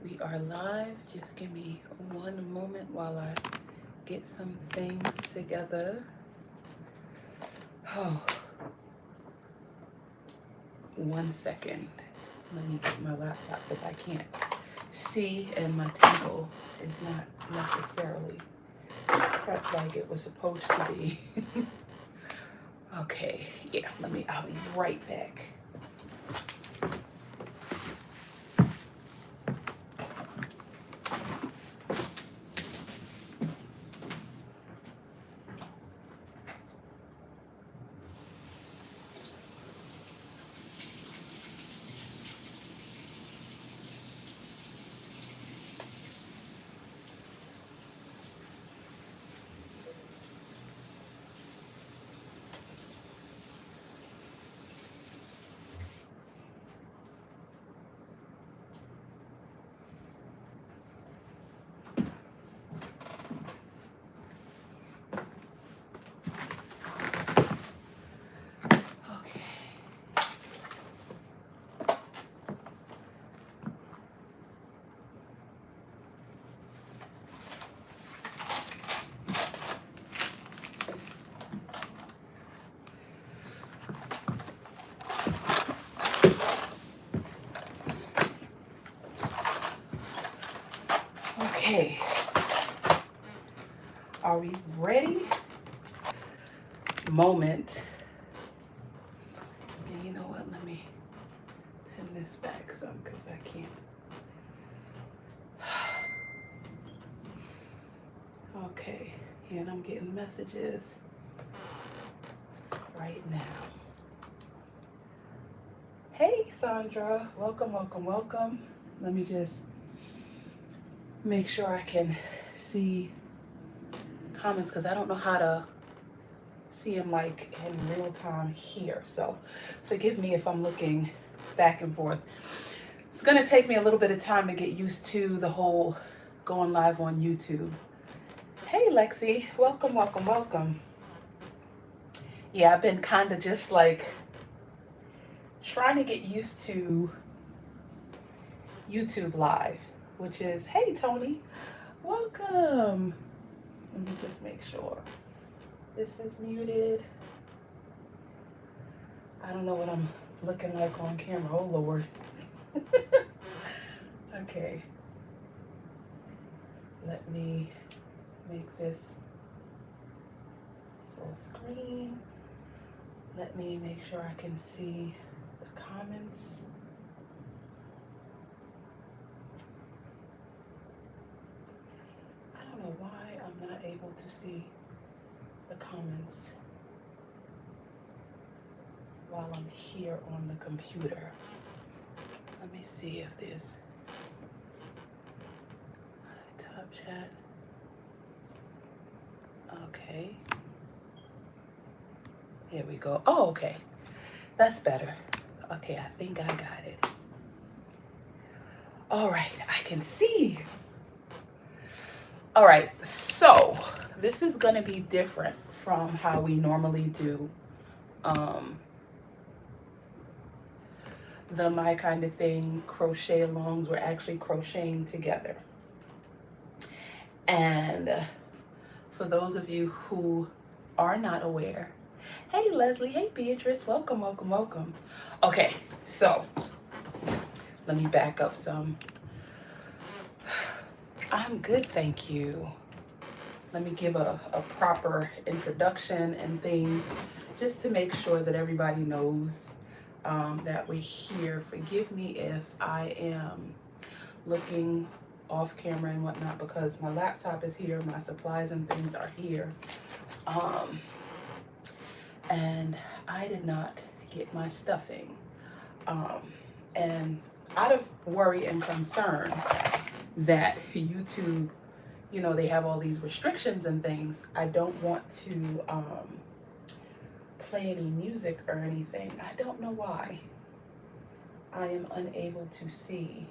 We are live. Just give me one moment while I get some things together. Oh, 1 second. Let me get my laptop because I can't see and my table is not necessarily prepped like it was supposed to be. Okay, yeah, I'll be right back. Okay, are we ready? Moment. And you know what? Let me pin this back some because I can't. Okay, and I'm getting messages right now. Hey, Sandra. Welcome, welcome, welcome. Let me just make sure I can see comments because I don't know how to see them like in real time here. So forgive me if I'm looking back and forth. It's going to take me a little bit of time to get used to the whole going live on YouTube. Hey, Lexi. Welcome, welcome, welcome. Yeah, I've been kind of just like trying to get used to YouTube Live, which is, hey, Tony, welcome. Let me just make sure this is muted. I don't know what I'm looking like on camera. Oh, Lord. Okay. Let me make this full screen. Let me make sure I can see the comments. I don't know why I'm not able to see the comments while I'm here on the computer. Let me see if there's top chat. Okay. Here we go. Oh, okay. That's better. Okay, I think I got it. All right, I can see. All right, so this is going to be different from how we normally do the My Kind of Thing crochet alongs. We're actually crocheting together. And for those of you who are not aware, hey Leslie, hey Beatrice, welcome, welcome, welcome. Okay, so let me back up some. I'm good, thank you. Let me give a proper introduction and things just to make sure that everybody knows that we're here. Forgive me if I am looking off camera and whatnot because my laptop is here, my supplies and things are here. And I did not get my stuffing. And out of worry and concern that YouTube, you know, they have all these restrictions and things, I don't want to play any music or anything. I don't know why I am unable to see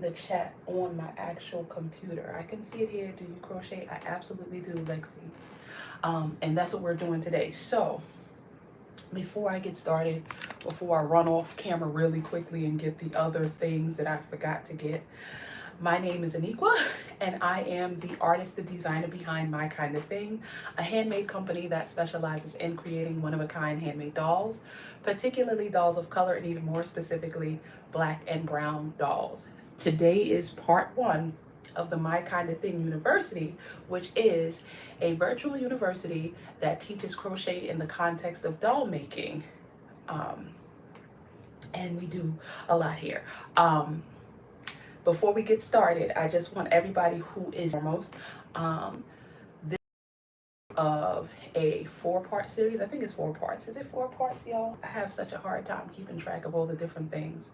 the chat on my actual computer. I can see it here. Do you crochet? I absolutely do, Lexi. And that's what we're doing today. So before I get started, before I run off camera really quickly and get the other things that I forgot to get. My name is Aniqua, and I am the artist, the designer behind My Kind of Thing, a handmade company that specializes in creating one-of-a-kind handmade dolls, particularly dolls of color, and even more specifically, Black and brown dolls. Today is part one of the My Kind of Thing University, which is a virtual university that teaches crochet in the context of doll making. And we do a lot here. Before we get started, I just want everybody who is foremost, this of a 4-part series. I think it's 4 parts. Is it 4 parts, y'all? I have such a hard time keeping track of all the different things.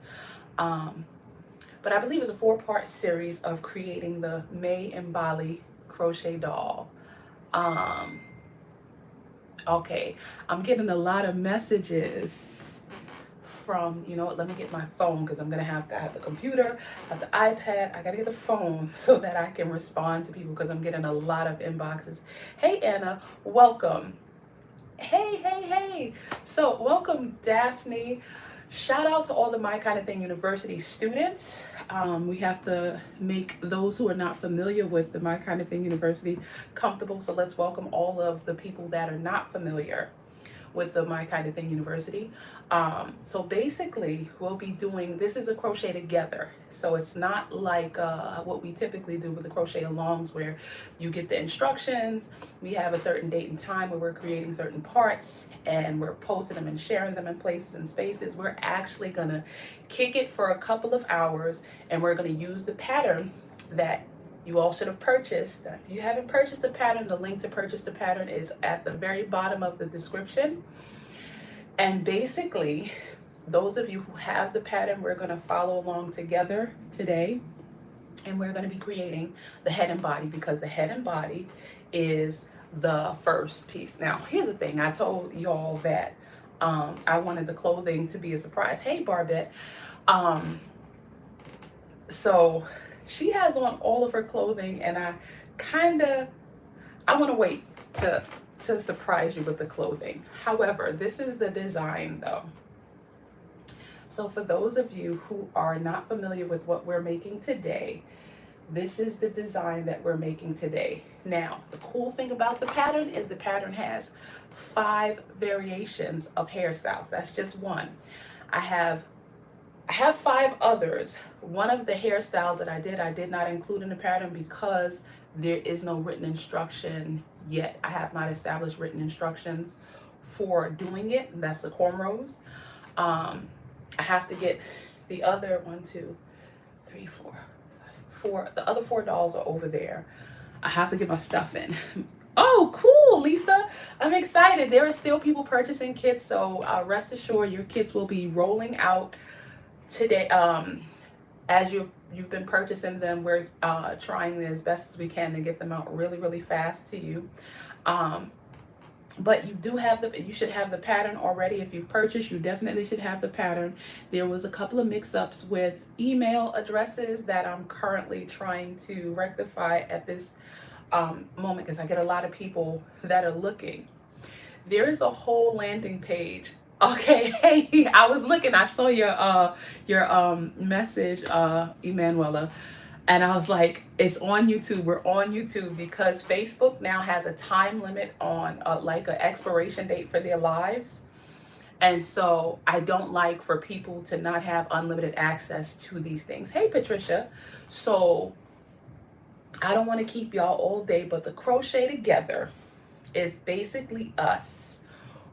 But I believe it's a 4-part series of creating the May Imbali crochet doll. Okay, I'm getting a lot of messages from, you know what, let me get my phone because I'm gonna have to have the computer, have the iPad. I gotta get the phone so that I can respond to people because I'm getting a lot of inboxes. Hey Anna, welcome. Hey. So welcome Daphne. Shout out to all the My Kind of Thing University students. We have to make those who are not familiar with the My Kind of Thing University comfortable. So let's welcome all of the people that are not familiar with the My Kind of Thing University. So basically we'll be doing, this is a Crochet Together. So it's not like what we typically do with the crochet alongs where you get the instructions, we have a certain date and time where we're creating certain parts and we're posting them and sharing them in places and spaces. We're actually gonna kick it for a couple of hours and we're gonna use the pattern that you all should have purchased. If you haven't purchased the pattern, the link to purchase the pattern is at the very bottom of the description. And basically, those of you who have the pattern, we're going to follow along together today. And we're going to be creating the head and body because the head and body is the first piece. Now, here's the thing. I told y'all that I wanted the clothing to be a surprise. Hey, Barbette. So she has on all of her clothing and I want to wait to surprise you with the clothing. However, this is the design though. So for those of you who are not familiar with what we're making today, this is the design that we're making today. Now, the cool thing about the pattern is the pattern has 5 variations of hairstyles. That's just one. I have 5 others. One of the hairstyles that I did not include in the pattern because there is no written instruction yet. I have not established written instructions for doing it. And that's the cornrows. I have to get the other 1, 2, 3, 4, 4. The other 4 dolls are over there. I have to get my stuff in. Oh, cool, Lisa. I'm excited. There are still people purchasing kits, so rest assured your kits will be rolling out today. As you've been purchasing them, we're trying as best as we can to get them out really fast to you. But you should have the pattern already. If you've purchased, you definitely should have the pattern. There was a couple of mix-ups with email addresses that I'm currently trying to rectify at this moment because I get a lot of people that are looking. There is a whole landing page. Okay, hey, I was looking, I saw your message, Emanuela, and I was like, it's on YouTube. We're on YouTube because Facebook now has a time limit on like an expiration date for their lives. And so I don't like for people to not have unlimited access to these things. Hey, Patricia. So I don't want to keep y'all all day, but the Crochet Together is basically us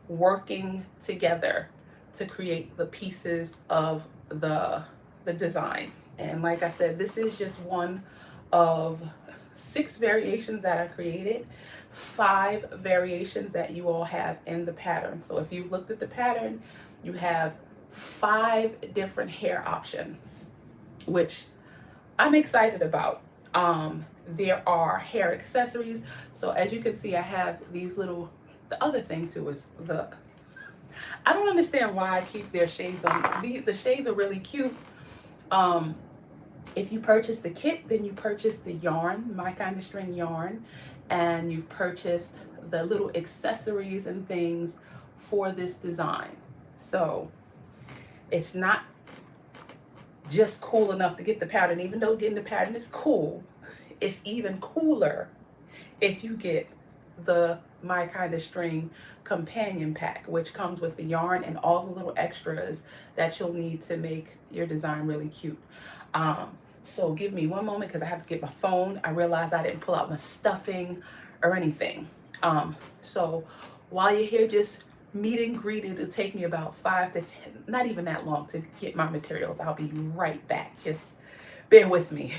working together to create the pieces of the design. And like I said, this is just one of 6 variations that I created, 5 variations that you all have in the pattern. So if you've looked at the pattern, you have 5 different hair options, which I'm excited about. There are hair accessories. So as you can see, I have these little, the other thing too is I don't understand why I keep their shades on. The shades are really cute. If you purchase the kit, then you purchase the yarn, My Kind of String yarn, and you've purchased the little accessories and things for this design. So It's not just cool enough to get the pattern. Even though getting the pattern is cool, it's even cooler if you get the My Kind of String companion pack, which comes with the yarn and all the little extras that you'll need to make your design really cute. So give me one moment because I have to get my phone. I realized I didn't pull out my stuffing or anything. So while you're here, just meet and greet. It'll take me about 5 to 10, not even that long, to get my materials. I'll be right back. Just bear with me.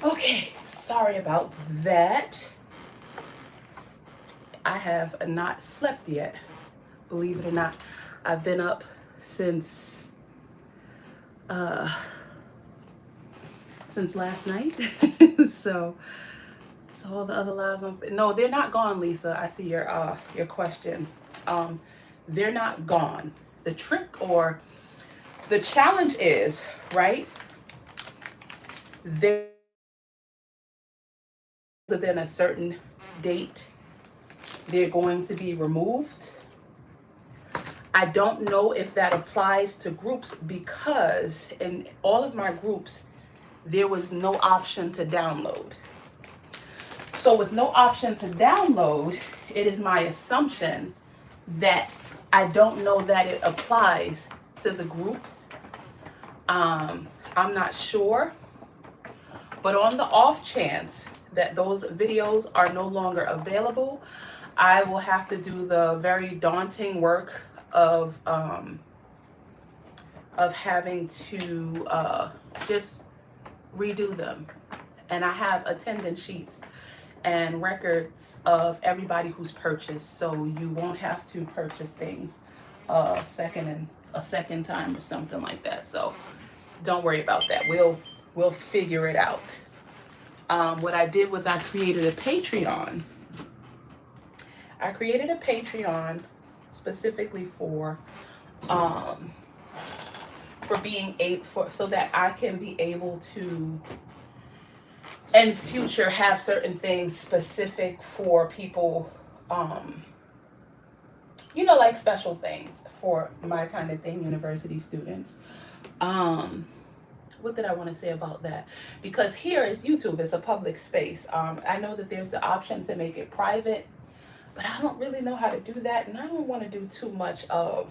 Okay, sorry about that. I have not slept yet, believe it or not. I've been up since last night. so all the other lives on, no, they're not gone, Lisa. I see your question. They're not gone. The trick or the challenge is, right? They're within a certain date, they're going to be removed. I don't know if that applies to groups because in all of my groups, there was no option to download. So with no option to download, it is my assumption that I don't know that it applies to the groups. I'm not sure, but on the off chance that those videos are no longer available, I will have to do the very daunting work of having to just redo them. And I have attendance sheets and records of everybody who's purchased, so you won't have to purchase things a second time or something like that. So don't worry about that. We'll figure it out. What I did was I created a Patreon. I created a Patreon specifically for being able, so that I can be able to in future have certain things specific for people, like special things for my kind of thing, university students. What did I want to say about that? Because here is YouTube, it's a public space. I know that there's the option to make it private, but I don't really know how to do that, and I don't want to do too much at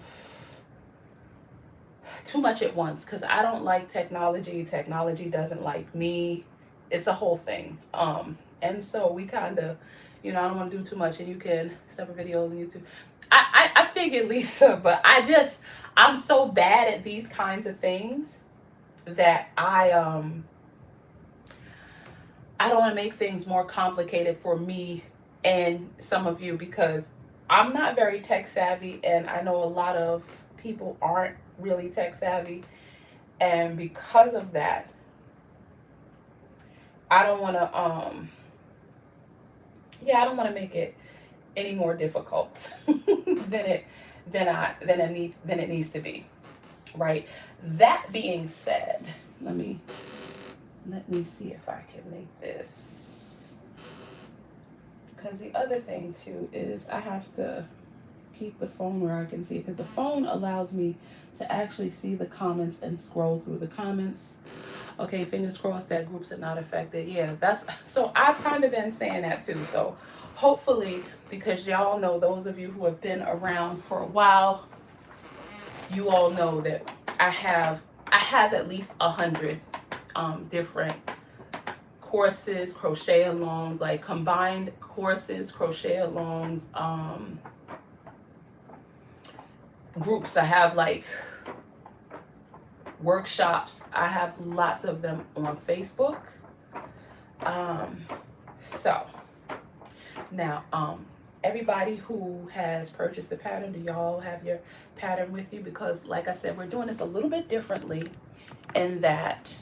once because I don't like technology. Technology doesn't like me. It's a whole thing. And so we kind of, I don't want to do too much, and you can separate videos on YouTube. I figured, Lisa, but I'm so bad at these kinds of things that I don't want to make things more complicated for me and some of you, because I'm not very tech savvy, and I know a lot of people aren't really tech savvy. And because of that, I don't want to yeah, I don't want to make it any more difficult than it needs to be, right? That being said, let me see if I can make this, because the other thing too is I have to keep the phone where I can see it, because the phone allows me to actually see the comments and scroll through the comments. Okay, fingers crossed that groups are not affected. Yeah, that's, so I've kind of been saying that too. So hopefully, because y'all know, those of you who have been around for a while, you all know that I have at least 100 different courses, crochet alongs, like combined courses, crochet alongs, groups. I have like workshops. I have lots of them on Facebook. So now, everybody who has purchased the pattern, do y'all have your pattern with you? Because like I said, we're doing this a little bit differently in that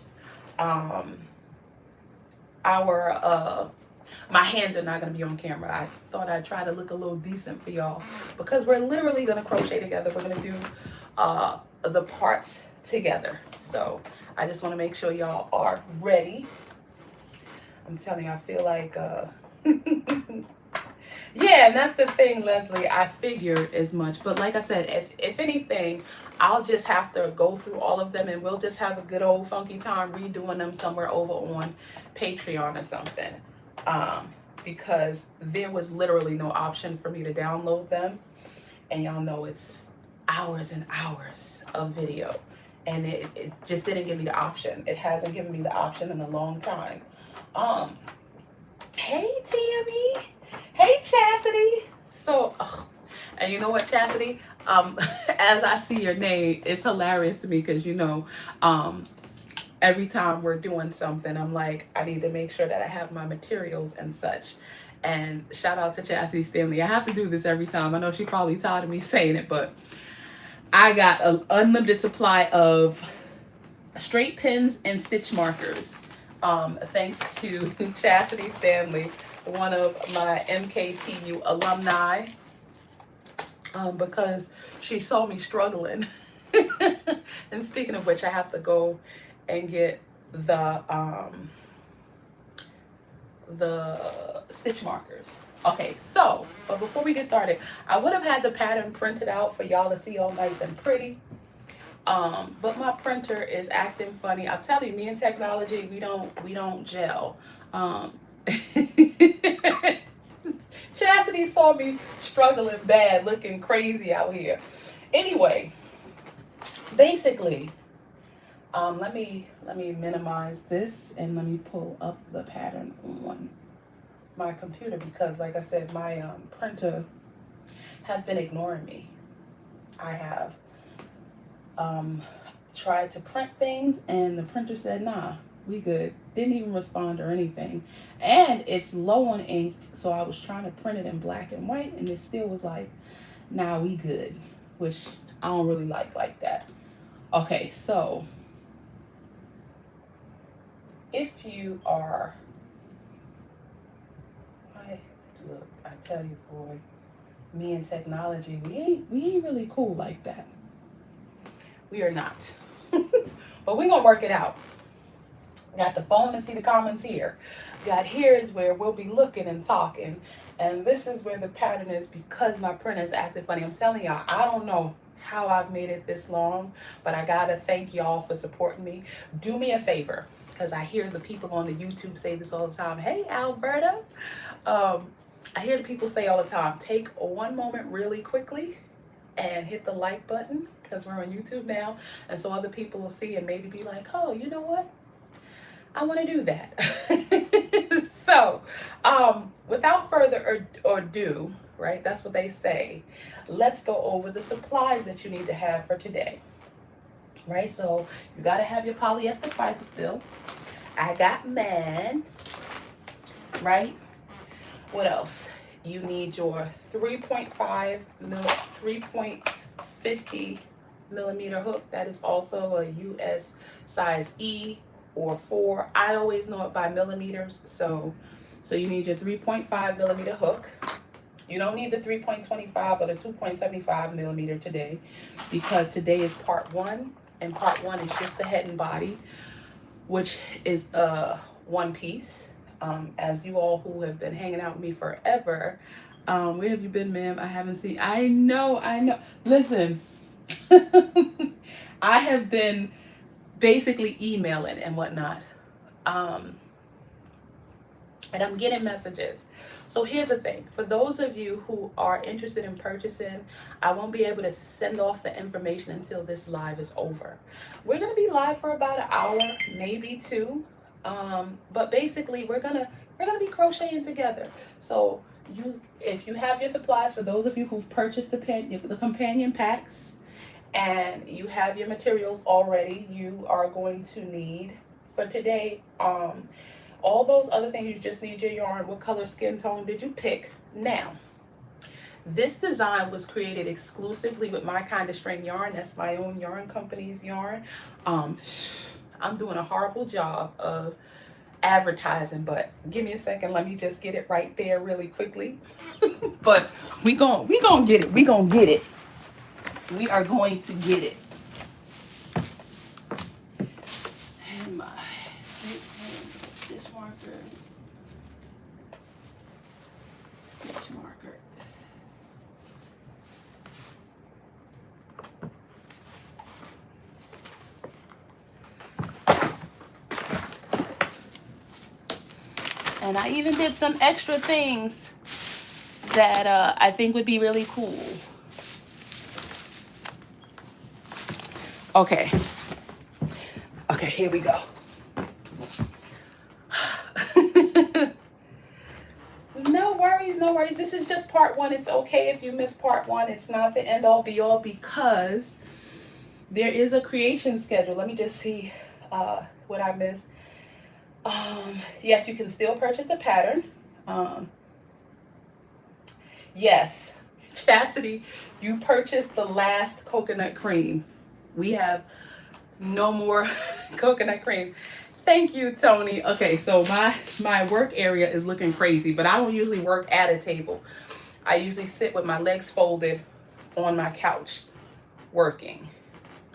my hands are not going to be on camera. I thought I'd try to look a little decent for y'all, because we're literally going to crochet together. We're going to do the parts together. So I just want to make sure y'all are ready. I'm telling you, I feel like yeah, and that's the thing, Leslie. I figured as much. But like I said, if anything, I'll just have to go through all of them, and we'll just have a good old funky time redoing them somewhere over on Patreon or something. Because there was literally no option for me to download them. And y'all know it's hours and hours of video. And it just didn't give me the option. It hasn't given me the option in a long time. Hey, Tammy. Hey, Chastity. So, and you know what, Chastity? As I see your name, it's hilarious to me, because you know, every time we're doing something, I'm like, I need to make sure that I have my materials and such. And shout out to Chastity Stanley. I have to do this every time. I know she probably tired of me saying it, but I got an unlimited supply of straight pins and stitch markers. Thanks to Chastity Stanley, one of my MKTU alumni, because she saw me struggling. And speaking of which, I have to go and get the stitch markers. Okay, so, but before we get started, I would have had the pattern printed out for y'all to see all nice and pretty. But my printer is acting funny. I'm telling you, me and technology, we don't gel. Chastity saw me struggling bad, looking crazy out here. Anyway, basically, let me minimize this, and let me pull up the pattern on my computer, because like I said, my printer has been ignoring me. I have tried to print things, and the printer said, nah, we good. Didn't even respond or anything. And it's low on ink, so I was trying to print it in black and white, and it still was like, nah, we good, which I don't really like that. Okay, so if you are, look, I tell you, boy, me and technology, we ain't really cool like that. We are not. But we're gonna work it out. Got the phone to see the comments here. Got here's where we'll be looking and talking. And this is where the pattern is, because my printer is acting funny. I'm telling y'all, I don't know how I've made it this long, but I gotta thank y'all for supporting me. Do me a favor, because I hear the people on the YouTube say this all the time. Hey, Alberta. I hear the people say all the time, take one moment really quickly and hit the like button, because we're on YouTube now. And so other people will see and maybe be like, oh, you know what? I want to do that. So, without further ado, right? That's what they say. Let's go over the supplies that you need to have for today, right? So you got to have your polyester fiber fill. I got mine, right? What else? You need your 3.50 millimeter hook. That is also a US size E or 4. I always know it by millimeters. So you need your 3.5 millimeter hook. You don't need the 3.25 or the 2.75 millimeter today, because today is part one, and part one is just the head and body, which is one piece. As you all who have been hanging out with me forever, where have you been, ma'am? I haven't seen. I know. Listen, I have been basically emailing and whatnot, and I'm getting messages. So here's the thing. For those of you who are interested in purchasing, I won't be able to send off the information until this live is over. We're going to be live for about an hour, maybe two. But basically we're gonna be crocheting together. So if you have your supplies, for those of you who've purchased the companion packs and you have your materials already, you are going to need for today all those other things. You just need your yarn. What color skin tone did you pick? Now, this design was created exclusively with My Kind of String yarn. That's my own yarn company's yarn. I'm doing a horrible job of advertising, but give me a second. Let me just get it right there really quickly. But we gonna get it. We gonna get it. We are going to get it. And my stitch markers. Stitch markers. And I even did some extra things that I think would be really cool. Okay. Okay, here we go. No worries, no worries. This is just part one. It's okay if you miss part one. It's not the end all be all, because there is a creation schedule. Let me just see what I missed. Yes, you can still purchase the pattern. Yes, Chastity, you purchased the last coconut cream. We have no more coconut cream. Thank you, Tony. Okay, so my work area is looking crazy, but I don't usually work at a table. I usually sit with my legs folded on my couch working.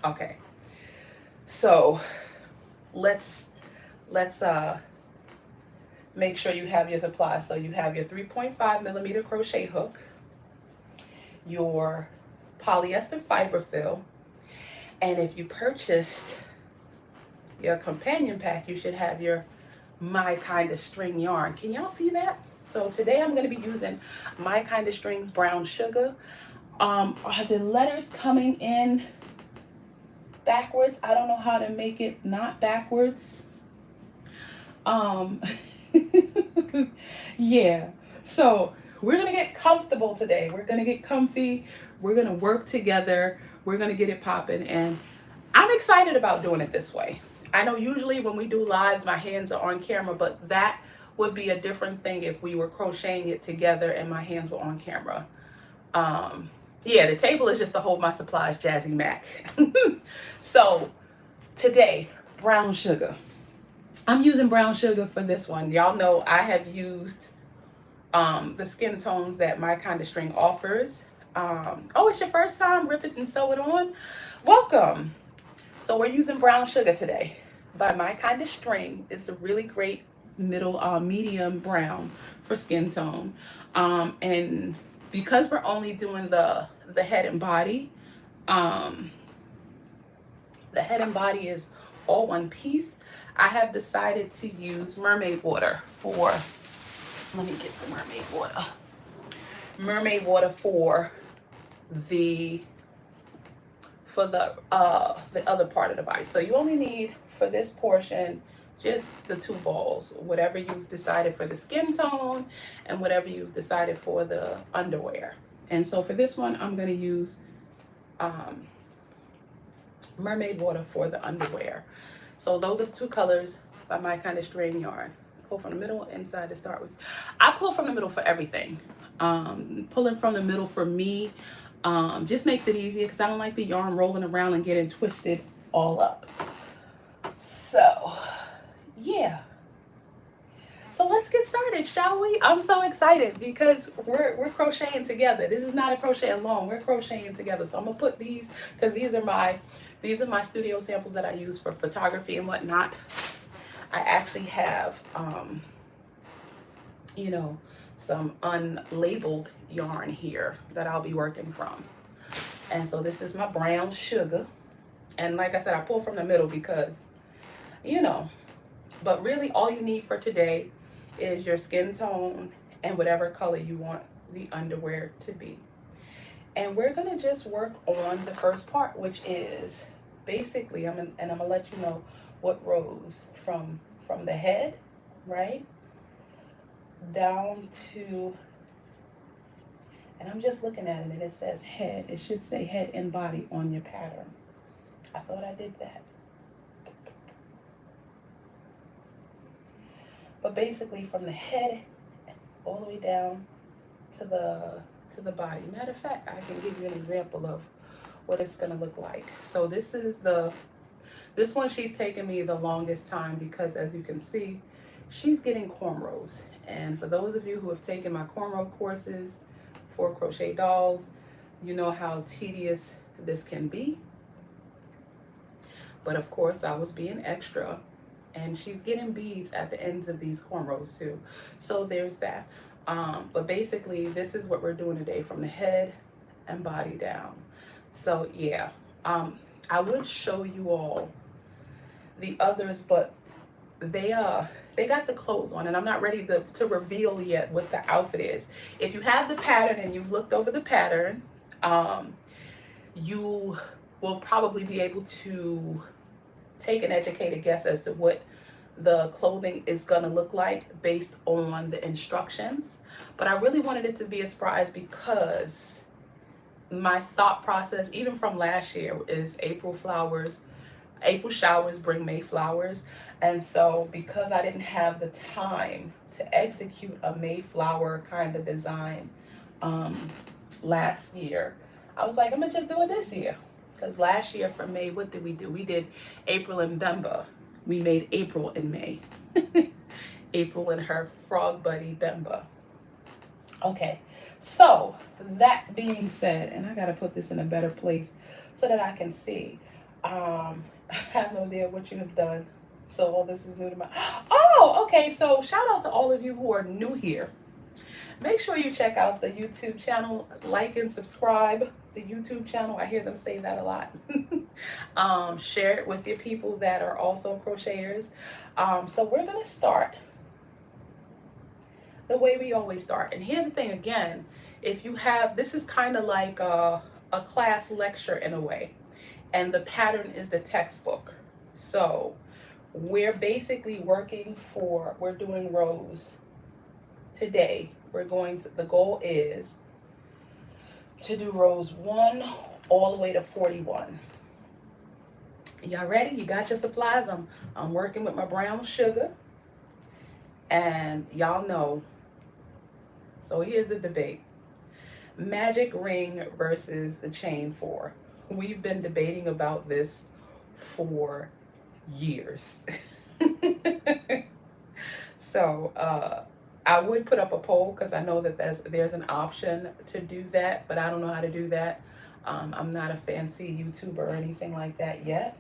Okay, so let's make sure you have your supplies. So you have your 3.5 millimeter crochet hook, your polyester fiber fill, and if you purchased your companion pack, you should have your My Kind of String yarn. Can y'all see that? So today I'm going to be using My Kind of String's brown sugar. Are the letters coming in backwards? I don't know how to make it not backwards. Yeah, so we're gonna get comfortable today. We're gonna get comfy. We're gonna work together. We're gonna get it popping, and I'm excited about doing it this way. I know usually when we do lives, my hands are on camera, but that would be a different thing if we were crocheting it together and my hands were on camera. Yeah, the table is just to hold my supplies, Jazzy Mac. So today, brown sugar. I'm using brown sugar for this one. Y'all know I have used the skin tones that My Kind of String offers. Oh, it's your first time? Rip it and sew it on? Welcome. So we're using brown sugar today by My Kind of String. It's a really great medium brown for skin tone. And because we're only doing the head and body, the head and body is all one piece. I have decided to use mermaid water for, let me get the mermaid water. Mermaid water for the other part of the body. So you only need, for this portion, just the two balls, whatever you've decided for the skin tone and whatever you've decided for the underwear. And so for this one, I'm going to use mermaid water for the underwear. So those are the two colors by my kind of string yarn. Pull from the middle, inside to start with. I pull from the middle for everything. Pulling from the middle for me just makes it easier because I don't like the yarn rolling around and getting twisted all up. So yeah. So let's get started, shall we? I'm so excited because we're crocheting together. This is not a crochet alone. We're crocheting together. So I'm gonna put these because these are my studio samples that I use for photography and whatnot. I actually have you know, some unlabeled yarn here that I'll be working from. And so this is my brown sugar. And like I said, I pull from the middle because, you know, but really all you need for today is your skin tone and whatever color you want the underwear to be. And we're gonna just work on the first part, which is basically, I'm gonna let you know what rows from the head, right, down to, and I'm just looking at it and it says head. It should say head and body on your pattern. I thought I did that. But basically from the head all the way down to the body. Matter of fact, I can give you an example of what it's gonna look like. So this one she's taken me the longest time because as you can see, she's getting cornrows. And for those of you who have taken my cornrow courses for Crochet Dolls, you know how tedious this can be. But of course I was being extra, and she's getting beads at the ends of these cornrows too. So there's that. But basically this is what we're doing today, from the head and body down. So yeah, I would show you all the others, but they got the clothes on, and I'm not ready to reveal yet what the outfit is. If you have the pattern and you've looked over the pattern, you will probably be able to take an educated guess as to what the clothing is going to look like based on the instructions. But I really wanted it to be a surprise because my thought process, even from last year, is April showers bring May flowers. And so because I didn't have the time to execute a Mayflower kind of design last year, I was like, I'm gonna just do it this year. Because last year for May, what did we do? We did April and Bemba. We made April in May. April and her frog buddy Bemba. Okay, so that being said, and I gotta put this in a better place so that I can see. I have no idea what you have done. So all this is new to my, oh, okay. So shout out to all of you who are new here. Make sure you check out the YouTube channel, like and subscribe the YouTube channel. I hear them say that a lot. Share it with your people that are also crocheters. So we're gonna start the way we always start. And here's the thing again, if you have, this is kind of like a class lecture in a way. And the pattern is the textbook. So we're basically we're doing rows today. The goal is to do rows 1 all the way to 41. Y'all ready? You got your supplies? I'm working with my brown sugar. And y'all know, so here's the debate. Magic ring versus the chain 4. We've been debating about this for years. So I would put up a poll because I know that there's an option to do that, but I don't know how to do that. I'm not a fancy YouTuber or anything like that yet.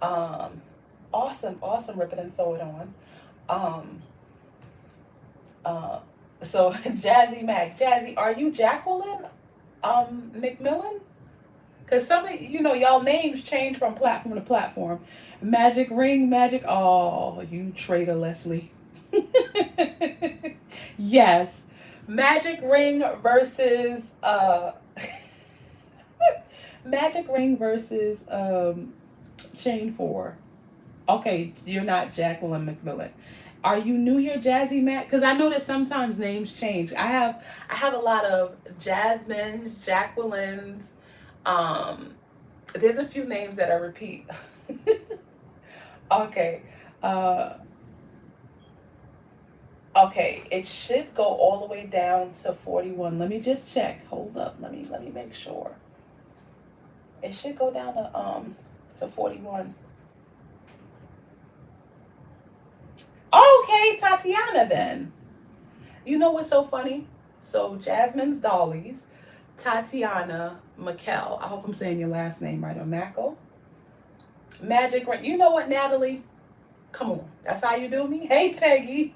Awesome ripping and sew it on. So Jazzy Mac, Jazzy, are you Jacqueline McMillan? Because some of y'all names change from platform to platform. Magic ring, magic. Oh, you traitor, Leslie. Yes, magic ring versus magic ring versus chain 4. Okay, you're not Jacqueline McMillan. Are you new here, Jazzy Matt? Because I know that sometimes names change. I have a lot of Jasmines, Jacquelines. Um, there's a few names that I repeat. Okay. Uh, okay, it should go all the way down to 41. Let me just check. Hold up. Let me make sure. It should go down to 41. Okay, Tatiana then. You know what's so funny? So Jasmine's Dollies, Tatiana McKell. I hope I'm saying your last name right, or Mackel. Magic. You know what, Natalie? Come on. That's how you do me? Hey, Peggy.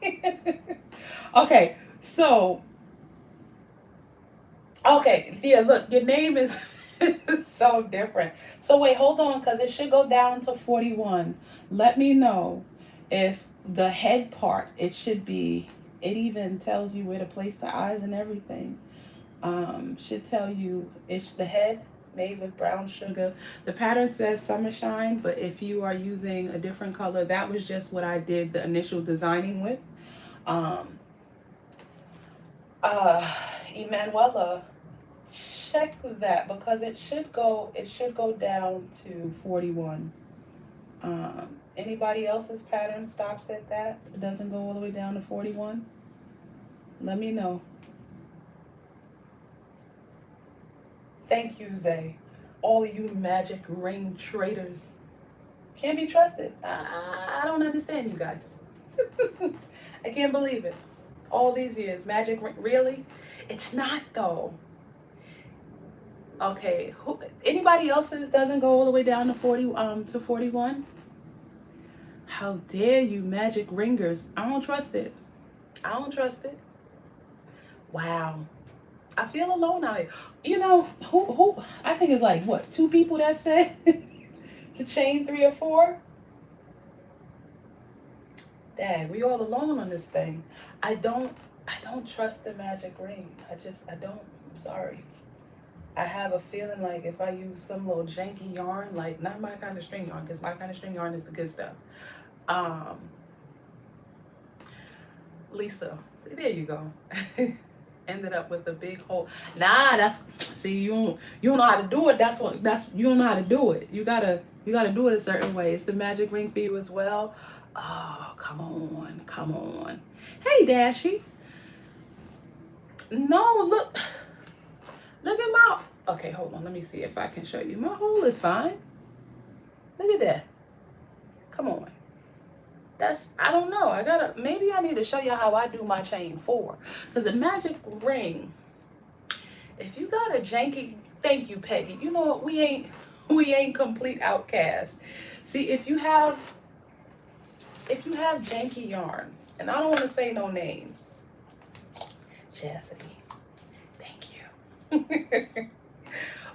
Okay, so, okay, yeah, look, your name is so different. So, wait, hold on, because it should go down to 41. Let me know if the head part, it should be, it even tells you where to place the eyes and everything. Should tell you it's the head made with brown sugar. The pattern says summer shine, but if you are using a different color, that was just what I did the initial designing with. Um, uh, Emanuela, check that because it should go down to 41. Um, Anybody else's pattern stops at that? It doesn't go all the way down to 41? Let me know. Thank you, Zay. All of you magic ring traders. Can't be trusted. I don't understand you guys. I can't believe it. All these years, magic ring, really? It's not though. Okay, anybody else's doesn't go all the way down to 41? How dare you, magic ringers? I don't trust it. I don't trust it. Wow. I feel alone out here. You know, who I think it's like what, two people that said the chain 3 or 4? Dad, we all alone on this thing. I don't trust the magic ring. I don't. I'm sorry. I have a feeling like if I use some little janky yarn, like not my kind of string yarn, because my kind of string yarn is the good stuff. Um, Lisa, see, there you go. Ended up with a big hole. Nah, that's, see, you don't know how to do it. That's you don't know how to do it. You gotta do it a certain way. It's the magic ring for you as well. Oh, come on, come on. Hey, Dashy. No, look at my. Okay, hold on. Let me see if I can show you. My hole is fine. Look at that. Come on. I don't know. Maybe I need to show you how I do my chain 4. Because the magic ring, if you got a janky, thank you, Peggy. You know what? We ain't complete outcasts. See, if you have janky yarn, and I don't want to say no names, Chastity, thank you.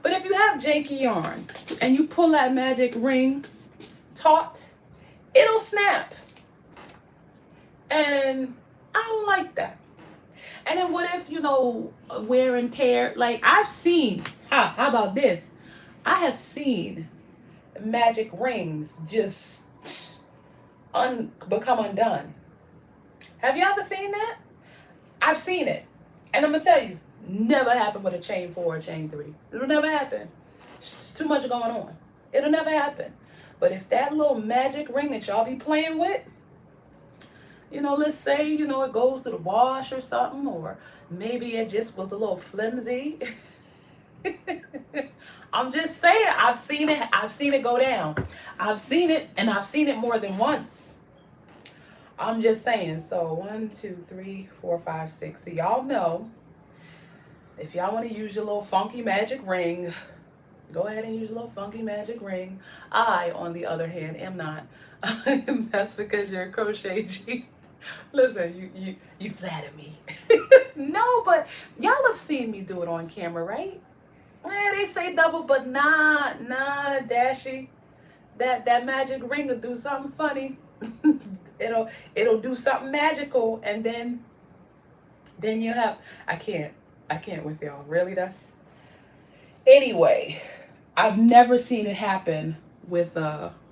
But if you have janky yarn and you pull that magic ring taut, it'll snap. And I don't like that. And then what if, wear and tear? Like I've seen, how about this? I have seen magic rings just become undone. Have you ever seen that? I've seen it. And I'm going to tell you, never happen with a chain 4 or chain 3. It'll never happen. It's too much going on. It'll never happen. But if that little magic ring that y'all be playing with, let's say, it goes to the wash or something, or maybe it just was a little flimsy. I'm just saying, I've seen it go down. I've seen it, and I've seen it more than once. I'm just saying. So 1, 2, 3, 4, 5, 6. So y'all know, if y'all want to use your little funky magic ring, go ahead and use your little funky magic ring. I, on the other hand, am not. That's because you're a crochet G. Listen, you flatter me. No, but y'all have seen me do it on camera, right? They say double, but nah, Dashy. That magic ring will do something funny. it'll do something magical, and then you have. I can't with y'all. Really, anyway. I've never seen it happen with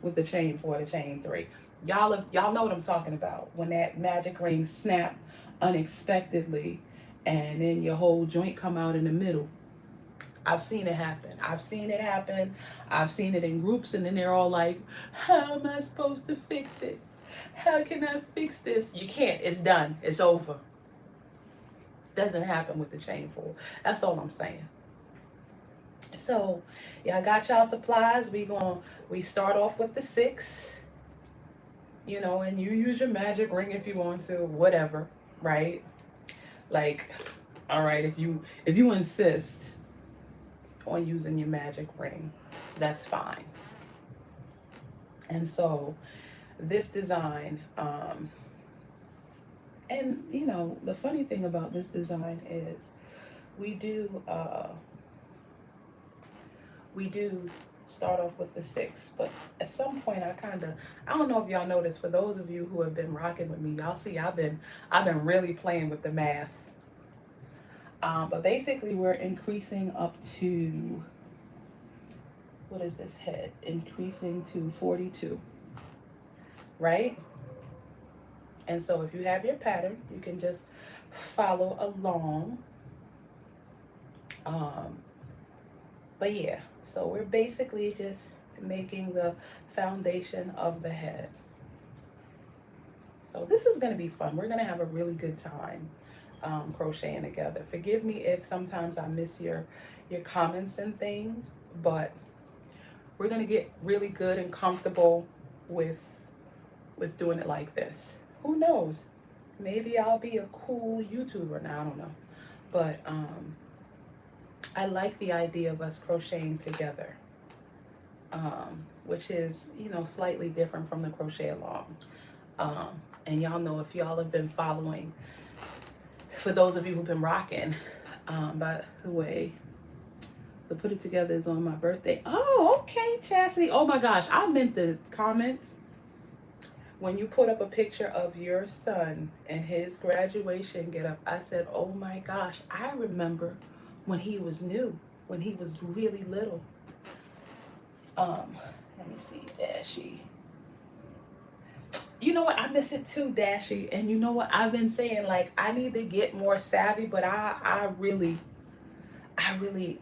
with the chain 4, the chain 3. Y'all know what I'm talking about. When that magic ring snap unexpectedly and then your whole joint come out in the middle. I've seen it happen. I've seen it happen. I've seen it in groups, and then they're all like, how am I supposed to fix it? How can I fix this? You can't. It's done. It's over. Doesn't happen with the chain 4. That's all I'm saying. So, yeah, I got y'all supplies. We start off with the 6, and you use your magic ring if you want to, whatever, right? Like, all right, if you insist on using your magic ring, that's fine. And so this design, and the funny thing about this design is we do start off with the 6, but at some point I don't know if y'all noticed, for those of you who have been rocking with me, y'all see I've been really playing with the math. But basically we're increasing up to, what is this head? Increasing to 42, right? And so if you have your pattern, you can just follow along. But yeah, so we're basically just making the foundation of the head. So this is going to be fun. We're going to have a really good time crocheting together. Forgive me if sometimes I miss your comments and things, but we're going to get really good and comfortable with doing it like this. Who knows? Maybe I'll be a cool YouTuber now. I don't know. But I like the idea of us crocheting together, which is, slightly different from the crochet along. And y'all know, if y'all have been following, for those of you who've been rocking, by the way, the Put It Together is on my birthday. Oh, okay, Chastity. Oh my gosh, I meant to comment. When you put up a picture of your son and his graduation get up, I said, oh my gosh, I remember when he was new, when he was really little. Let me see, Dashy. You know what? I miss it too, Dashy. And you know what? I've been saying, like, I need to get more savvy, but I really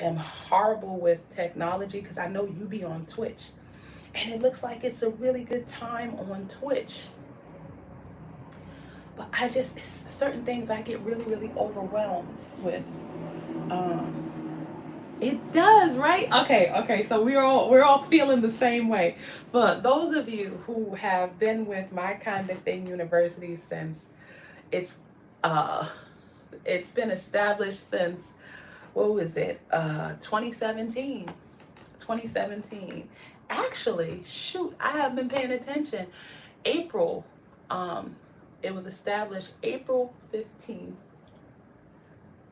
am horrible with technology, because I know you be on Twitch. And it looks like it's a really good time on Twitch. But certain things I get really, really overwhelmed with. It does, right? Okay. So we're all feeling the same way. For those of you who have been with My Kind of Thing University since it's been established since, what was it? 2017. 2017. Actually, shoot, I haven't been paying attention. April, it was established April 15,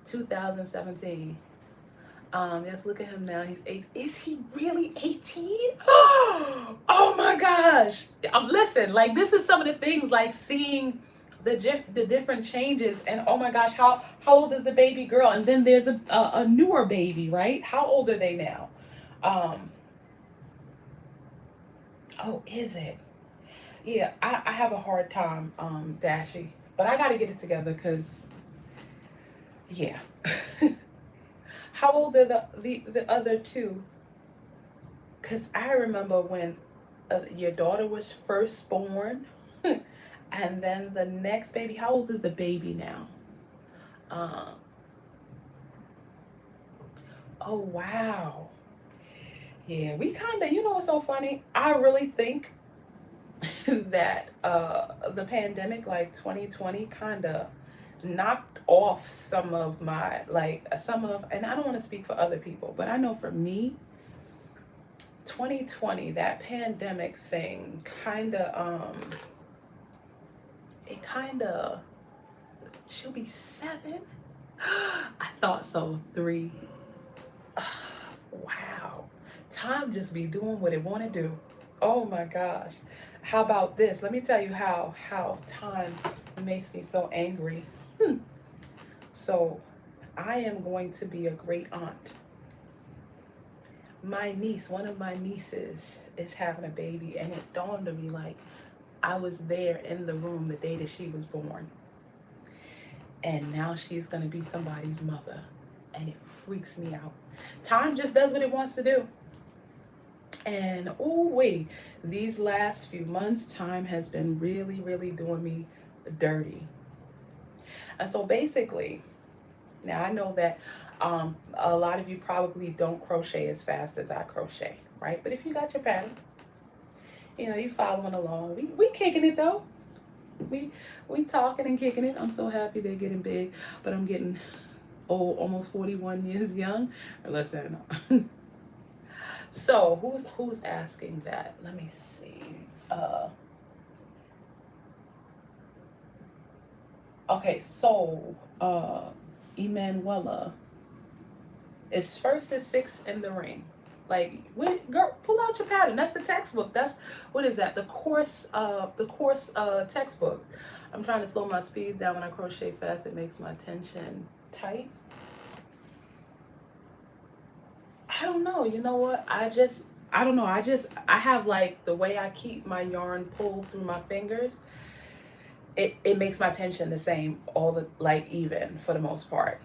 2017. Let's look at him now. He's 8. Is he really 18? Oh my gosh. Listen, like, this is some of the things, like seeing the different changes, and oh my gosh, how old is the baby girl? And then there's a newer baby, right? How old are they now? Oh, is it? Yeah, I have a hard time, Dashy, but I got to get it together, because, yeah. How old are the other two? Because I remember when your daughter was first born, and then the next baby. How old is the baby now? Oh, wow. Yeah, we kind of, what's so funny? I really think that the pandemic, like 2020, kind of knocked off some of my, and I don't want to speak for other people, but I know for me, 2020, that pandemic thing she'll be 7. I thought so. 3. Wow. Time just be doing what it want to do. Oh my gosh. How about this? Let me tell you how time makes me so angry. So I am going to be a great aunt. my niece, one of my nieces is having a baby, and it dawned on me like I was there in the room the day that she was born. And now she's going to be somebody's mother. And it freaks me out. Time just does what it wants to do. And oh, wait, these last few months, time has been really, really doing me dirty. And so basically, now I know that a lot of you probably don't crochet as fast as I crochet, right? But if you got your pattern, you know, you following along. We kicking it though. We we talking and kicking it. I'm so happy they're getting big, but I'm getting old, almost 41 years young. Listen. So who's asking that? Let me see. Okay, so Emanuela is first is 6 in the ring. Like, girl, pull out your pattern. That's the textbook. That's what is that? The course textbook. I'm trying to slow my speed down when I crochet fast. It makes my tension tight. I don't know. You know what? I don't know. I have like the way I keep my yarn pulled through my fingers. It makes my tension the same all the like even for the most part.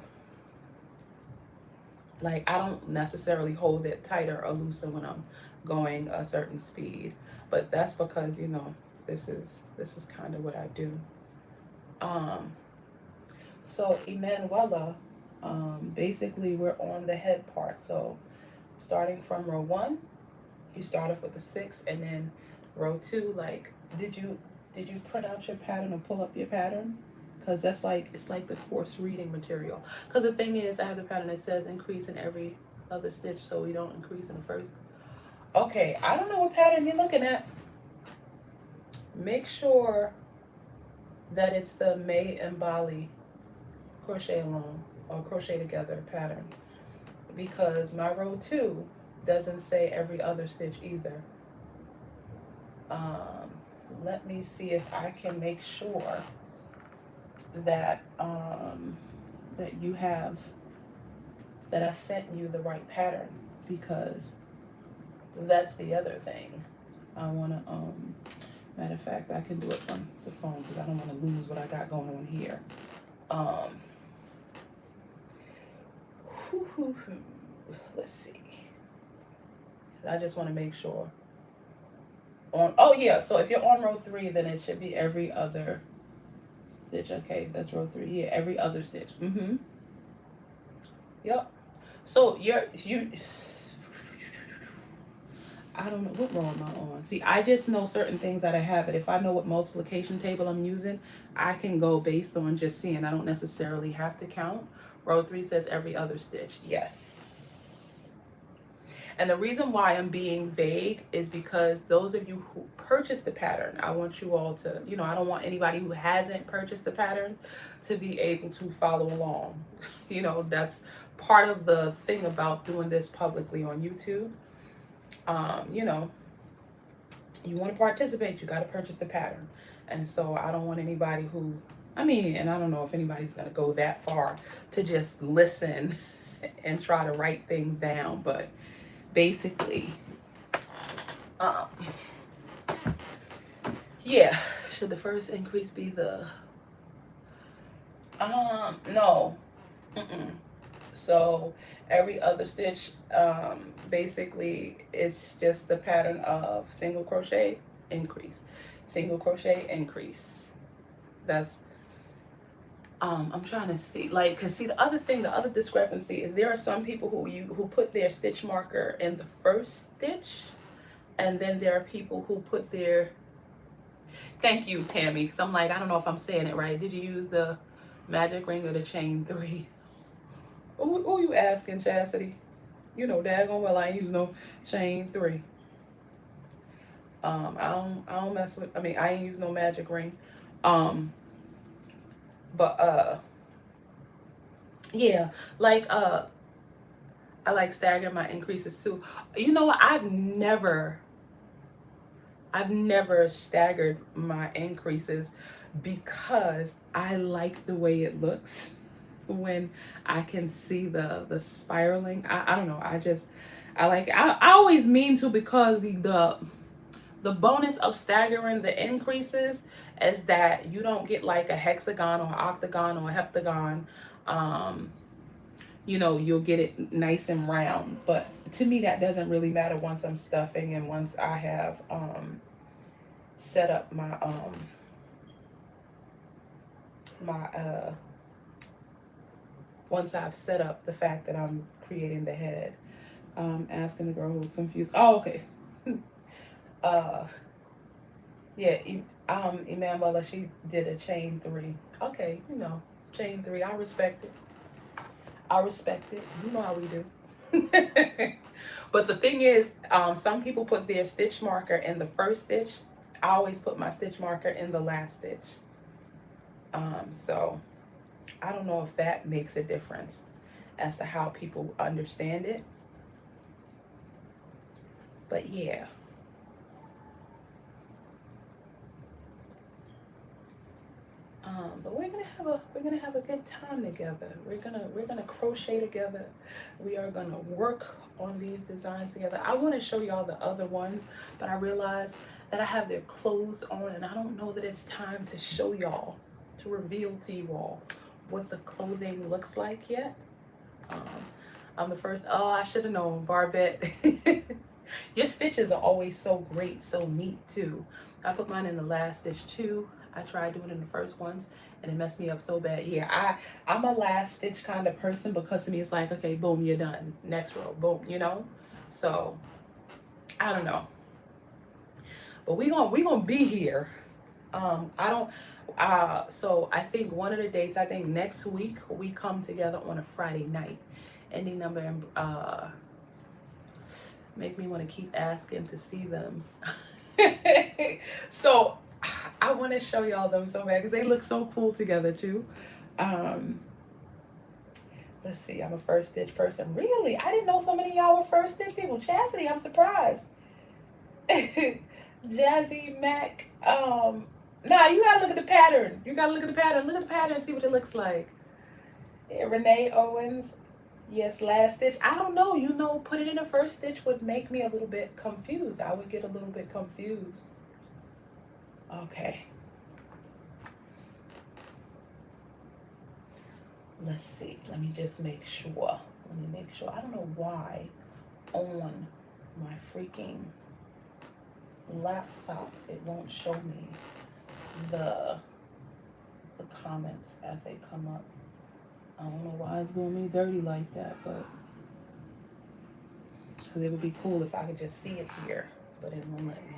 Like I don't necessarily hold it tighter or looser when I'm going a certain speed, but that's because you know this is kind of what I do. Um, so Emanuela, basically we're on the head part. So starting from row 1, you start off with the 6, and then row 2. Like, did you print out your pattern or pull up your pattern? Because that's like, it's like the course reading material. Because the thing is, I have the pattern that says increase in every other stitch, so we don't increase in the first. Okay, I don't know what pattern you're looking at. Make sure that it's the May Imbali crochet along or crochet together pattern, because my row 2 doesn't say every other stitch either. Let me see if I can make sure that that you have, that I sent you the right pattern, because that's the other thing. I want to matter of fact, I can do it from the phone because I don't want to lose what I got going on here. Let's see. I just want to make sure. Oh yeah, so if you're on row 3, then it should be every other stitch. Okay, that's row 3. Yeah, every other stitch. Yep. So I don't know what row am I on. See, I just know certain things that I have, but if I know what multiplication table I'm using, I can go based on just seeing. I don't necessarily have to count. Row 3 says every other stitch. Yes. And the reason why I'm being vague is because those of you who purchased the pattern, I want you all to, you know, I don't want anybody who hasn't purchased the pattern to be able to follow along. You know, that's part of the thing about doing this publicly on YouTube. You know, you want to participate, you got to purchase the pattern. And so I don't want anybody who, I mean, and I don't know if anybody's going to go that far to just listen and try to write things down, but basically, yeah, should the first increase be the, no, so every other stitch, basically it's just the pattern of single crochet, increase, single crochet, increase. That's, I'm trying to see, like, cause see the other thing, the other discrepancy is there are some people who put their stitch marker in the first stitch, and then there are people who put their, thank you, Tammy, because I'm like, I don't know if I'm saying it right. Did you use the magic ring or the chain 3? Who you asking, Chastity? You know, daggone well I ain't use no chain 3. I don't mess with, I mean, I ain't use no magic ring. But yeah, like I like stagger my increases too. You know what? I've never staggered my increases because I like the way it looks when I can see the spiraling. I don't know. I like it. I always mean to, because the bonus of staggering the increases is that you don't get like a hexagon or octagon or a heptagon. Um, you know, you'll get it nice and round. But to me, that doesn't really matter once I'm stuffing and once I have set up my my once I've set up the fact that I'm creating the head. Asking the girl who was confused. Oh, okay. uh, yeah. Emmanuela, she did a chain 3. Okay, you know, chain 3. I respect it. I respect it. You know how we do. But the thing is, some people put their stitch marker in the first stitch. I always put my stitch marker in the last stitch. So I don't know if that makes a difference as to how people understand it. But yeah. But we're gonna have a good time together. We're gonna crochet together. We are gonna work on these designs together. I want to show y'all the other ones, but I realize that I have their clothes on, and I don't know that it's time to show y'all, to reveal to you all what the clothing looks like yet. Um, I'm the first. Oh, I should have known, Barbette. Your stitches are always so great, so neat too. I put mine in the last stitch too. I tried doing it in the first ones and it messed me up so bad. Yeah, I'm a last stitch kind of person, because to me it's like, okay, boom, you're done. Next row, boom, you know? So I don't know. But we gonna be here. I don't so I think one of the dates, I think next week we come together on a Friday night. Ending number make me want to keep asking to see them. So I want to show y'all them so bad because they look so cool together too. Um, let's see, I'm a first stitch person. Really? I didn't know so many of y'all were first stitch people. Chastity, I'm surprised. Jazzy Mac. Nah, you gotta look at the pattern. You gotta look at the pattern. Look at the pattern and see what it looks like. Yeah, Renee Owens. Yes, last stitch. I don't know. You know, put it in the first stitch would make me a little bit confused. I would get a little bit confused. Okay. Let's see. Let me just make sure. Let me make sure. I don't know why on my freaking laptop it won't show me the comments as they come up. I don't know why it's doing me dirty like that, but because it would be cool if I could just see it here, but it won't let me.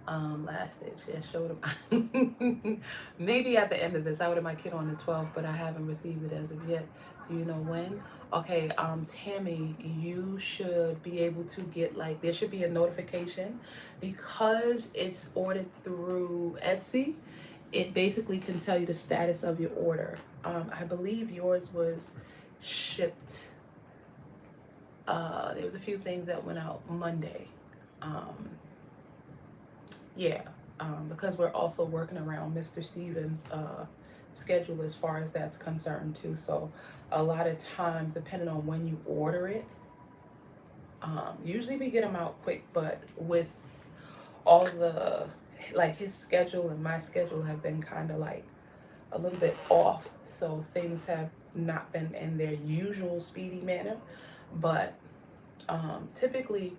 Last stitch, yeah, showed them. Maybe at the end of this, I would have my kid on the 12th, but I haven't received it as of yet. Do you know when? Okay, Tammy, you should be able to get, like, there should be a notification because it's ordered through Etsy. It basically can tell you the status of your order. I believe yours was shipped. There was a few things that went out Monday. Yeah, because we're also working around Mr. Stevens' schedule as far as that's concerned too. So a lot of times, depending on when you order it, usually we get them out quick, but with all the, like, his schedule and my schedule have been kind of like a little bit off. So things have not been in their usual speedy manner, but typically,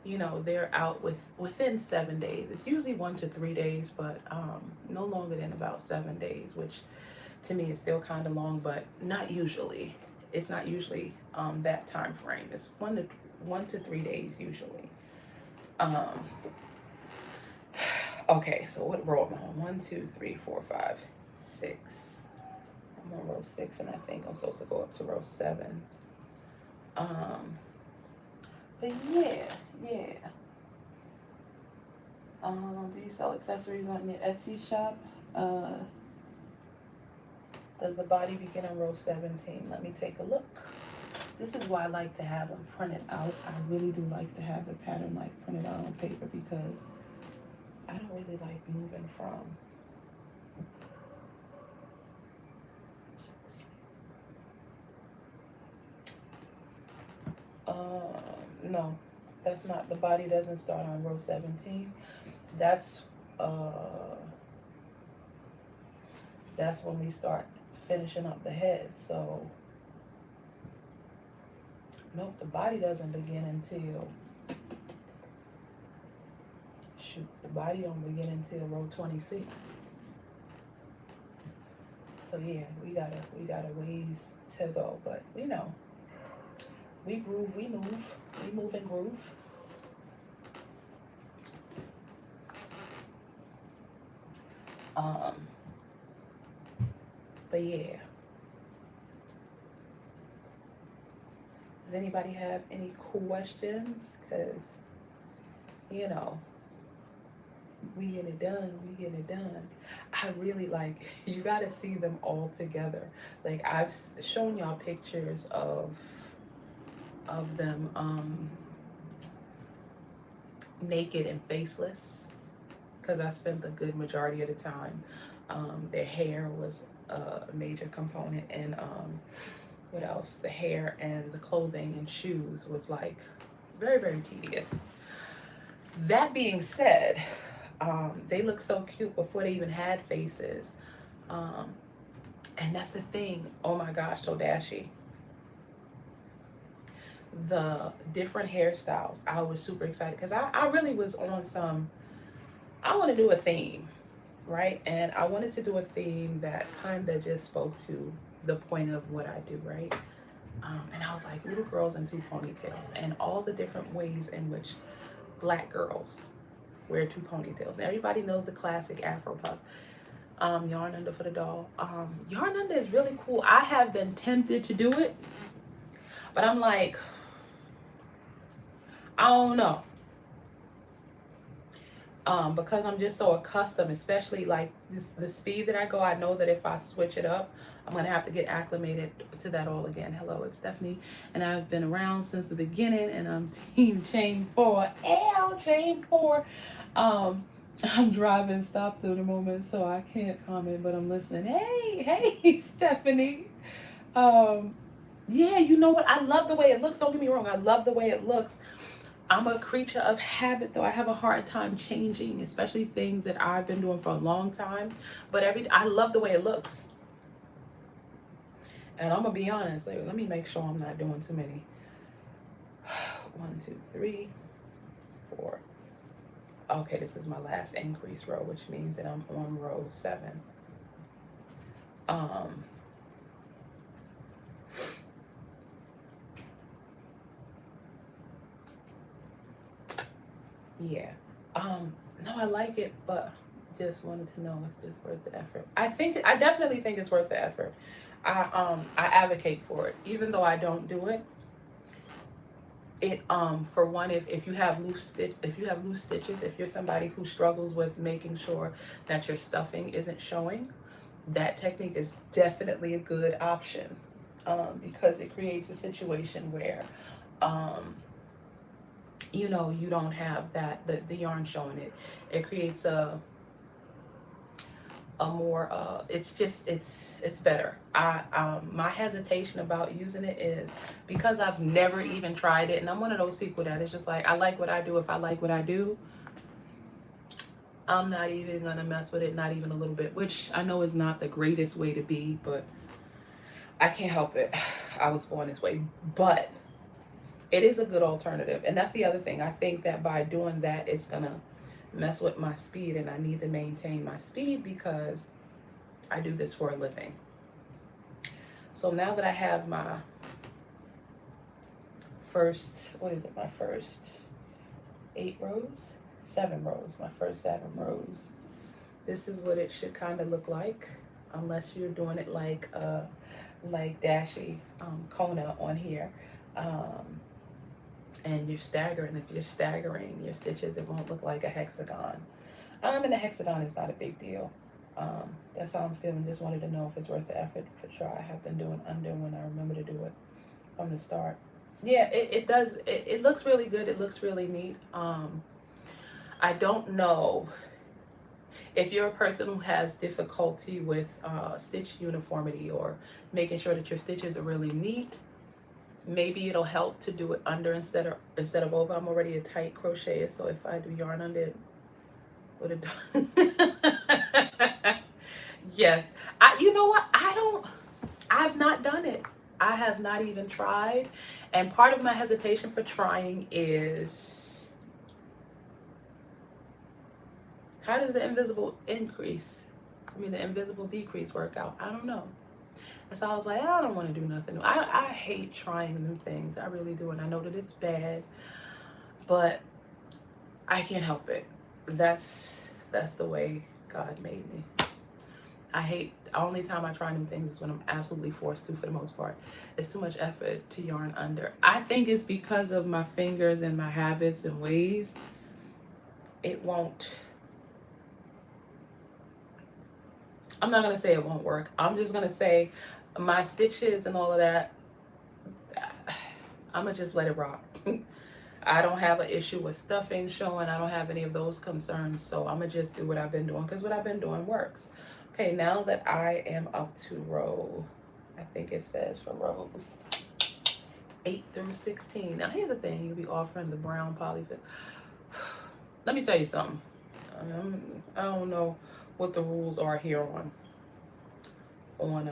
you know, they're out within 7 days. It's usually 1 to 3 days, but no longer than about 7 days, which to me is still kind of long, but not usually. It's not usually that time frame. It's 1 to 3 days usually. Okay, so what row am I on? 1, 2, 3, 4, 5, 6. I'm on row 6, and I think I'm supposed to go up to row 7. But yeah. Do you sell accessories on your Etsy shop? Does the body begin on row 17? Let me take a look. This is why I like to have them printed out. I really do like to have the pattern like printed out on paper because I don't really like moving from no, that's not, the body doesn't start on row 17. That's that's when we start finishing up the head. So nope, the body doesn't begin until, shoot, the body don't begin until row 26. So yeah, we got a ways to go, but you know, we groove, we move and groove. But yeah. Does anybody have any questions? Because, you know, we get it done, we get it done. I really like, you gotta see them all together. Like, I've shown y'all pictures of them naked and faceless, because I spent the good majority of the time. Their hair was a major component, and what else? The hair and the clothing and shoes was like very, very tedious. That being said, they looked so cute before they even had faces. And that's the thing. Oh my gosh, so dashy. The different hairstyles, I was super excited because I really was on some, I want to do a theme, right? And I wanted to do a theme that kind of just spoke to the point of what I do, right? And I was like, little girls in 2 ponytails, and all the different ways in which Black girls wear 2 ponytails. And everybody knows the classic Afro puff. Yarn under for the doll. Yarn under is really cool. I have been tempted to do it, but I'm like, I don't know. Because I'm just so accustomed, especially like the speed that I go, I know that if I switch it up, I'm gonna have to get acclimated to that all again. Hello, it's Stephanie, and I've been around since the beginning, and I'm Team Chain 4. Chain 4. I'm driving, stop through the moment, so I can't comment, but I'm listening. Hey, Stephanie. Yeah, you know what? I love the way it looks. Don't get me wrong. I love the way it looks. I'm a creature of habit, though. I have a hard time changing, especially things that I've been doing for a long time. But I love the way it looks. And I'm gonna be honest. Let me make sure I'm not doing too many. 1, 2, 3, 4. Okay, this is my last increase row, which means that I'm on row 7. Yeah. No, I like it, but just wanted to know if it's worth the effort. I definitely think it's worth the effort. I advocate for it, even though I don't do it. It for one, if you have loose stitches, if you're somebody who struggles with making sure that your stuffing isn't showing, that technique is definitely a good option, because it creates a situation where you know, you don't have that the yarn showing it. It creates a more it's better. My hesitation about using it is because I've never even tried it, and I'm one of those people that is just like, I like what I do. If I like what I do, I'm not even gonna mess with it, not even a little bit, which I know is not the greatest way to be, but I can't help it. I was born this way. But it is a good alternative. And that's the other thing. I think that by doing that, it's gonna mess with my speed, and I need to maintain my speed because I do this for a living. So now that I have my first, my first 8 rows? 7 rows, my first 7 rows. This is what it should kind of look like, unless you're doing it like Dashy Kona on here. And you're staggering. If you're staggering your stitches, it won't look like a hexagon. And a hexagon is not a big deal. That's how I'm feeling. Just wanted to know if it's worth the effort for sure. I have been doing under when I remember to do it from the start. Yeah, it does. It looks really good. It looks really neat. I don't know if you're a person who has difficulty with stitch uniformity or making sure that your stitches are really neat. maybe it'll help to do it under instead of over. I'm already a tight crocheter, so if I do yarn under, it would have done. Yes. You know what? I've not done it. I have not even tried. And part of my hesitation for trying is, how does the invisible the invisible decrease work out? I don't know. And so I was like, I don't want to do nothing new. I hate trying new things. I really do. And I know that it's bad, but I can't help it. That's the way God made me. The only time I try new things is when I'm absolutely forced to, for the most part. It's too much effort to yarn under. I think it's because of my fingers and my habits and ways. I'm not going to say it won't work. I'm just going to say my stitches and all of that, I'm going to just let it rock. I don't have an issue with stuffing showing. I don't have any of those concerns. So I'm going to just do what I've been doing, because what I've been doing works. Okay, now that I am up to row, I think it says for rows 8 through 16. Now here's the thing, you'll be offering the brown polyfill. Let me tell you something. I don't know what the rules are here on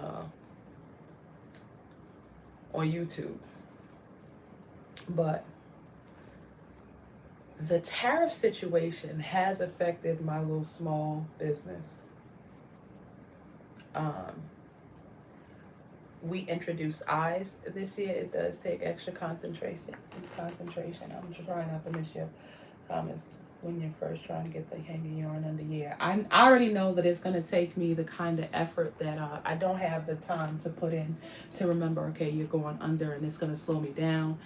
YouTube, but the tariff situation has affected my little small business. We introduced eyes this year. It does take extra concentration. I'm trying not to miss your comments when you're first trying to get the hanging yarn under. Yeah, I already know that it's going to take me the kind of effort that I don't have the time to put in to remember, okay, you're going under, and it's going to slow me down,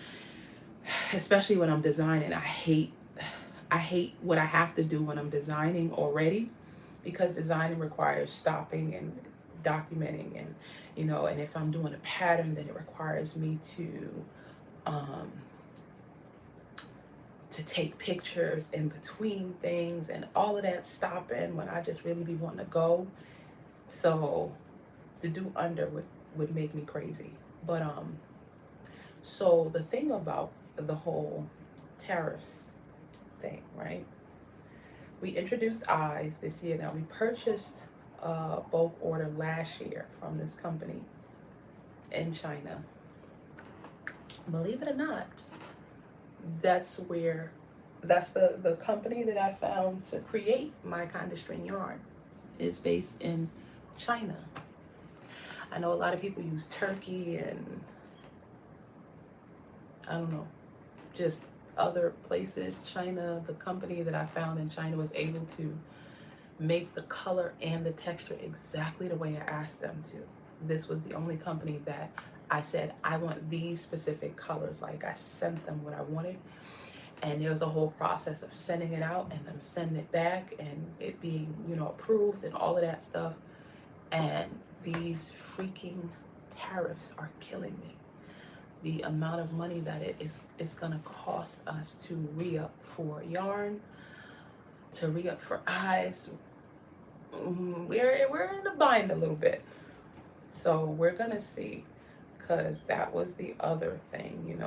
especially when I'm designing. I hate what I have to do when I'm designing already, because designing requires stopping and documenting, and and if I'm doing a pattern, then it requires me to take pictures in between things and all of that, stopping when I just really be wanting to go. So to do under would make me crazy. But so the thing about the whole tariffs thing, right? We introduced eyes this year. Now, we purchased a bulk order last year from this company in China. Believe it or not, that's the company that I found to create my kind of string yarn is based in China. I know a lot of people use Turkey and I don't know, just other places. China, the company that I found in China was able to make the color and the texture exactly the way I asked them to. This was the only company that I said, I want these specific colors. Like, I sent them what I wanted. And there was a whole process of sending it out and them sending it back and it being, approved and all of that stuff. And these freaking tariffs are killing me. The amount of money that it's gonna cost us to re-up for yarn, to re-up for eyes. We're in a bind a little bit. So we're gonna see, because that was the other thing,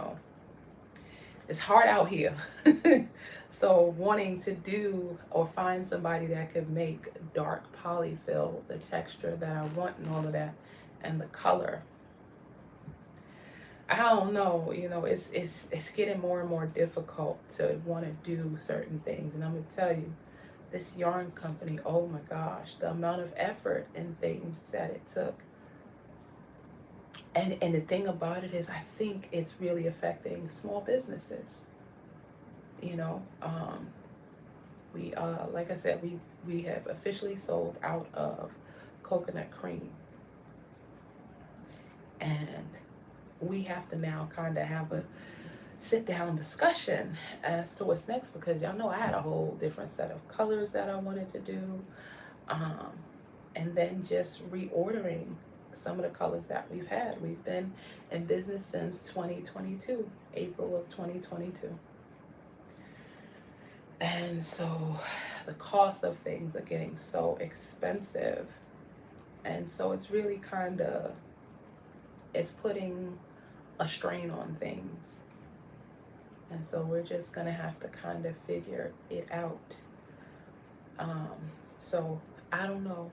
It's hard out here. So wanting to do or find somebody that could make dark polyfill, the texture that I want and all of that, and the color. I don't know, it's getting more and more difficult to want to do certain things. And I'm going to tell you, this yarn company, oh my gosh, the amount of effort and things that it took. And the thing about it is, I think it's really affecting small businesses. We like I said, we have officially sold out of coconut cream. And we have to now kind of have a sit down discussion as to what's next, because y'all know I had a whole different set of colors that I wanted to do, and then just reordering some of the colors that we've had. We've been in business since 2022, April of 2022. And so the cost of things are getting so expensive. And so it's really it's putting a strain on things. And so we're just gonna have to kind of figure it out. Um, so I don't know,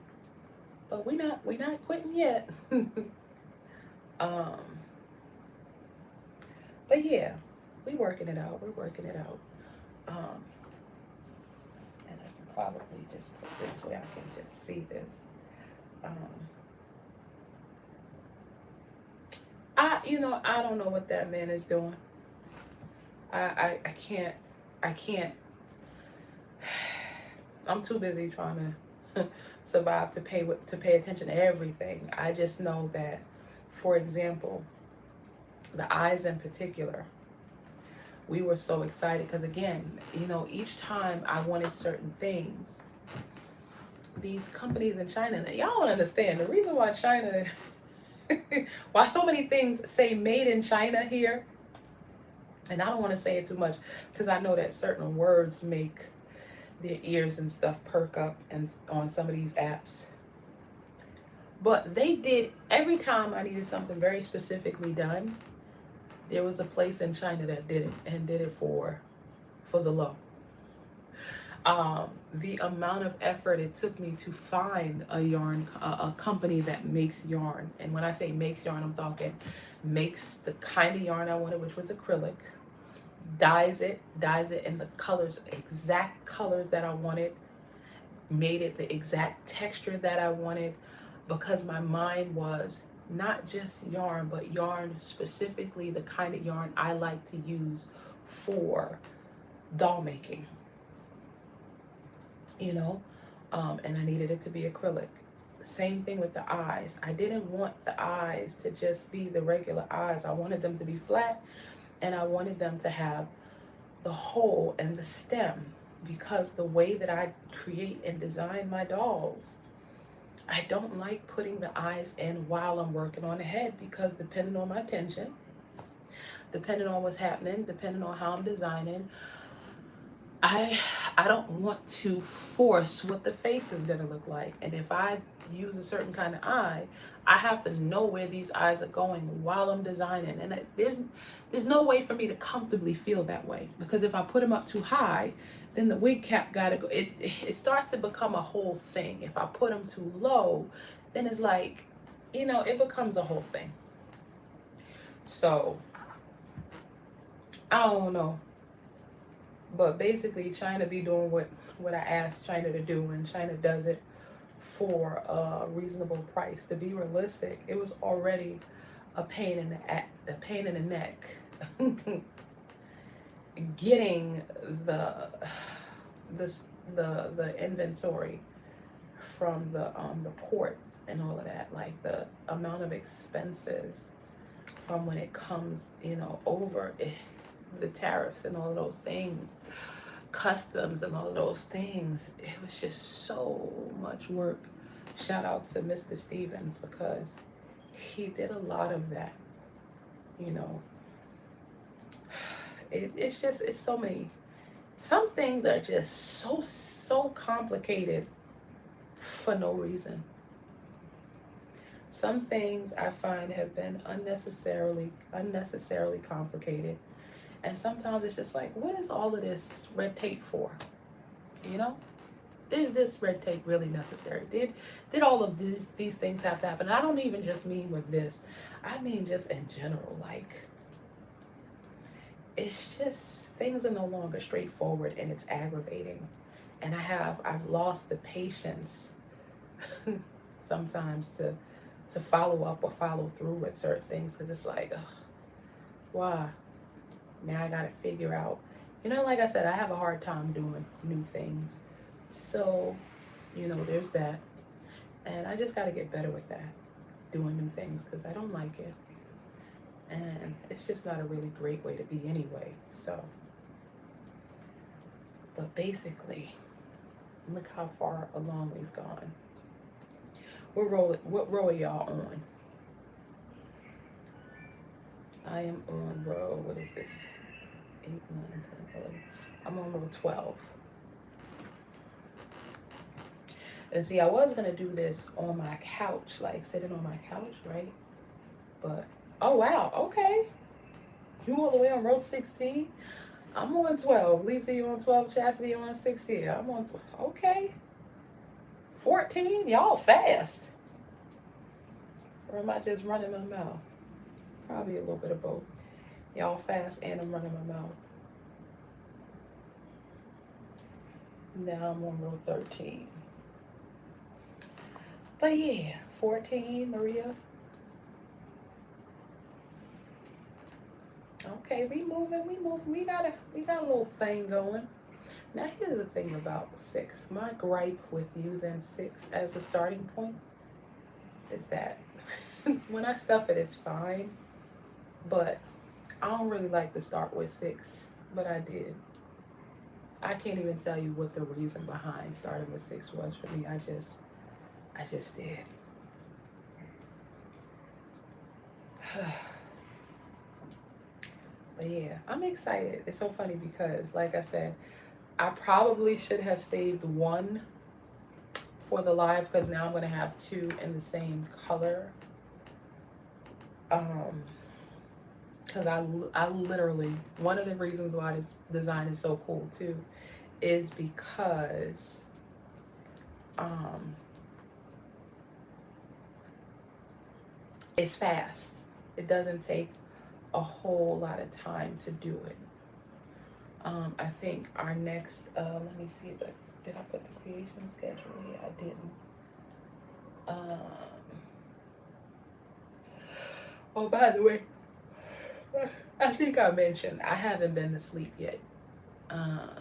but we're not quitting yet. um, but yeah, we working it out. We're working it out. Um, and I can probably just put this way. I can just see this. Um, I don't know what that man is doing. I can't. I'm too busy trying to survive to pay attention to everything. I just know that, for example, the eyes in particular, we were so excited because again, each time I wanted certain things, these companies in China, y'all don't understand the reason why China, why so many things say made in China here. And I don't want to say it too much because I know that certain words make their ears and stuff perk up and on some of these apps. But they did, every time I needed something very specifically done, there was a place in China that did it and did it for the low. The amount of effort it took me to find a company that makes yarn. And when I say makes yarn, I'm talking makes the kind of yarn I wanted, which was acrylic, dyes it in the colors, exact colors that I wanted, made it the exact texture that I wanted, because my mind was not just yarn, but yarn specifically the kind of yarn I like to use for doll making, and I needed it to be acrylic. Same thing with the eyes. I didn't want the eyes to just be the regular eyes. I wanted them to be flat, and I wanted them to have the hole and the stem, because the way that I create and design my dolls, I don't like putting the eyes in while I'm working on the head, because depending on my tension, depending on what's happening, depending on how I'm designing, I don't want to force what the face is gonna look like. And if I use a certain kind of eye, I have to know where these eyes are going while I'm designing. And there's no way for me to comfortably feel that way, because if I put them up too high, then the wig cap gotta go. It starts to become a whole thing. If I put them too low, then it's like, it becomes a whole thing. So I don't know. But basically, China be doing what I asked China to do, and China does it for a reasonable price. To be realistic, it was already a pain in the neck getting the inventory from the port and all of that. Like the amount of expenses from when it comes, over the tariffs and all of those things, customs and all of those things. It was just so much work. Shout out to Mr. Stevens, because he did a lot of that. It's so many. Some things are just so complicated for no reason. Some things I find have been unnecessarily complicated. And sometimes it's just like, what is all of this red tape for? Is this red tape really necessary? Did all of these things have to happen? And I don't even just mean with this. I mean just in general. Like, it's just, things are no longer straightforward, and it's aggravating. And I've lost the patience sometimes to follow up or follow through with certain things, because it's like, ugh, why? Now I gotta figure out, like I said, I have a hard time doing new things. So, there's that. And I just gotta get better with that, doing new things, because I don't like it. And it's just not a really great way to be anyway. So, but basically, look how far along we've gone. What row are y'all on? I am on row, what is this? 8, 9, 10, 11. I'm on row 12. And see, I was gonna do this on my couch, like sitting on my couch, right? But Oh, wow. Okay. You all the way on row 16? I'm on 12. Lisa, you on 12. Chastity, you on 16. I'm on 12. Okay. 14? Y'all fast. Or am I just running my mouth? Probably a little bit of both. Y'all fast and I'm running my mouth. Now I'm on row 13. But yeah, 14, Maria. Okay, we moving. We got a little thing going. Now here's the thing about 6. My gripe with using 6 as a starting point is that when I stuff it, it's fine. But I don't really like to start with 6, but I did. I can't even tell you what the reason behind starting with 6 was for me. I just did. But yeah, I'm excited. It's so funny because, like I said, I probably should have saved one for the live because now I'm going to have 2 in the same color. Because I literally, one of the reasons why this design is so cool too is because it's fast. It doesn't take a whole lot of time to do it. I think our next, let me see, but did I put the creation schedule? Yeah, I didn't. Oh, by the way, I think I mentioned I haven't been to sleep yet. And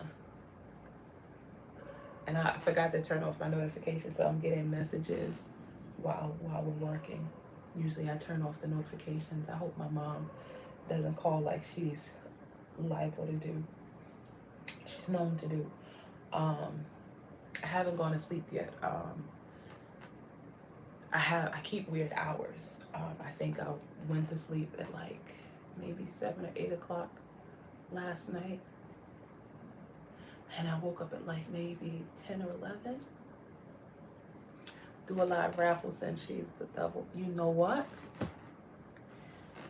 I forgot to turn off my notifications, so I'm getting messages while we're working. Usually I turn off the notifications. I hope my mom doesn't call like she's liable to do. She's known to do. I haven't gone to sleep yet. I keep weird hours. I think I went to sleep at like maybe 7 or 8 o'clock last night. And I woke up at like maybe 10 or 11. Do a live raffle since she's the double. You know what?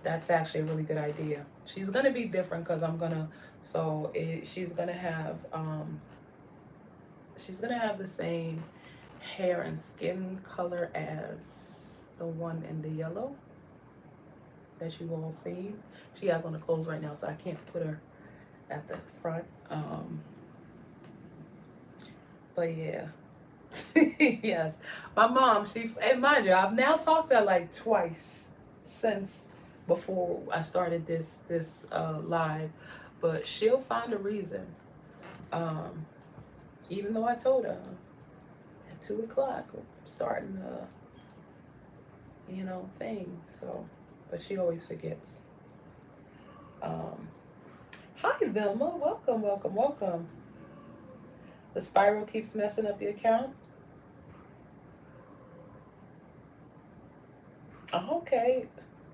That's actually a really good idea. She's gonna be different because I'm gonna. She's gonna have the same hair and skin color as the one in the yellow that you've all seen. She has on the clothes right now, so I can't put her at the front. But yeah. Yes. My mom, and mind you, I've now talked to her like twice since before I started this live, but she'll find a reason. Even though I told her at 2 o'clock starting the thing. So, but she always forgets. Hi Vilma, welcome. The spiral keeps messing up your account. Okay,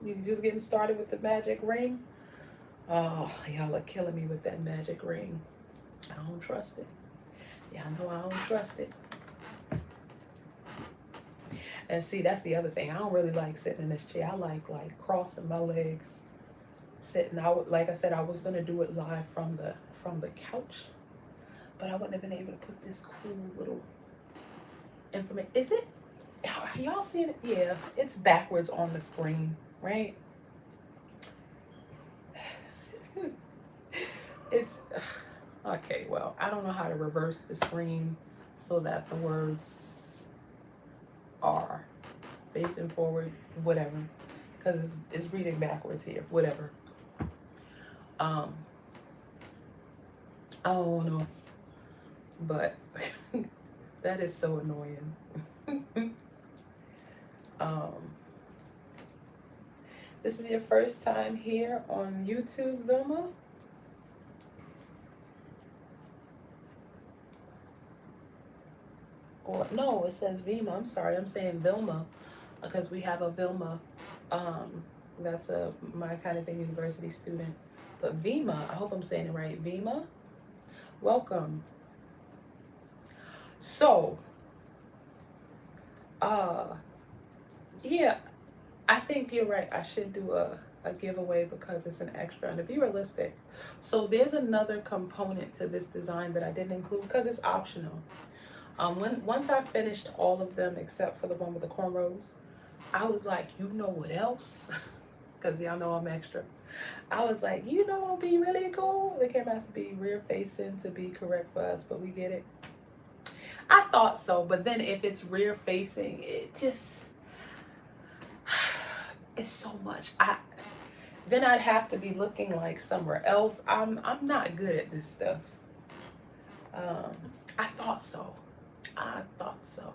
you just getting started with the magic ring. Oh, y'all are killing me with that magic ring. I don't trust it. Y'all know I don't trust it. And see, that's the other thing. I don't really like sitting in this chair. I like crossing my legs, sitting. Like I said, I was gonna do it live from the couch, but I wouldn't have been able to put this cool little information. Is it? Are y'all seeing it? Yeah, it's backwards on the screen, right? It's okay. Well, I don't know how to reverse the screen so that the words are facing forward, whatever, because it's reading backwards here, whatever. Oh no, but that is so annoying. This is your first time here on YouTube, Vilma? Or no, it says Vima. I'm sorry, I'm saying Vilma because we have a Vilma. That's my kind of thing university student. But Vima, I hope I'm saying it right. Vima, welcome. So, yeah, I think you're right. I should do a a giveaway because it's an extra, and to be realistic. So there's another component to this design that I didn't include because it's optional. Once I finished all of them except for the one with the cornrows, I was like, you know what else? Because y'all know I'm extra. I was like, you know what would be really cool? The camera has to be rear facing to be correct for us, but we get it. I thought so, but then if it's rear facing, it just, it's so much. Then I'd have to be looking like somewhere else. I'm not good at this stuff. Um, I thought so. I thought so.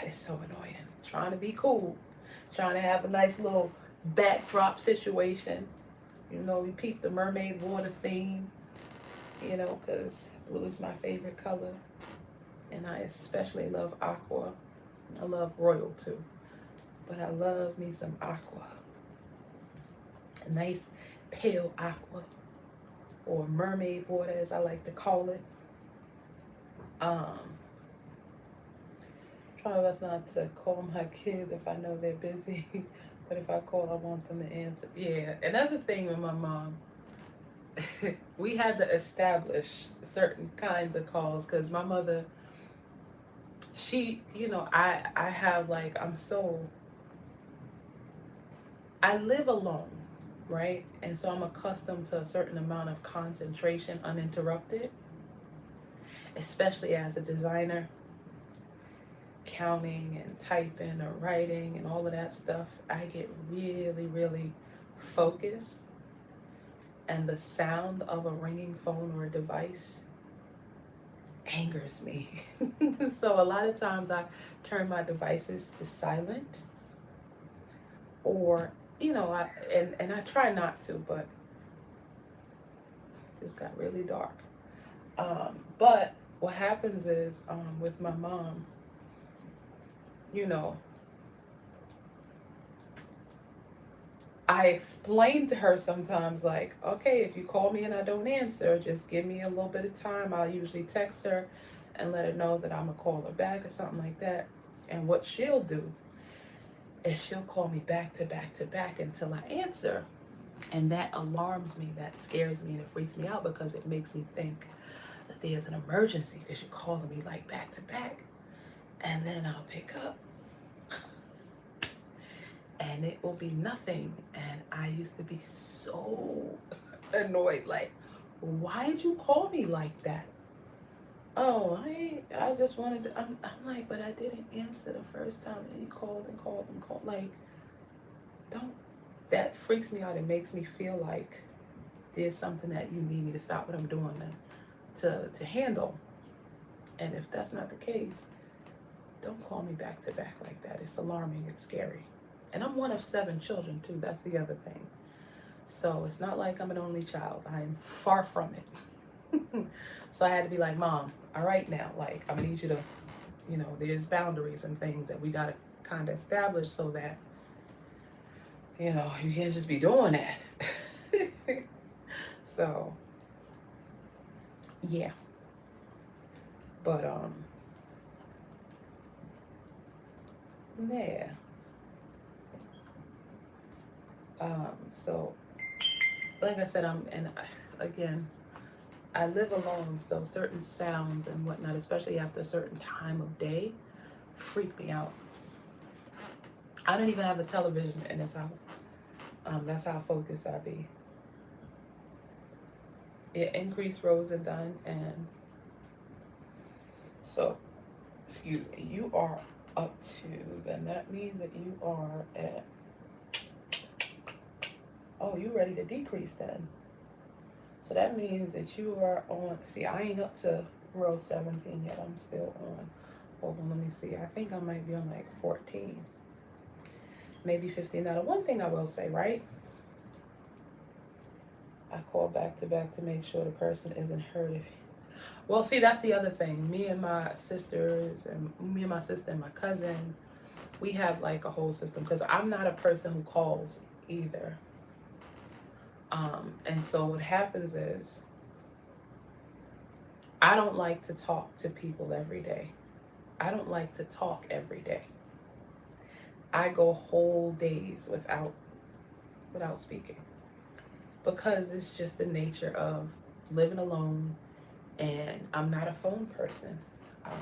It's so annoying. Trying to be cool. Trying to have a nice little backdrop situation. You know, we peep the mermaid water theme. You know, because blue is my favorite color. And I especially love aqua. I love royal too. But I love me some aqua. A nice pale aqua. Or mermaid water as I like to call it. Try my best not to call my kids if I know they're busy. But if I call, I want them to answer. Yeah, and that's the thing with my mom. We had to establish certain kinds of calls because my mother, she, you know, I have like, I live alone, right? And so I'm accustomed to a certain amount of concentration uninterrupted, especially as a designer. Counting and typing or writing and all of that stuff, I get really, really focused. And the sound of a ringing phone or a device angers me. So a lot of times I turn my devices to silent, or, you know, and I try not to, but it just got really dark. But what happens is, with my mom, you know, I explain to her sometimes, like, okay, if you call me and I don't answer, just give me a little bit of time. I'll usually text her and let her know that I'm gonna call her back or something like that. And what she'll do is she'll call me back to back to back until I answer. And that alarms me, that scares me, and it freaks me out because it makes me think that there's an emergency because you're calling me like back to back. And then I'll pick up and it will be nothing. And I used to be so annoyed, like, why did you call me like that? Oh, I just wanted to, I'm like, but I didn't answer the first time and you called and called and called. Like, don't, that freaks me out. It makes me feel like there's something that you need me to stop what I'm doing to handle. And if that's not the case, don't call me back to back like that. It's alarming. It's scary. And I'm one of 7 children too. That's the other thing. So it's not like I'm an only child. I am far from it. So I had to be like, Mom, all right now, like, I'm gonna need you to, you know, there's boundaries and things that we gotta kind of establish so that, you know, you can't just be doing that. So, yeah. But, yeah. So, like I said, again, I live alone, so certain sounds and whatnot, especially after a certain time of day, freak me out. I don't even have a television in this house. That's how focused I be. It increased rows and done, and so, excuse me, you are up to, then that means that you are at, oh, you ready to decrease then. So that means that you are on, see, I ain't up to row 17 yet. I'm still on, hold on, let me see. I think I might be on like 14, maybe 15. Now, the one thing I will say, right? I call back to back to make sure the person isn't hurt. Well, see, that's the other thing. Me and my sister and my cousin, we have like a whole system because I'm not a person who calls either. And so what happens is I don't like to talk to people every day. I don't like to talk every day. I go whole days without without speaking, because it's just the nature of living alone, and I'm not a phone person. I'm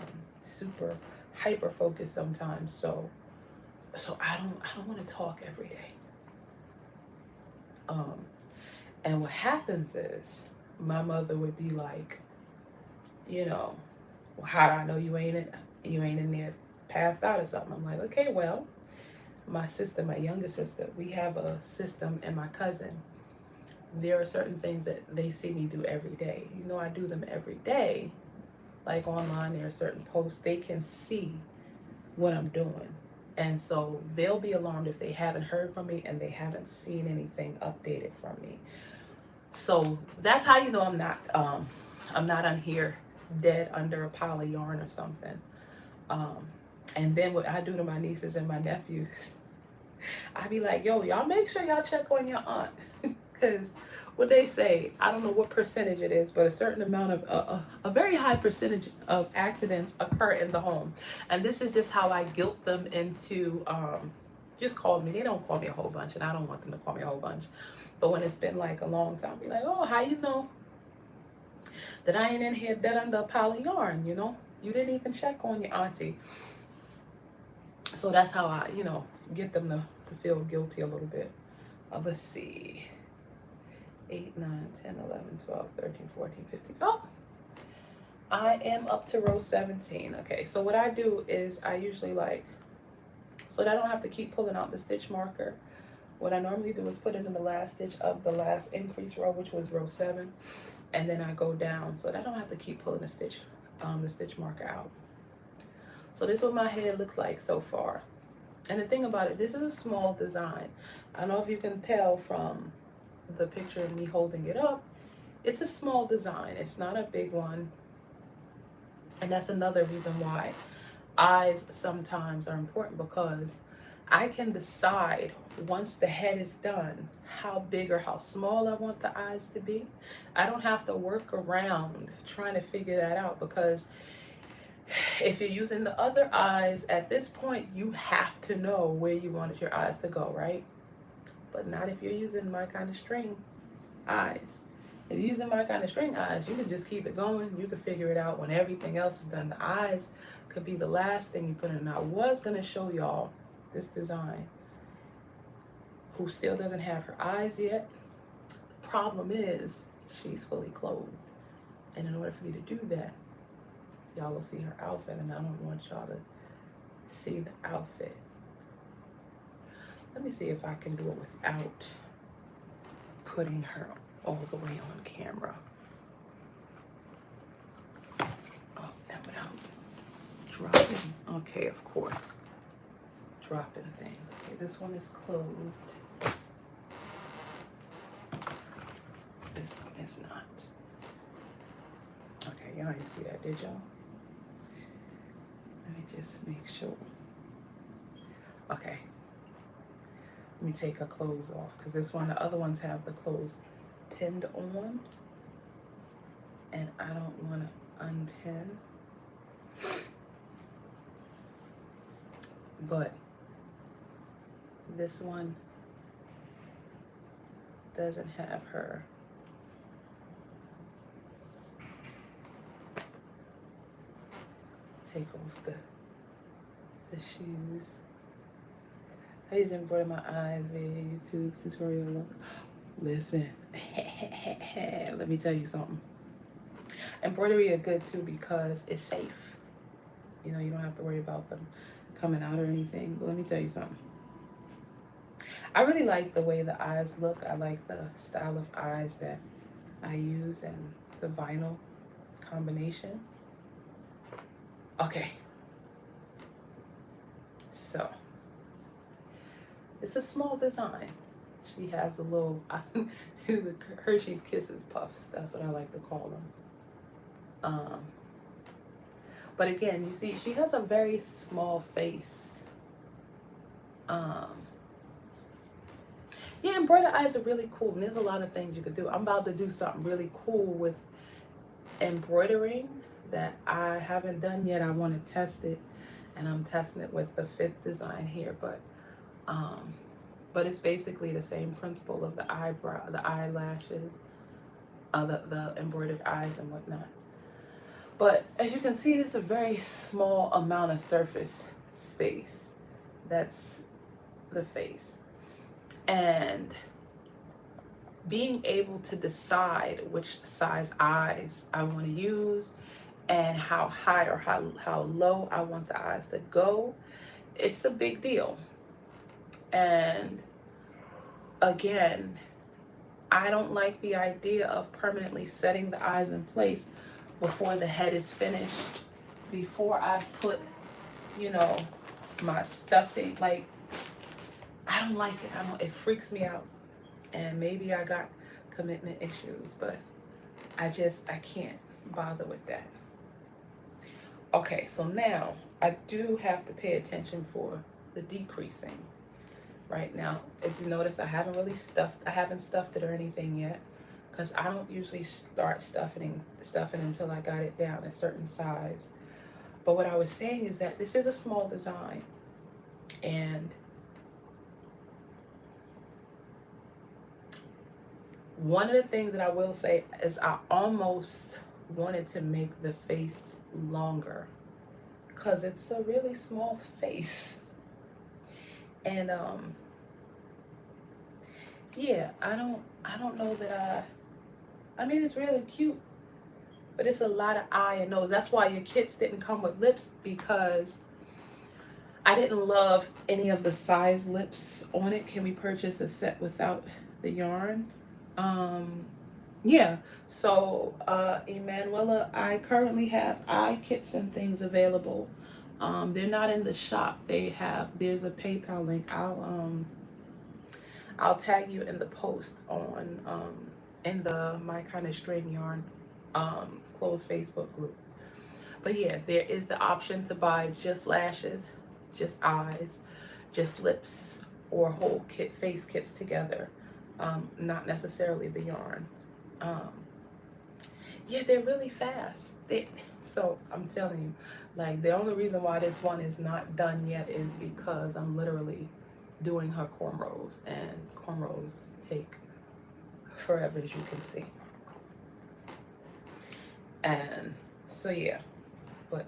super hyper focused sometimes, so I don't want to talk every day. Um, and what happens is my mother would be like, you know, well, how do I know you ain't in there passed out or something? I'm like, okay, well, my sister, my younger sister, we have a system, and my cousin, there are certain things that they see me do every day. You know, I do them every day. Like online, there are certain posts they can see what I'm doing. And so they'll be alarmed if they haven't heard from me and they haven't seen anything updated from me. So that's how you know I'm not on here dead under a pile of yarn or something. Um, and then what I do to my nieces and my nephews, I be like, yo, y'all make sure y'all check on your aunt. Because what they say, I don't know what percentage it is, but a certain amount of, a very high percentage of accidents occur in the home. And this is just how I guilt them into, just call me. They don't call me a whole bunch, and I don't want them to call me a whole bunch. But when it's been like a long time, I'll be like, oh, how you know that I ain't in here dead under a pile of yarn, you know? You didn't even check on your auntie. So that's how I, get them to feel guilty a little bit. Let's see. 8, 9, 10, 11, 12, 13, 14, 15. Oh, I am up to row 17. Okay, so what I do is I usually so that I don't have to keep pulling out the stitch marker, what I normally do is put it in the last stitch of the last increase row, which was row 7, and then I go down so that I don't have to keep pulling the stitch marker out. So this is what my head looks like so far. And the thing about it, this is a small design. I don't know if you can tell from the picture of me holding it up. It's a small design. It's not a big one. And that's another reason why eyes sometimes are important, because I can decide once the head is done how big or how small I want the eyes to be. I don't have to work around trying to figure that out, because if you're using the other eyes at this point, you have to know where you wanted your eyes to go, right? But not if you're using my kind of string eyes. If you're using my kind of string eyes, you can just keep it going. You can figure it out when everything else is done. The eyes could be the last thing you put in. I was going to show y'all this design who still doesn't have her eyes yet. Problem is, she's fully clothed. And in order for me to do that, y'all will see her outfit, and I don't want y'all to see the outfit. Let me see if I can do it without putting her all the way on camera. Oh, and without dropping. Okay, of course. Dropping things. Okay, this one is clothed. This one is not. Okay, y'all didn't see that, did y'all? Let me just make sure. Okay. Let me take her clothes off, because this one, the other ones have the clothes pinned on, and I don't want to unpin. But this one doesn't have her. Take off the shoes. I used to embroider my eyes via YouTube tutorial. Listen, let me tell you something. Embroidery are good too because it's safe. You know, you don't have to worry about them coming out or anything. But let me tell you something. I really like the way the eyes look. I like the style of eyes that I use and the vinyl combination. Okay. So, it's a small design. She has a little the Hershey's Kisses puffs. That's what I like to call them. But again, you see, she has a very small face. Yeah, embroidered eyes are really cool, and there's a lot of things you could do. I'm about to do something really cool with embroidering that I haven't done yet. I want to test it, and I'm testing it with the 5th design here, but but it's basically the same principle of the eyebrow, the eyelashes, the embroidered eyes and whatnot. But as you can see, it's a very small amount of surface space. That's the face. And being able to decide which size eyes I want to use and how high or how low I want the eyes to go, it's a big deal. And again, I don't like the idea of permanently setting the eyes in place before the head is finished, before I put, you know, my stuffing. Like, I don't like it. It freaks me out. And maybe I got commitment issues, but I can't bother with that. Okay, so now I do have to pay attention for the decreasing. Right now, if you notice, I haven't stuffed it or anything yet, because I don't usually start stuffing until I got it down a certain size. But what I was saying is that this is a small design, and one of the things that I will say is I almost wanted to make the face longer, because it's a really small face. And yeah, I don't know that I mean, it's really cute, but it's a lot of eye and nose. That's why your kits didn't come with lips, because I didn't love any of the size lips on it. Can we purchase a set without the yarn? Yeah, so Emanuela, I currently have eye kits and things available. They're not in the shop. There's a PayPal link. I'll tag you in the post on in the My Kind of String Yarn closed Facebook group. But yeah, there is the option to buy just lashes, just eyes, just lips, or whole face kits together. Not necessarily the yarn. Yeah, they're really fast. So I'm telling you, like, the only reason why this one is not done yet is because I'm literally doing her cornrows, and cornrows take forever, as you can see. And so yeah, but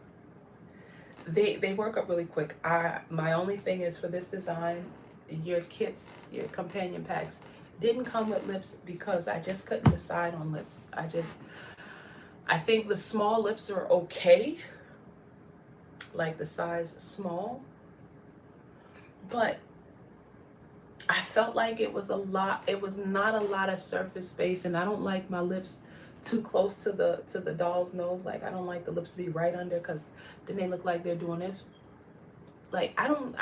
they work up really quick. My only thing is, for this design, your kits, your companion packs didn't come with lips, because I just couldn't decide on lips. I think the small lips are okay, like the size small, but I felt like it was not a lot of surface space, and I don't like my lips too close to the doll's nose. Like, I don't like the lips to be right under, because then they look like they're doing this. Like, I don't.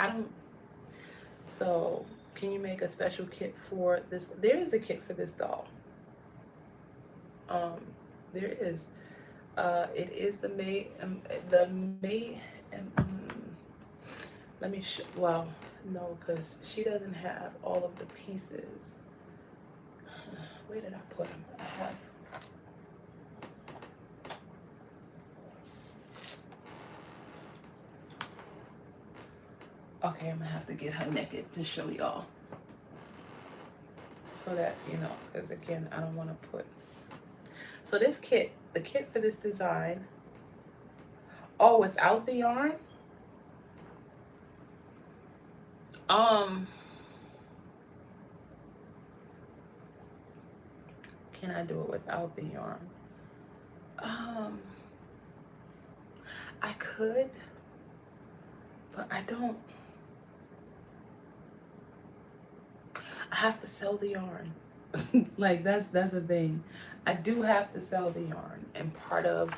So can you make a special kit for this? There is a kit for this doll. There is. It is the May. Let me well, no, because she doesn't have all of the pieces. Where did I put them? I have. Okay, I'm gonna have to get her naked to show y'all, so that you know, because again, I don't want to put. So this kit, the kit for this design, oh, without the yarn, can I do it without the yarn? I could, but I don't. I have to sell the yarn. Like, that's the thing. I do have to sell the yarn, and part of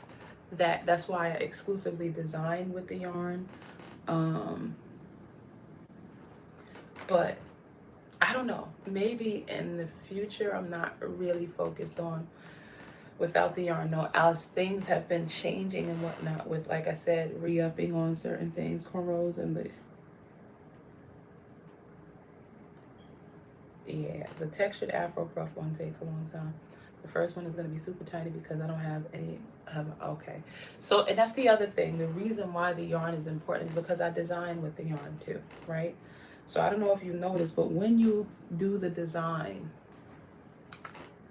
that's why I exclusively design with the yarn. But I don't know, maybe in the future. I'm not really focused on without the yarn. No, as things have been changing and whatnot, with, like I said, re-upping on certain things, cornrows, and the textured Afro puff one takes a long time. The first one is going to be super tiny, because I don't have any. Okay, so, and that's the other thing. The reason why the yarn is important is because I design with the yarn too, right? So I don't know if you noticed, but when you do the design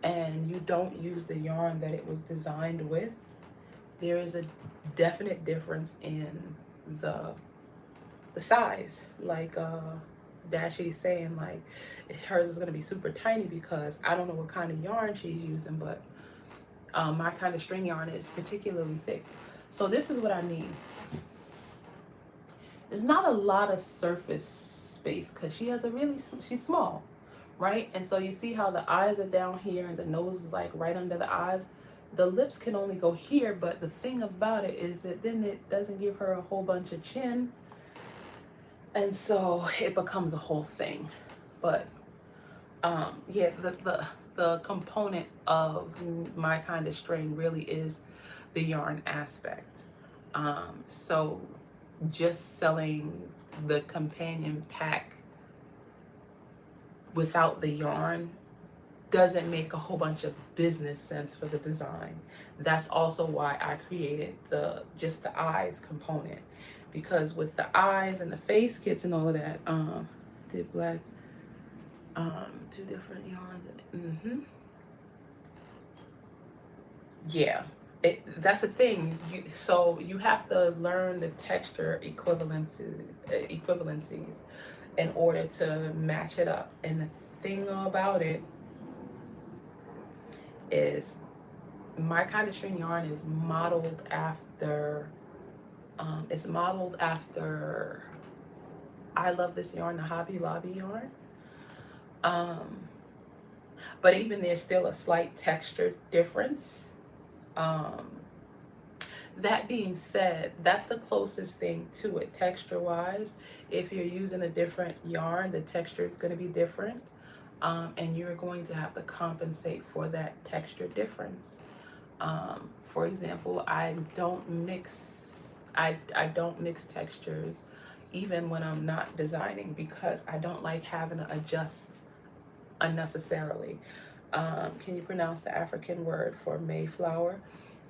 and you don't use the yarn that it was designed with, there is a definite difference in the size. Like Dashi's saying, like hers is gonna be super tiny because I don't know what kind of yarn she's using, but my kind of string yarn is particularly thick. So this is what I mean. There's not a lot of surface space because she's small, right? And so you see how the eyes are down here and the nose is like right under the eyes. The lips can only go here, but the thing about it is that then it doesn't give her a whole bunch of chin. And so it becomes a whole thing. But yeah, the component of my kind of string really is the yarn aspect. So just selling the companion pack without the yarn doesn't make a whole bunch of business sense for the design. That's also why I created just the eyes component, because with the eyes and the face kits and all of that, did black, two different yarns. Yeah, that's the thing. So you have to learn the texture equivalencies in order to match it up. And the thing about it is my kind of string yarn is modeled after, I love this yarn, the Hobby Lobby yarn. But even there's still a slight texture difference. That being said, that's the closest thing to it texture wise. If you're using a different yarn, the texture is going to be different. And you're going to have to compensate for that texture difference. For example, I don't mix textures even when I'm not designing, because I don't like having to adjust unnecessarily. Can you pronounce the African word for Mayflower?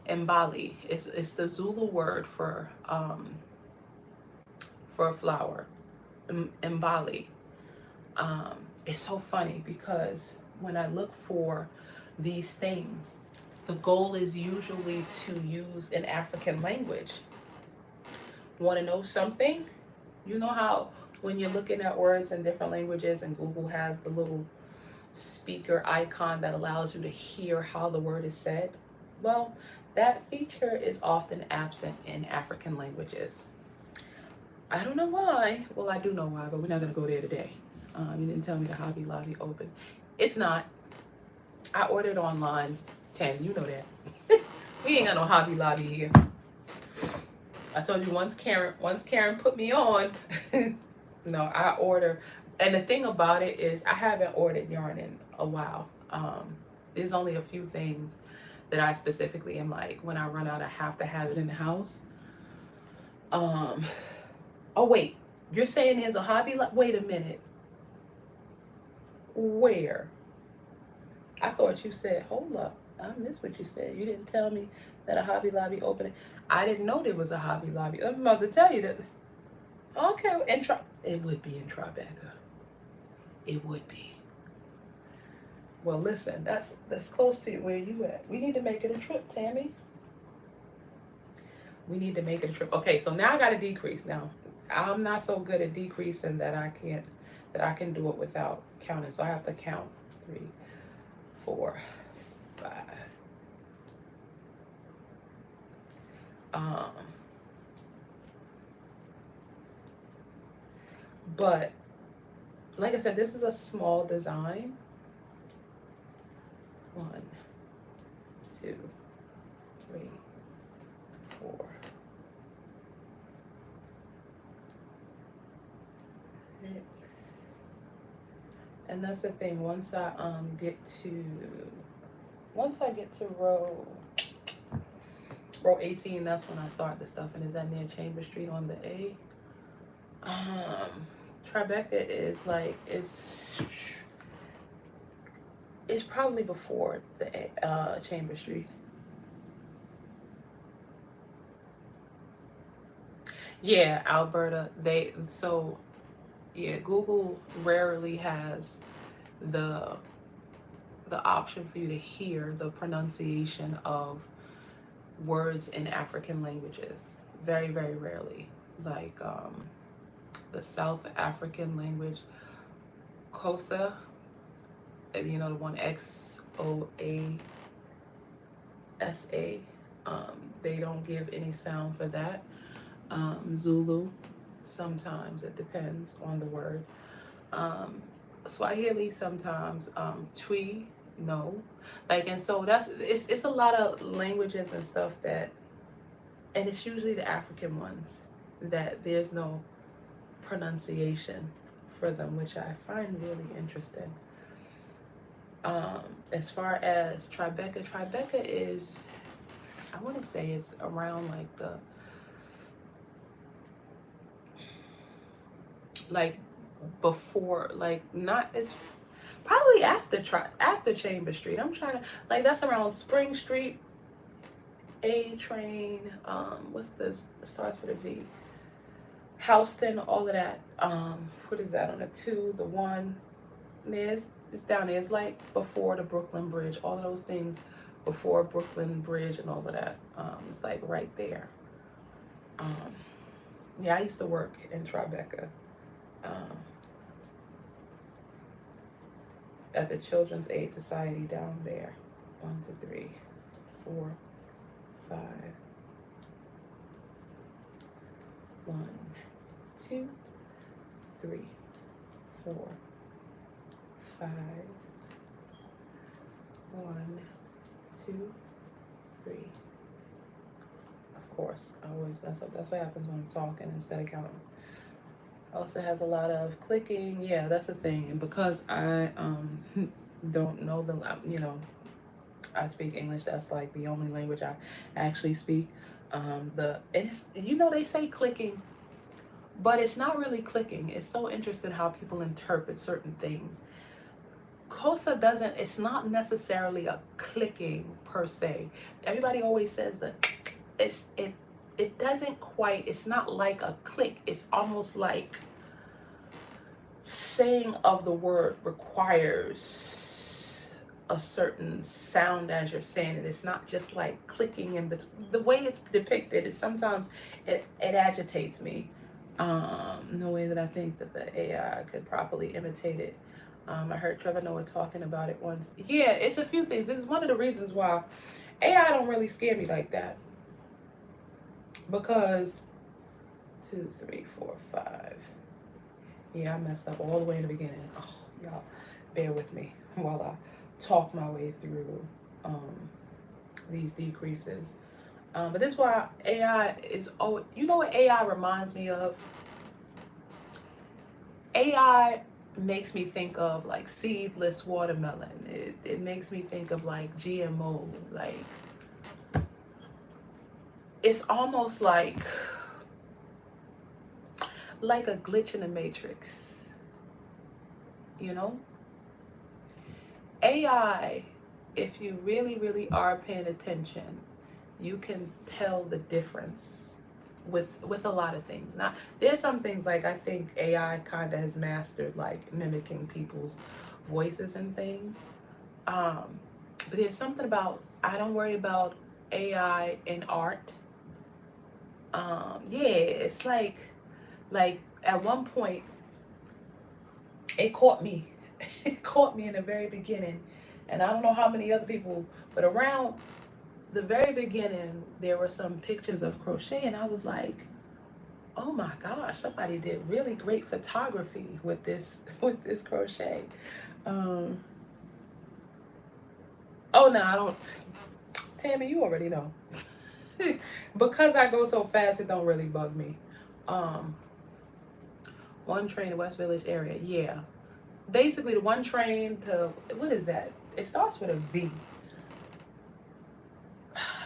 Imbali. It's the Zulu word for a flower. Imbali. It's so funny because when I look for these things, the goal is usually to use an African language. Want to know something? You know how when you're looking at words in different languages and Google has the little speaker icon that allows you to hear how the word is said? Well, that feature is often absent in African languages. I don't know why. Well, I do know why, but we're not going to go there today. You didn't tell me the Hobby Lobby open. It's not. I ordered online. Tam, you know that. We ain't got no Hobby Lobby here. I told you once Karen put me on. No, I order. And the thing about it is I haven't ordered yarn in a while. There's only a few things that I specifically am like, when I run out, I have to have it in the house. Oh wait, you're saying there's a Hobby Lobby? Wait a minute. Where? I thought you said, hold up. I missed what you said. You didn't tell me that a Hobby Lobby opening. I didn't know there was a Hobby Lobby. I'm about to tell you that. Okay, it would be in Tribeca. It would be. Well, listen, that's close to where you at. We need to make it a trip, Tammy. We need to make it a trip. Okay, so now I got to decrease. Now, I'm not so good at decreasing that I can do it without counting. So I have to count 3, 4, 5. But like I said, this is a small design. 1, 2, 3, 4, 6. And that's the thing. Once I get to row 18, that's when I start the stuff. And is that near Chamber Street on the A? Tribeca is like, it's probably before the Chamber Street. Yeah, Alberta. Yeah, Google rarely has the option for you to hear the pronunciation of words in African languages. Very, very rarely. Like the South African language, Xhosa, you know, the one Xoasa. They don't give any sound for that. Zulu, sometimes it depends on the word. Um, Swahili sometimes. Twi, no. Like, and so it's a lot of languages and stuff that, and it's usually the African ones that there's no pronunciation for them, which I find really interesting. As far as Tribeca is, I want to say it's around like the, like before, like not as, probably after Chamber Street. I'm trying to, like, that's around Spring Street, A Train. What's this? It starts with a V. Houston, all of that. What is that on the 2, the 1? There's, it's down there. It's like before the Brooklyn Bridge. All of those things before Brooklyn Bridge and all of that. It's like right there. Yeah, I used to work in Tribeca. At the Children's Aid Society down there. 1, 2, 3, 4, 5. 1, 2, 3, 4, 5. 1, 2, 3. Of course, I always mess up. That's what happens when I'm talking instead of counting. Also has a lot of clicking. Yeah, that's the thing. And because I don't know the, you know, I speak English. That's like the only language I actually speak. It's, you know, they say clicking, but it's not really clicking. It's so interesting how people interpret certain things. Xhosa doesn't, it's not necessarily a clicking per se. Everybody always says that it doesn't quite, it's not like a click. It's almost like saying of the word requires a certain sound as you're saying it. It's not just like clicking, and the way it's depicted is sometimes it agitates me. No way that I think that the AI could properly imitate it. I heard Trevor Noah talking about it once. Yeah, it's a few things. This is one of the reasons why AI don't really scare me like that. Because 2, 3, 4, 5. Yeah, I messed up all the way in the beginning. Oh, y'all, bear with me while I talk my way through these decreases. But this is why AI is, oh, you know what AI reminds me of? AI makes me think of like seedless watermelon. It makes me think of like GMO. Like, it's almost like a glitch in the matrix, you know? AI, if you really, really are paying attention, you can tell the difference with a lot of things. Now, there's some things like I think AI kind of has mastered, like mimicking people's voices and things. But there's something about, I don't worry about AI in art. Yeah, it's like at one point it caught me. It caught me in the very beginning, and I don't know how many other people, but around the very beginning there were some pictures of crochet, and I was like, oh my gosh, somebody did really great photography with this crochet. Oh no, I don't. Tammy, you already know. Because I go so fast, it don't really bug me. One train, West Village area, yeah. Basically, the one train to, what is that? It starts with a V.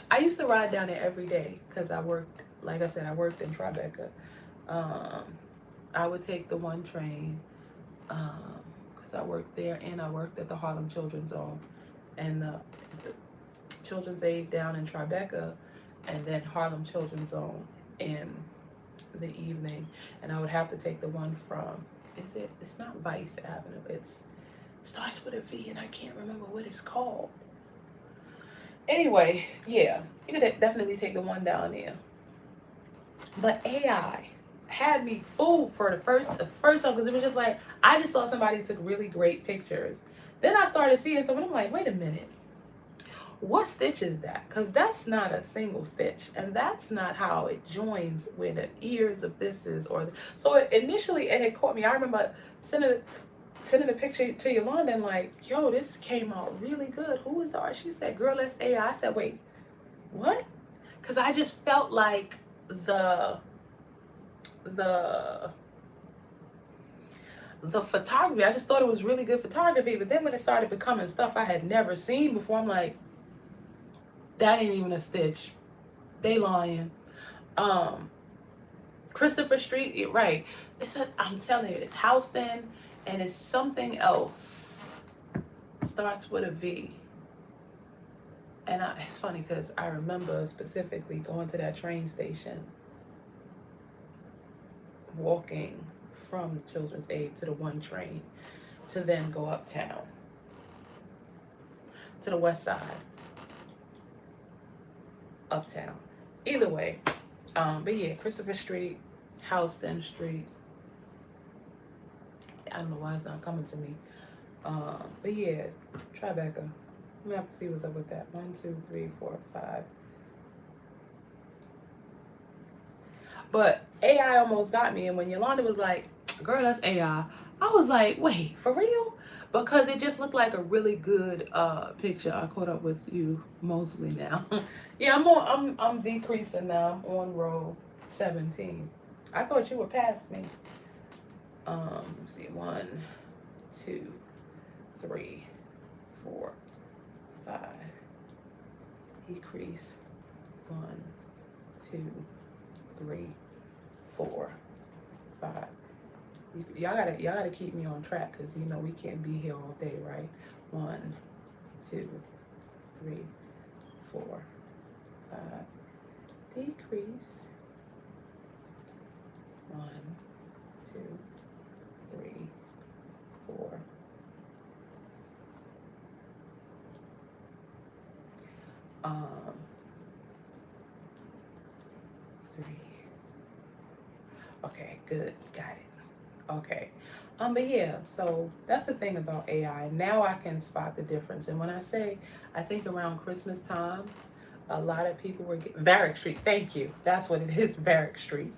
I used to ride down there every day because I worked, like I said, I worked in Tribeca. I would take the one train because I worked there, and I worked at the Harlem Children's Zone and the Children's Aid down in Tribeca, and then Harlem Children's Zone in the evening. And I would have to take the one from is it? It's not Vice Avenue. It's starts with a V, and I can't remember what it's called. Anyway, yeah, you could definitely take the one down there. But AI had me fooled for the first time because it was just like I just saw somebody took really great pictures. Then I started seeing stuff, and I'm like, wait a minute, what stitch is that? Because that's not a single stitch, and that's not how it joins where the ears of this is. So initially it had caught me. I remember sending a picture to Yolanda and like, yo, this came out really good. Who is the art? She said, girl, that's AI. I said, wait, what? Because I just felt like the photography, I just thought it was really good photography. But then when it started becoming stuff I had never seen before, I'm like, that ain't even a stitch. They lying. Christopher Street, right. I'm telling you, it's Houston and it's something else. Starts with a V. And it's funny because I remember specifically going to that train station, walking from the Children's Aid to the one train to then go uptown to the west side. Uptown. Either way. But yeah, Christopher Street, Houston Street. I don't know why it's not coming to me. But yeah, Tribeca. I'm gonna have to see what's up with that. 1, 2, 3, 4, 5. But AI almost got me, and when Yolanda was like, girl, that's AI, I was like, wait, for real? Because it just looked like a really good picture. I caught up with you mostly now. Yeah, I'm decreasing now. I'm on row 17. I thought you were past me. Let's see, 1, 2, 3, 4, 5. Decrease. 1, 2, 3, 4, 5. Y'all gotta keep me on track because you know we can't be here all day, right? 1, 2, 3, 4, 5. Decrease. 1, 2, 3, 4. Three. Okay, good, got it. Okay. But yeah, so that's the thing about AI. Now I can spot the difference. And when I say, I think around Christmas time, a lot of people were getting Varick Street. Thank you. That's what it is, Varick Street.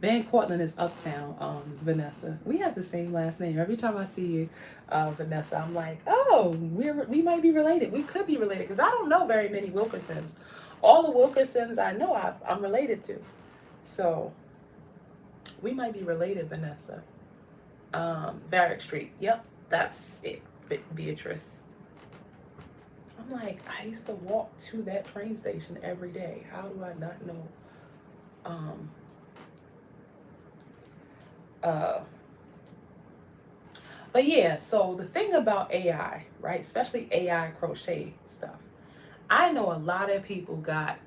Van Cortlandt is uptown, Vanessa. We have the same last name. Every time I see you, Vanessa, I'm like, oh, we might be related. We could be related because I don't know very many Wilkersons. All the Wilkersons I know I'm related to. So we might be related, Vanessa. Varick Street. Yep, that's it, Beatrice. I'm like, I used to walk to that train station every day. How do I not know? But yeah, so the thing about AI, right, especially AI crochet stuff, I know a lot of people got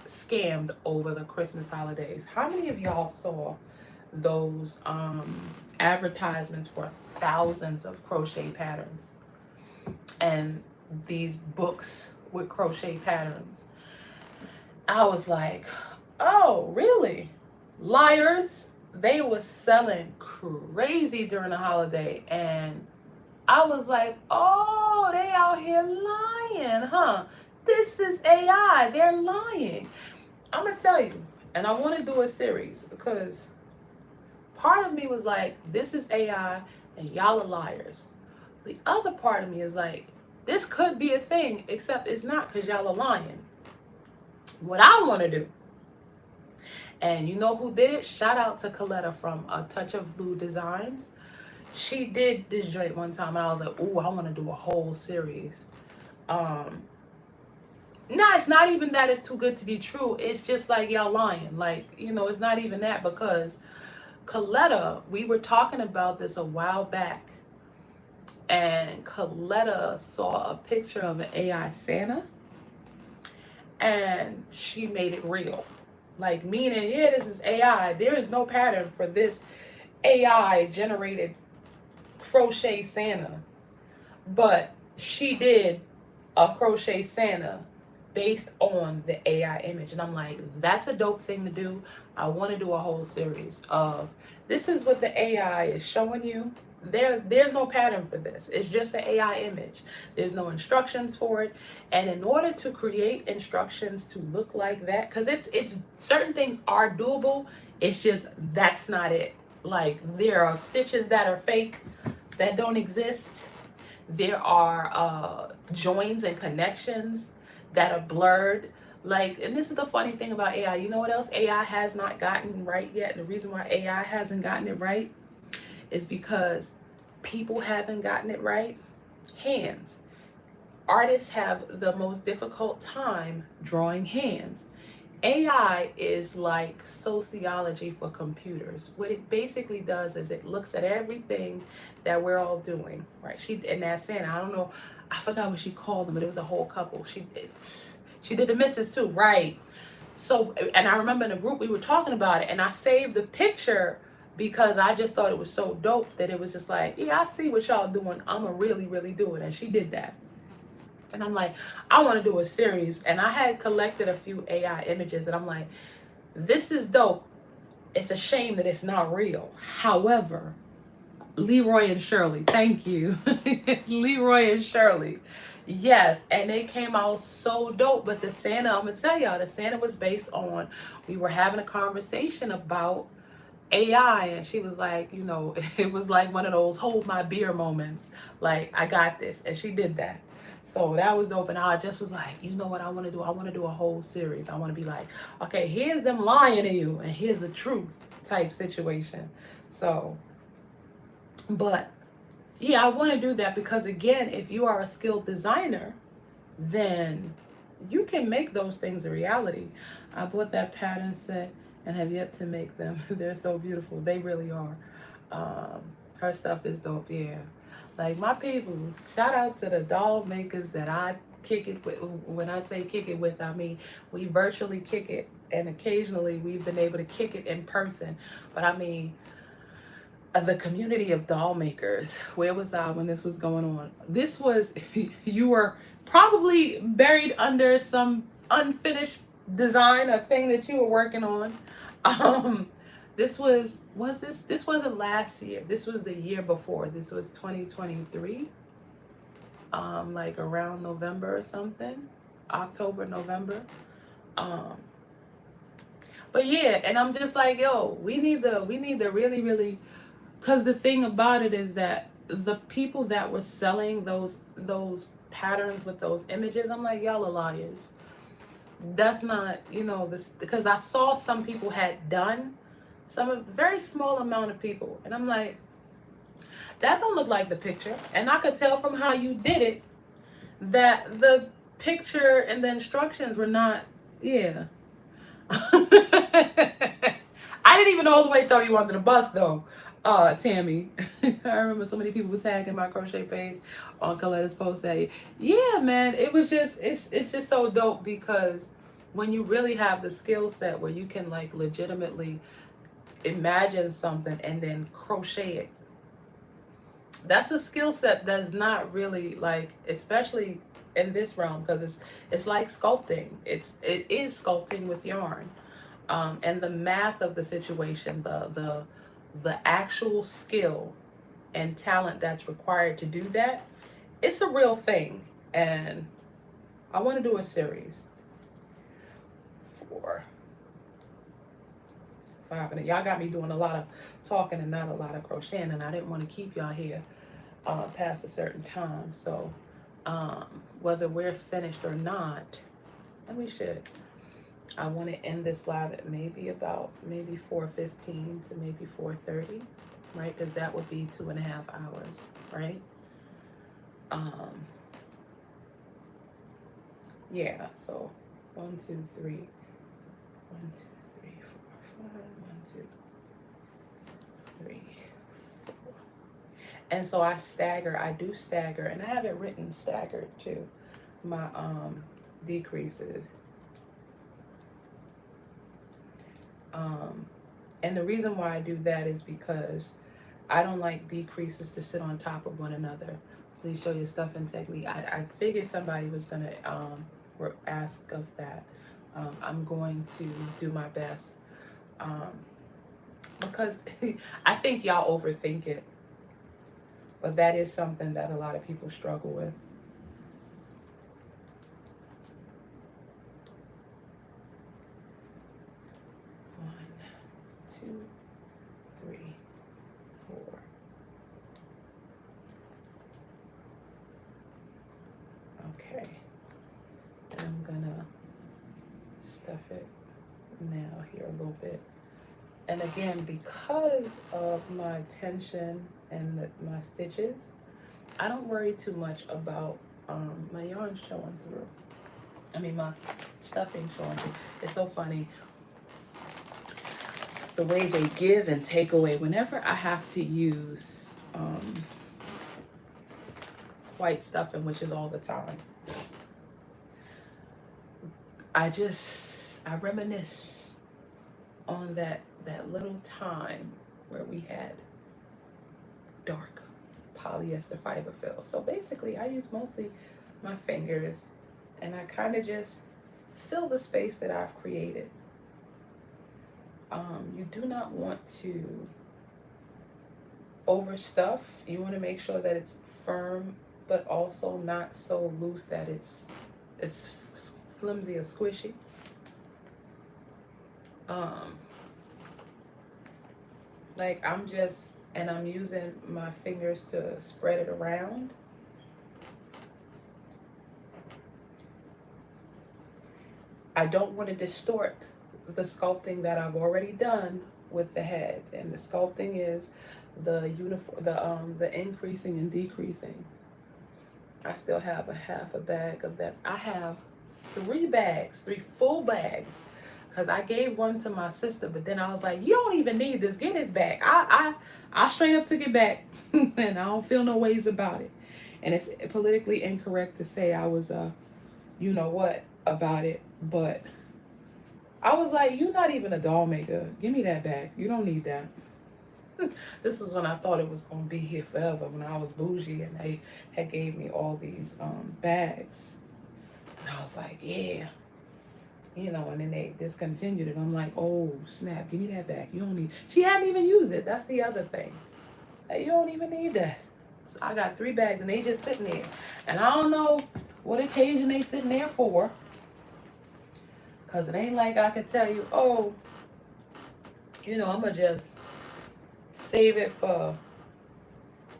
scammed over the Christmas holidays. How many of y'all saw those advertisements for thousands of crochet patterns and these books with crochet patterns? I was like, oh, really? Liars. They were selling crazy during the holiday, and I was like, oh, they out here lying, huh? This is AI. They're lying. I'm gonna tell you, and I want to do a series because part of me was like, this is AI and y'all are liars. The other part of me is like, this could be a thing, except it's not because y'all are lying. What I want to do, and you know who did it? Shout out to Coletta from A Touch of Blue Designs. She did this joint one time, and I was like, ooh, I want to do a whole series. No, it's not even that it's too good to be true. It's just like y'all lying. Like, you know, it's not even that because Coletta, we were talking about this a while back, and Coletta saw a picture of an AI Santa, and she made it real. Like, meaning, yeah, this is AI. There is no pattern for this AI generated crochet Santa, but she did a crochet Santa based on the AI image. And I'm like, that's a dope thing to do. I want to do a whole series of this is what the AI is showing you. There's no pattern for this. It's just an AI image. There's no instructions for it. And in order to create instructions to look like that, because it's certain things are doable, it's just that's not it. Like there are stitches that are fake that don't exist. There are joins and connections that are blurred. Like, and this is the funny thing about AI. You know what else AI has not gotten right yet? The reason why AI hasn't gotten it right is because people haven't gotten it right. Hands. Artists have the most difficult time drawing hands. AI is like sociology for computers. What it basically does is it looks at everything that we're all doing, right? She and that Santa, I don't know, I forgot what she called them, but it was a whole couple. She did the misses too, right? So, and I remember in the group we were talking about it, and I saved the picture because I just thought it was so dope that it was just like, yeah, I see what y'all doing. I'ma really, really do it, and she did that. And I'm like, I want to do a series. And I had collected a few AI images, and I'm like, this is dope. It's a shame that it's not real. However, Leroy and Shirley, thank you. Leroy and Shirley. Yes, and they came out so dope. But the Santa, I'm going to tell y'all, the Santa was based on, we were having a conversation about AI, and she was like, you know, it was like one of those hold my beer moments. Like, I got this. And she did that. So that was dope. And I just was like, you know what I want to do? I want to do a whole series. I want to be like, okay, here's them lying to you, and here's the truth type situation. So, but yeah, I want to do that because, again, if you are a skilled designer, then you can make those things a reality. I bought that pattern set and have yet to make them. They're so beautiful. They really are. Her stuff is dope. Yeah. Like my people, shout out to the doll makers that I kick it with. When I say kick it with, I mean we virtually kick it, and occasionally we've been able to kick it in person. But I mean, the community of doll makers. Where was I when this was going on? This was, you were probably buried under some unfinished design or thing that you were working on. Um, this this wasn't last year. This was the year before. This was 2023. Like around November or something, October, November. Um, but yeah, and I'm just like, yo, we need to really, really. Because the thing about it is that the people that were selling those patterns with those images, I'm like, y'all are liars. That's not, you know, this, because I saw some people had done some, a very small amount of people, and I'm like, that don't look like the picture. And I could tell from how you did it that the picture and the instructions were not, yeah. I didn't even all the way throw you under the bus though, Tammy. I remember so many people were tagging my crochet page on Coletta's post that, yeah, man, it was just, it's just so dope because when you really have the skill set where you can like legitimately imagine something and then crochet it, that's a skill set that's not really like, especially in this realm, because it's like sculpting. It is sculpting with yarn, and the math of the situation, the actual skill and talent that's required to do that, it's a real thing. And I want to do a series for 5 minutes. Y'all got me doing a lot of talking and not a lot of crocheting, and I didn't want to keep y'all here past a certain time. So whether we're finished or not, and we should, I want to end this live at maybe about maybe 4:15 to maybe 4:30, right? Because that would be 2.5 hours, right? Yeah. So 1, 2, 3, 1, 2, 3, 4, 5, 1, 2, 3, 4. And so I stagger. I do stagger, and I have it written staggered too. My decreases. And the reason why I do that is because I don't like decreases to sit on top of one another. Please show your stuff in technique. I figured somebody was going to ask of that. I'm going to do my best. Um, because I think y'all overthink it. But that is something that a lot of people struggle with. One, two, three, four. Okay. And I'm gonna stuff it now here a little bit. And again, because of my tension and my stitches, I don't worry too much about my yarn showing through. I mean, my stuffing showing through. It's so funny the way they give and take away. Whenever I have to use white stuffing, which is all the time, I reminisce on that little time where we had dark polyester fiber fill. So basically I use mostly my fingers and I kind of just fill the space that I've created. You do not want to overstuff. You want to make sure that it's firm, but also not so loose that it's flimsy or squishy. Like I'm using my fingers to spread it around. I don't want to distort the sculpting that I've already done with the head, and the sculpting is the increasing and decreasing. I still have a half a bag of that. I have 3 full bags, because I gave one to my sister, but then I was like, you don't even need this, get this back. I straight up took it back and I don't feel no ways about it. And it's politically incorrect to say I was you know what about it, but I was like, you're not even a doll maker. Give me that back. You don't need that. This is when I thought it was going to be here forever, when I was bougie and they had gave me all these bags. And I was like, yeah. You know, and then they discontinued it. I'm like, oh, snap, give me that back. You don't need, she hadn't even used it. That's the other thing. Like, you don't even need that. So I got 3 bags and they just sitting there. And I don't know what occasion they sitting there for. Because it ain't like I could tell you, oh, you know, I'm going to just save it for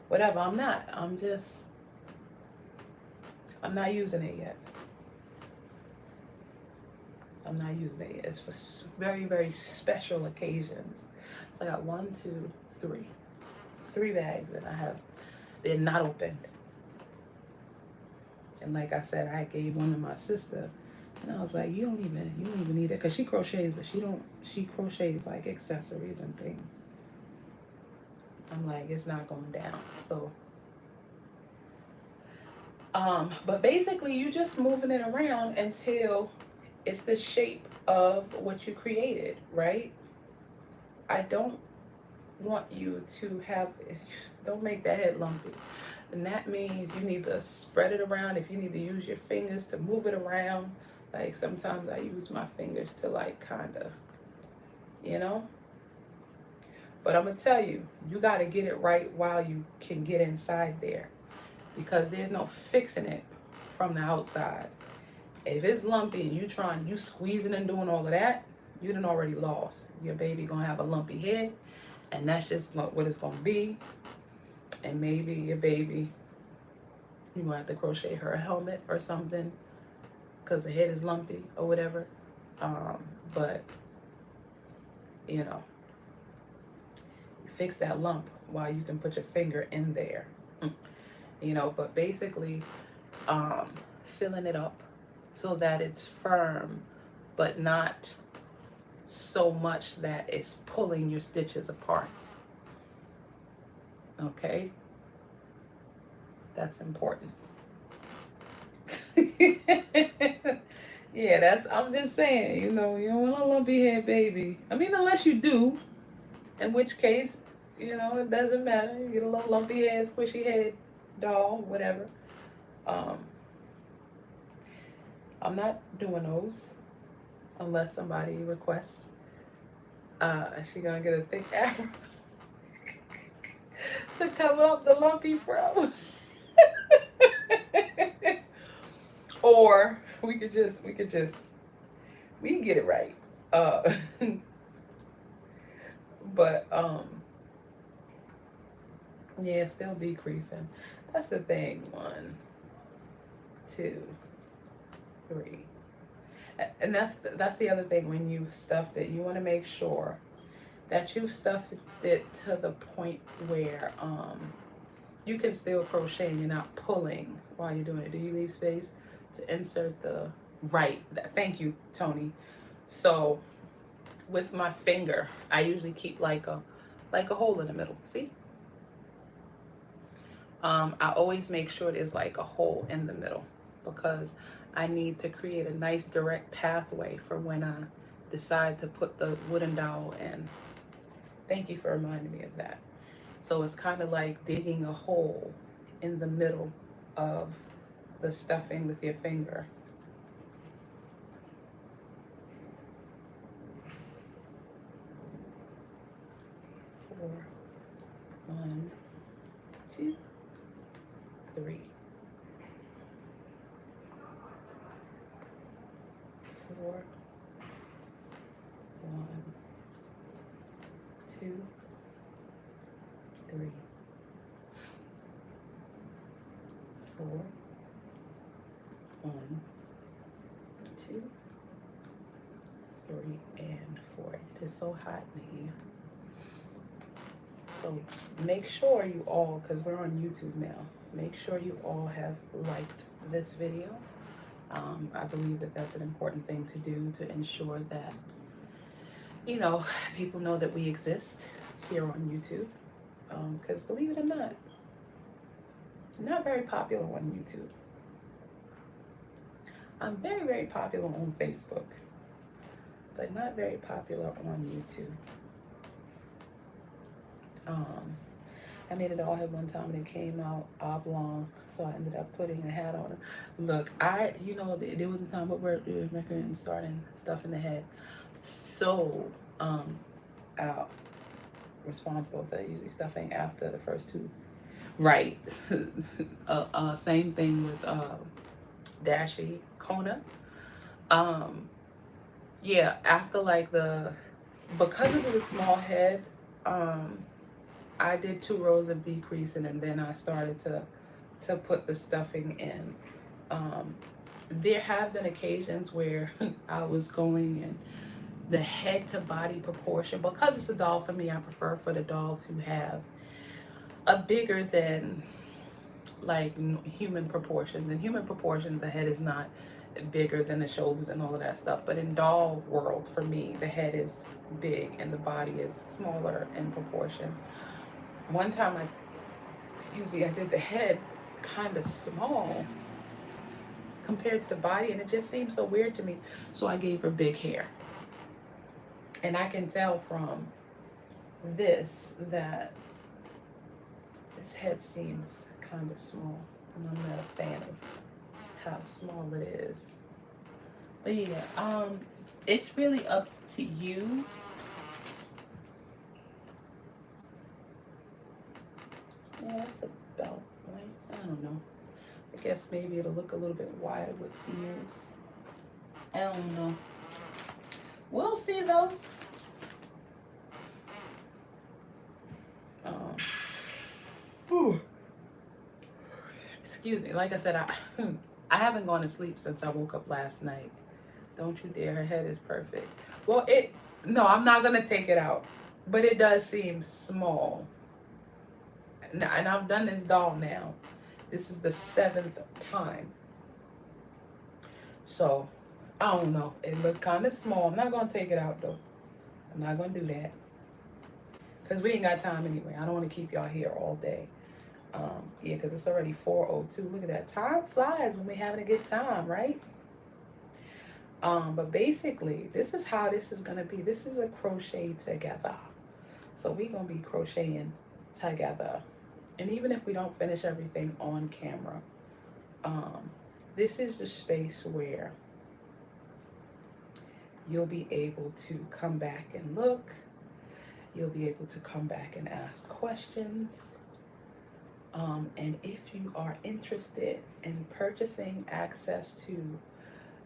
whatever. I'm not. I'm not using it yet. I'm not using it yet. It's for very, very special occasions. So I got 1, 2, 3. 3 bags and they're not opened. And like I said, I gave one to my sister. And I was like, you don't even need it. Because she crochets, but she crochets like accessories and things. I'm like, it's not going down. So, but basically you just moving it around until it's the shape of what you created, right? I don't want you to don't make that head lumpy. And that means you need to spread it around. If you need to use your fingers to move it around, like sometimes I use my fingers to like kind of, you know. But I'm going to tell you, you got to get it right while you can get inside there. Because there's no fixing it from the outside. If it's lumpy and you squeezing and doing all of that, you done already lost. Your baby going to have a lumpy head. And that's just what it's going to be. And maybe your baby, you're going to have to crochet her a helmet or something. Because the head is lumpy or whatever. But, you know, fix that lump while you can put your finger in there. You know, but basically filling it up so that it's firm, but not so much that it's pulling your stitches apart. Okay? That's important. Yeah, I'm just saying, you know, you don't want a lumpy head baby. I mean, unless you do, In which case, you know, it doesn't matter. You get a little lumpy head, squishy head doll, whatever. Um, I'm not doing those unless somebody requests. She gonna get a thick afro to cover up the lumpy fro. Or we can get it right. Uh, but yeah, still decreasing. That's the thing. 1, 2, 3. And that's the other thing when you've stuffed it. You want to make sure that you've stuffed it to the point where you can still crochet and you're not pulling while you're doing it. Do you leave space to insert the right? Thank you, Tony. So with my finger, I usually keep like a hole in the middle. See? I always make sure there's like a hole in the middle because I need to create a nice direct pathway for when I decide to put the wooden dowel in. Thank you for reminding me of that. So it's kind of like digging a hole in the middle of the stuffing with your finger. Four, 1, 2, 3, 4, 1, 2, 3, 4, 1, 2, 3, and 4. It is so hot in here. So make sure you all, because we're on YouTube now, make sure you all have liked this video. I believe that that's an important thing to do to ensure that, you know, people know that we exist here on YouTube. Because believe it or not, I'm not very popular on YouTube. I'm very, very popular on Facebook, but not very popular on YouTube. I made a doll head one time and it came out oblong, so I ended up putting a hat on it. Look, you know, there was a time where we were making starting stuff in the head. So, responsible for usually stuffing after the first 2. Right. Same thing with Dashi Kona. Yeah, after like because it was a small head, I did 2 rows of decreasing and then I started to put the stuffing in. There have been occasions where I was going in the head to body proportion. Because it's a doll for me, I prefer for the doll to have a bigger than like human proportions. In human proportions, the head is not bigger than the shoulders and all of that stuff. But in doll world, for me, the head is big and the body is smaller in proportion. One time I did the head kind of small compared to the body, and it just seemed so weird to me. So I gave her big hair. And I can tell from this that this head seems kind of small. And I'm not a fan of how small it is. But yeah, it's really up to you. Yeah, that's about right. I don't know. I guess maybe it'll look a little bit wider with ears. I don't know. We'll see though. Excuse me. Like I said, I haven't gone to sleep since I woke up last night. Don't you dare. Her head is perfect. Well, no, I'm not gonna take it out, but it does seem small. And I've done this doll now. This is the 7th time. So, I don't know. It looked kind of small. I'm not going to take it out, though. I'm not going to do that. Because we ain't got time anyway. I don't want to keep y'all here all day. Yeah, because it's already 4:02. Look at that. Time flies when we're having a good time, right? But basically, this is how this is going to be. This is a crochet together. So we're gonna be crocheting together. And even if we don't finish everything on camera, this is the space where you'll be able to come back and look. You'll be able to come back and ask questions. And if you are interested in purchasing access to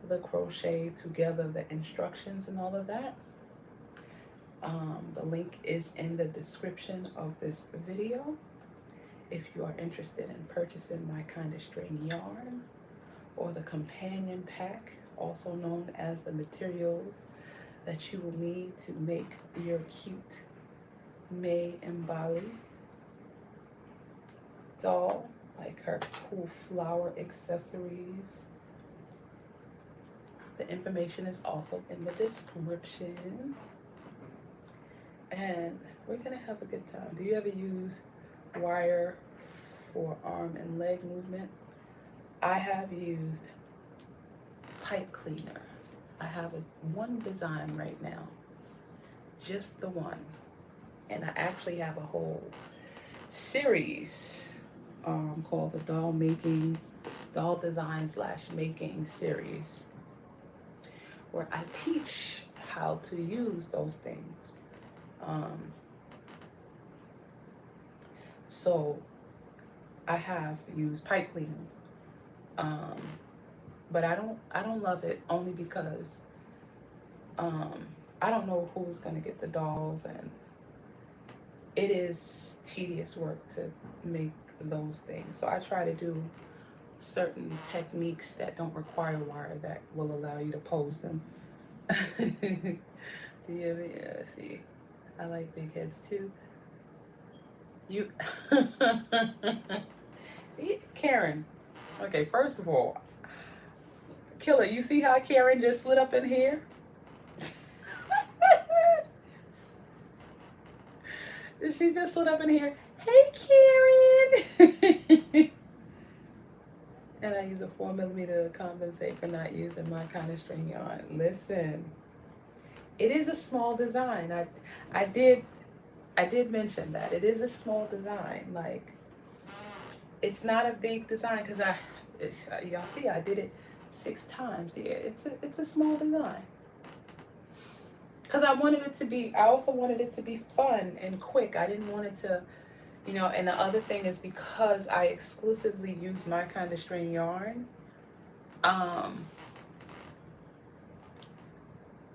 the Crochet Together, the instructions and all of that, the link is in the description of this video. If you are interested in purchasing my kind of string yarn or the companion pack, also known as the materials that you will need to make your cute May Imbali doll, like her cool flower accessories. The information is also in the description. And we're gonna have a good time. Do you ever use wire for arm and leg movement? I have used pipe cleaner. I have one design right now, just the one. And I actually have a whole series called the doll design / making series, where I teach how to use those things. So I have used pipe cleaners, but I don't love it, only because I don't know who's gonna get the dolls, and it is tedious work to make those things. So I try to do certain techniques that don't require wire that will allow you to pose them. Do you ever, let's see, I like big heads too. You, Karen, okay, first of all, Killer, you see how Karen just slid up in here? She just slid up in here. Hey, Karen! And I use a 4mm to compensate for not using my kind of string yarn. Listen, it is a small design. I did mention that it is a small design. Like, it's not a big design, because y'all see I did it 6 times here. It's a small design. Because I also wanted it to be fun and quick. I didn't want it to, and the other thing is, because I exclusively use my kind of string yarn,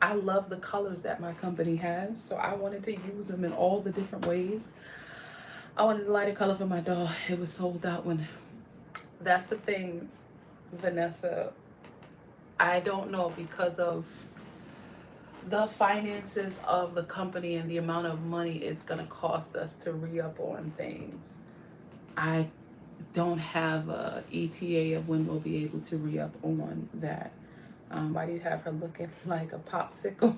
I love the colors that my company has, so I wanted to use them in all the different ways. I wanted the lighter color for my doll. It was sold out when, that's the thing, Vanessa, I don't know, because of the finances of the company and the amount of money it's going to cost us to re-up on things. I don't have a ETA of when we'll be able to re-up on that. Why do you have her looking like a popsicle?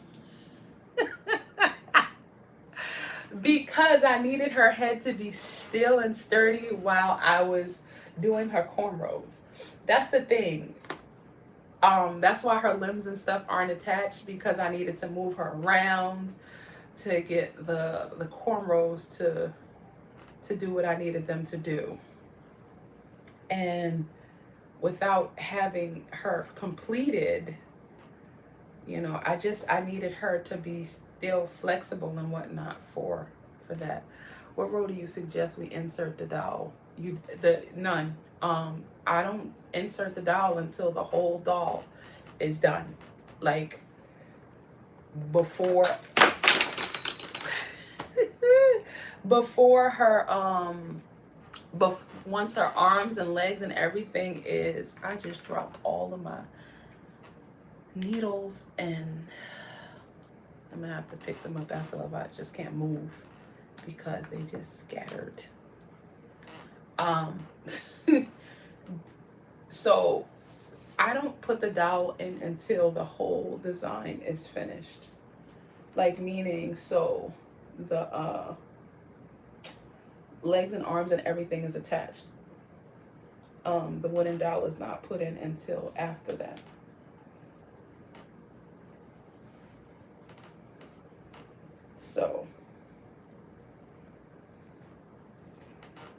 Because I needed her head to be still and sturdy while I was doing her cornrows. That's the thing. That's why her limbs and stuff aren't attached, because I needed to move her around to get the cornrows to do what I needed them to do. And without having her completed, I needed her to be still flexible and whatnot for that. What row do you suggest we insert the dowel? None. I don't insert the dowel until the whole doll is done. Like, before her once her arms and legs and everything is, I just dropped all of my needles, and I'm gonna have to pick them up after I just can't move because they just scattered. So I don't put the dowel in until the whole design is finished. Like, meaning, so the legs and arms and everything is attached. The wooden dowel is not put in until after that. So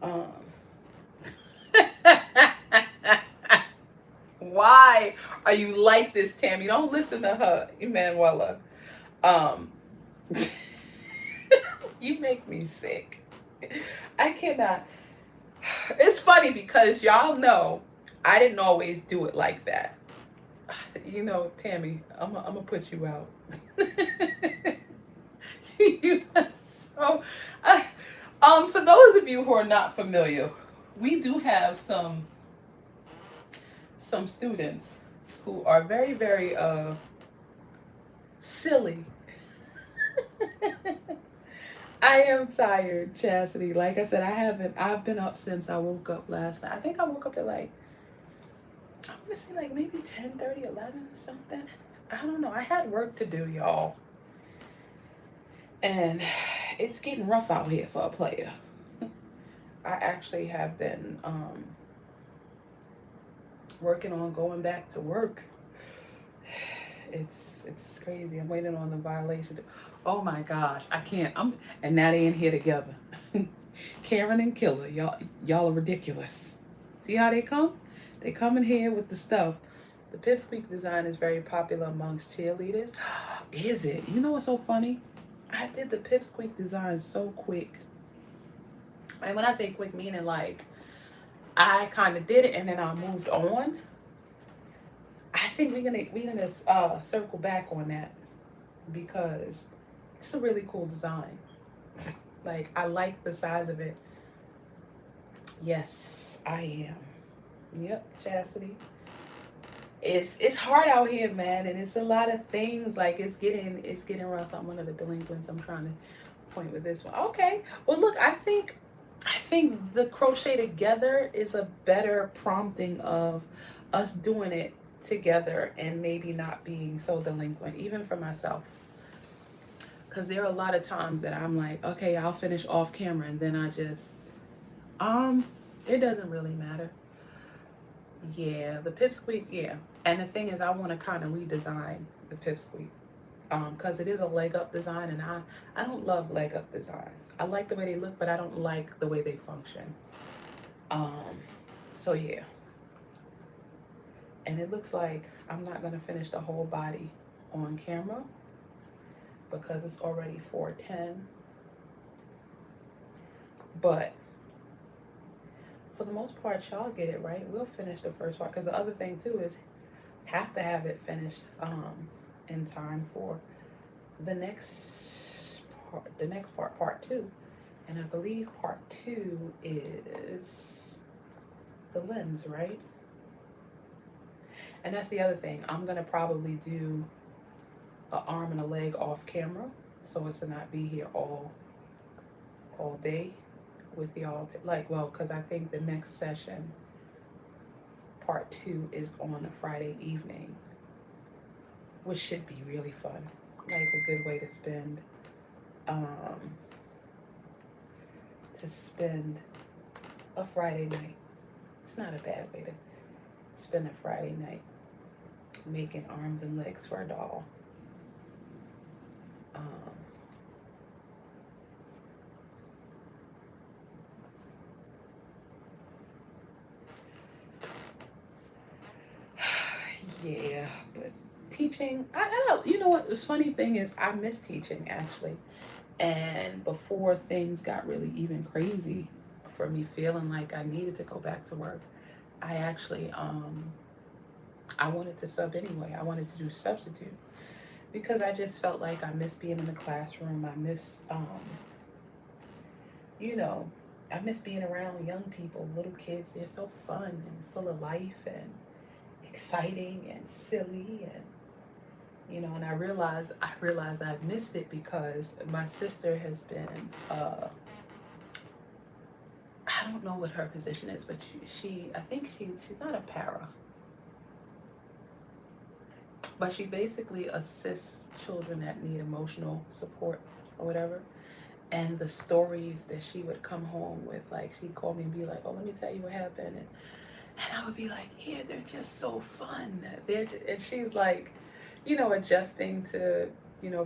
Um, why are you like this, Tammy? Don't listen to her, Emanuela. Um, you make me sick. I cannot. It's funny because y'all know I didn't always do it like that. You know, Tammy, I'm gonna put you out. You are so. For those of you who are not familiar, we do have some students who are very very silly. I am tired, Chastity. Like I said, I've been up since I woke up last night. I think I woke up at like, I want to say like maybe 10:30, 11, something. I don't know. I had work to do, y'all. And it's getting rough out here for a player. I actually have been working on going back to work. It's crazy. I'm waiting on the violation. Oh my gosh, I can't. And now they in here together. Karen and Killer, y'all are ridiculous. See how they come? They come in here with the stuff. The pipsqueak design is very popular amongst cheerleaders. Is it? You know what's so funny? I did the pipsqueak design so quick. And when I say quick, meaning like I kind of did it and then I moved on. I think we're gonna circle back on that because it's a really cool design. Like I like the size of it. Yes, I am. Yep, Chastity. It's hard out here, man, and it's a lot of things. Like it's getting rough. I'm one of the delinquents. I'm trying to point with this one. Okay. Well, look, I think the Crochet Together is a better prompting of us doing it together and maybe not being so delinquent, even for myself. Because there are a lot of times that I'm like, okay, I'll finish off camera, and then I just, um, it doesn't really matter. Yeah, the pipsqueak, yeah. And the thing is, I want to kind of redesign the pipsqueak. Because it is a leg up design, and I don't love leg up designs. I like the way they look, but I don't like the way they function. Um, so yeah. And it looks like I'm not going to finish the whole body on camera because it's already 4:10. But for the most part, y'all get it right. We'll finish the first part because the other thing too is have to have it finished in time for the next part. The next part, part two, and I believe part two is the lens, right? And that's the other thing. I'm gonna probably do an arm and a leg off camera so as to not be here all day with y'all. Like, well, because I think the next session, part two, is on a Friday evening, which should be really fun. Like a good way um to spend a Friday night. It's not a bad way to spend a Friday night making arms and legs for a doll. Um, yeah, but teaching, I don't, you know what, the funny thing is I miss teaching actually. And before things got really even crazy for me feeling like I needed to go back to work, I actually, I wanted to sub anyway. I wanted to do substitute because I just felt like I miss being in the classroom. I miss, you know, I miss being around young people, little kids. They're so fun and full of life and exciting and silly, and and I realized I've missed it because my sister has been I don't know what her position is, but she I think she's not a para, but she basically assists children that need emotional support or whatever. And the stories that she would come home with, like she'd call me and be like, "Oh, let me tell you what happened," and I would be like, "Yeah, they're just so fun." And she's like, adjusting to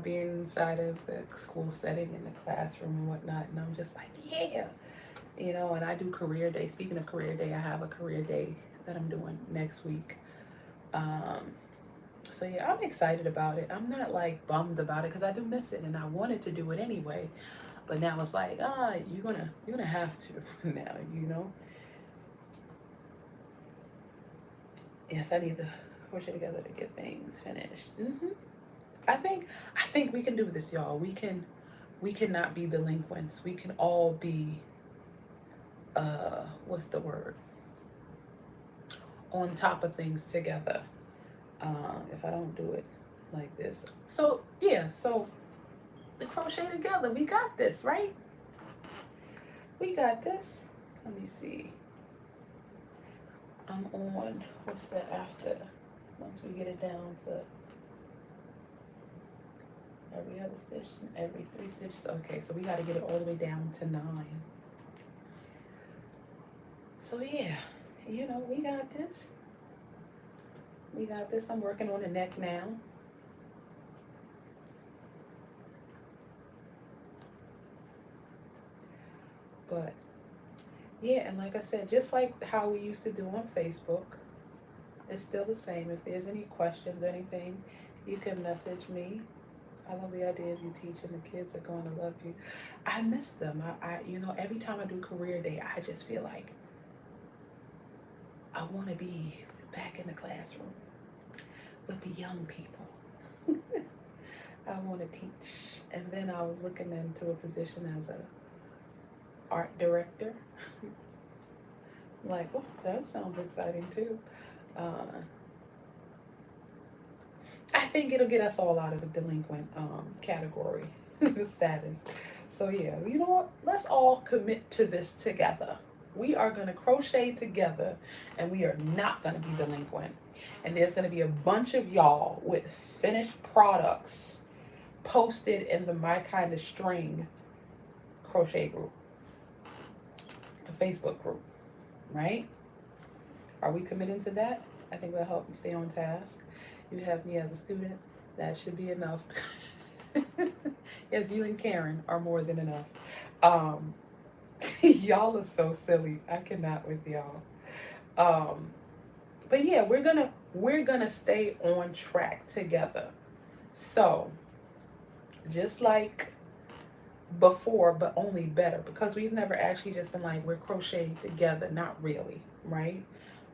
being inside of the school setting in the classroom and whatnot. And I'm just like, yeah. you know, and I do career day. Speaking of career day, I have a career day that I'm doing next week. Um, so yeah, I'm excited about it. I'm not like bummed about it because I do miss it and I wanted to do it anyway. But now it's like, you're gonna have to now, you know. Yes, I need to crochet together to get things finished. I think we can do this, y'all. We cannot be delinquents. We can all be what's the word? On top of things together. If I don't do it like this. So yeah, so the crochet together, we got this, right? We got this. Let me see. I'm on, what's that after? Once we get it down to every other stitch and every 3 stitches. Okay, so we got to get it all the way down to 9. So yeah, you know, we got this. We got this. I'm working on the neck now. But yeah, and like I said, just like how we used to do on Facebook, it's still the same. If there's any questions or anything, you can message me. I love the idea of you teaching. The kids are going to love you. I miss them. I you know, every time I do career day, I just feel like I want to be back in the classroom with the young people. I want to teach. And then I was looking into a position as a art director. Like, oh, that sounds exciting too. I think it'll get us all out of the delinquent category status. So yeah, you know what? Let's all commit to this together. We are going to crochet together and we are not going to be delinquent. And there's going to be a bunch of y'all with finished products posted in the My Kind of String crochet group, the Facebook group, right? Are we committing to that? I think that'll help you stay on task. You have me as a student, that should be enough. Yes, you and Karen are more than enough. Y'all are so silly. I cannot with y'all. But yeah, we're gonna stay on track together. So just like before, but only better, because we've never actually just been like we're crocheting together. Not really, right?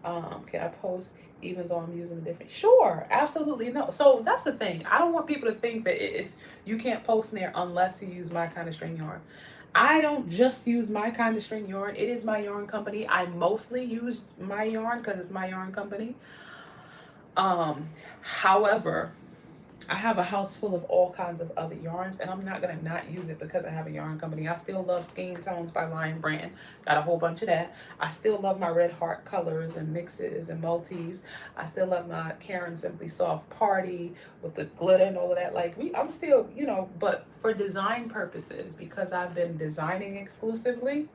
Can I post even though I'm using a different? Sure, absolutely no. So that's the thing. I don't want people to think that it's you can't post in there unless you use My Kind of String yarn. I don't just use My Kind of String yarn. It is my yarn company. I mostly use my yarn because it's my yarn company. However, I have a house full of all kinds of other yarns, and I'm not gonna not use it because I have a yarn company. I still love Skein Tones by Lion Brand. Got a whole bunch of that. I still love my Red Heart colors and mixes and multis. I still love my Karen Simply Soft Party with the glitter and all of that. Like I'm still, you know, but for design purposes, because I've been designing exclusively,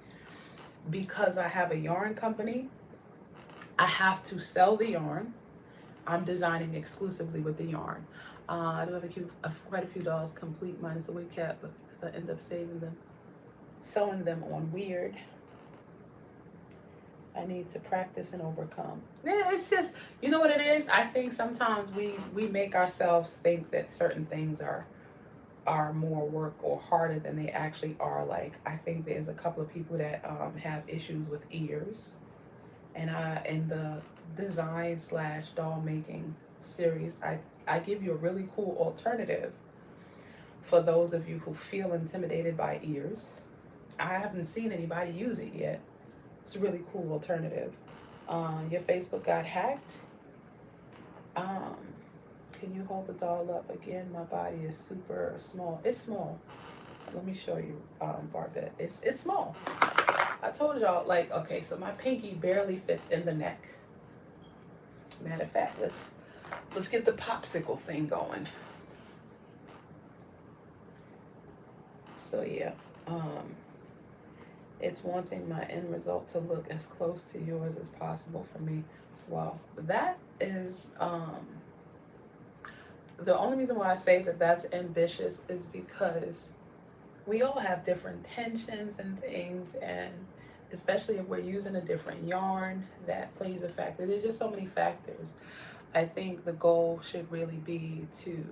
because I have a yarn company, I have to sell the yarn. I'm designing exclusively with the yarn. I do have quite a few dolls complete minus a wig cap, but I end up saving them, sewing them on weird. I need to practice and overcome. Yeah, it's just, you know what it is? I think sometimes we make ourselves think that certain things are more work or harder than they actually are. Like, I think there's a couple of people that have issues with ears. And in the design / doll making series, I give you a really cool alternative for those of you who feel intimidated by ears. I haven't seen anybody use it yet. It's a really cool alternative. Your Facebook got hacked. Can you hold the doll up again? My body is super small. It's small. Let me show you, Barbette. It's small. I told y'all, like, okay, so my pinky barely fits in the neck. Matter of fact, let's get the popsicle thing going. So yeah, it's wanting my end result to look as close to yours as possible for me. Well, that is the only reason why I say that that's ambitious is because we all have different tensions and things, and especially if we're using a different yarn, that plays a factor. There's just so many factors. I think the goal should really be to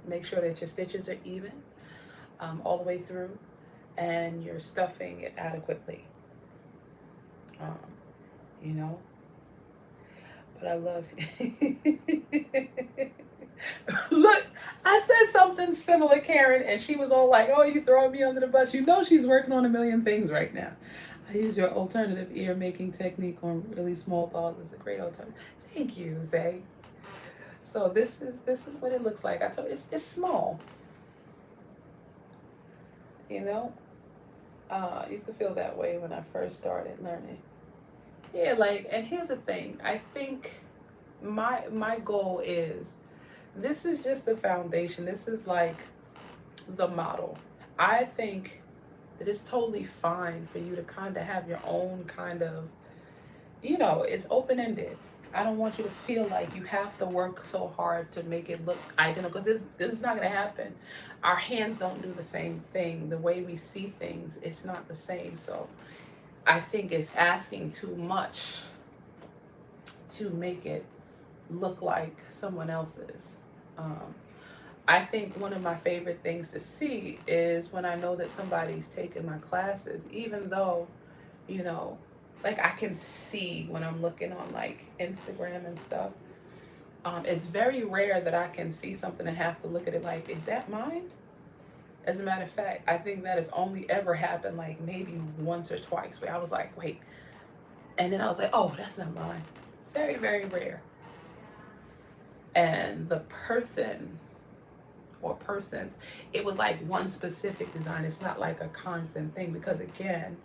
make sure that your stitches are even all the way through, and you're stuffing it adequately. Um, you know, but I love Look, I said something similar, Karen, and she was all like, "Oh, you throwing me under the bus." You know she's working on a million things right now. I use your alternative ear making technique on really small dolls. It's a great alternative. Thank you, Zay. So this is what it looks like. I told it's small. You know, I used to feel that way when I first started learning. Yeah, like, and here's the thing. I think my goal is, this is just the foundation. This is like the model. I think that it's totally fine for you to kind of have your own kind of, it's open-ended. I don't want you to feel like you have to work so hard to make it look identical, because this is not going to happen. Our hands don't do the same thing. The way we see things, it's not the same. So I think it's asking too much to make it look like someone else's. I think one of my favorite things to see is when I know that somebody's taken my classes, even though, you know, like I can see when I'm looking on like Instagram and stuff. It's very rare that I can see something and have to look at it like, is that mine? As a matter of fact, I think that has only ever happened like maybe once or twice where I was like, wait. And then I was like, oh, that's not mine. Very, very rare. And the person or persons, it was like one specific design. It's not like a constant thing, because again,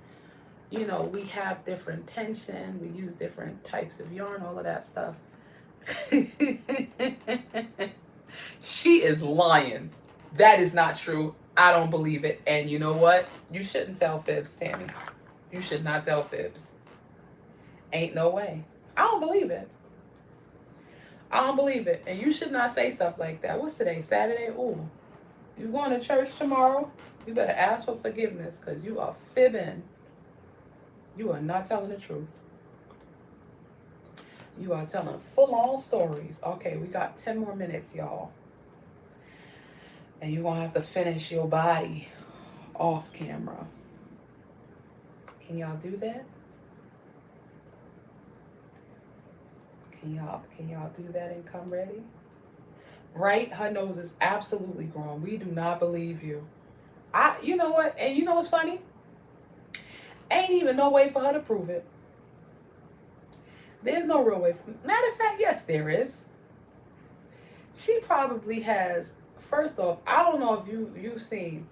we have different tension, we use different types of yarn, all of that stuff. She is lying. That is not true. I don't believe it. And you know what? You shouldn't tell fibs, Tammy. You should not tell fibs. Ain't no way. I don't believe it. I don't believe it. And you should not say stuff like that. What's today? Saturday? Ooh. You going to church tomorrow? You better ask for forgiveness, because you are fibbing. You are not telling the truth. You are telling full-on stories. Okay, we got 10 more minutes, y'all. And you're going to have to finish your body off camera. Can y'all do that? Can y'all do that and come ready? Right? Her nose is absolutely grown. We do not believe you. You know what? And you know what's funny? Ain't even no way for her to prove it. There's no real way. Matter of fact, yes, there is. She probably has. First off, I don't know if you've seen,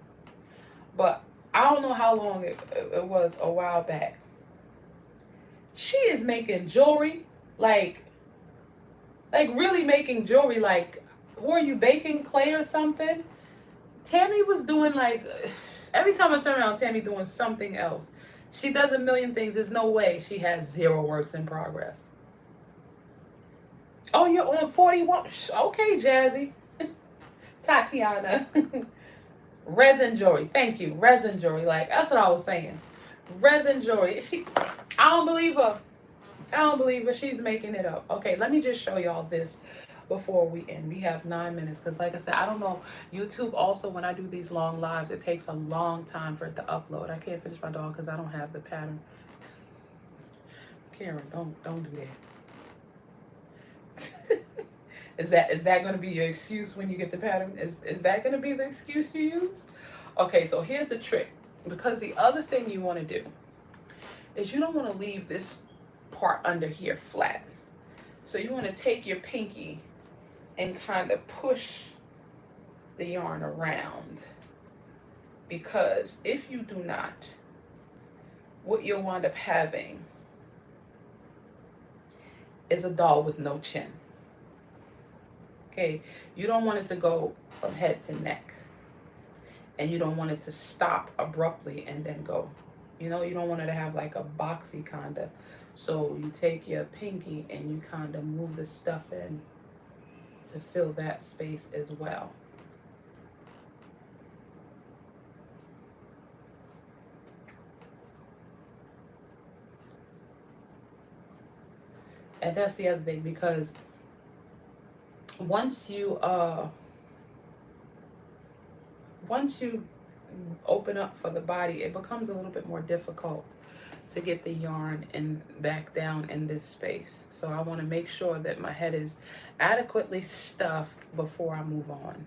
but I don't know how long it was a while back. She is making jewelry, like really making jewelry. Like, were you baking clay or something? Tammy was doing like, every time I turn around, Tammy doing something else. She does a million things. There's no way she has 0 works in progress. Oh, you're on 41. Okay, Jazzy. Tatiana. Resin jewelry. Thank you. Resin jewelry. Like, that's what I was saying. Resin jewelry. I don't believe her. I don't believe her. She's making it up. Okay, let me just show y'all this before we end. We have 9 minutes, because like I said, I don't know. YouTube also, when I do these long lives, it takes a long time for it to upload. I can't finish my dog because I don't have the pattern. Karen, don't do that. Is that going to be your excuse when you get the pattern? Is that going to be the excuse you use? Okay, so here's the trick. Because the other thing you want to do is you don't want to leave this part under here flat. So you want to take your pinky and kind of push the yarn around. Because if you do not, what you'll wind up having is a doll with no chin. Okay, you don't want it to go from head to neck, and you don't want it to stop abruptly and then go. You don't want it to have like a boxy kind of. So you take your pinky and you kind of move the stuff in to fill that space as well. And that's the other thing, because once you open up for the body, it becomes a little bit more difficult to get the yarn and back down in this space. So I want to make sure that my head is adequately stuffed before I move on.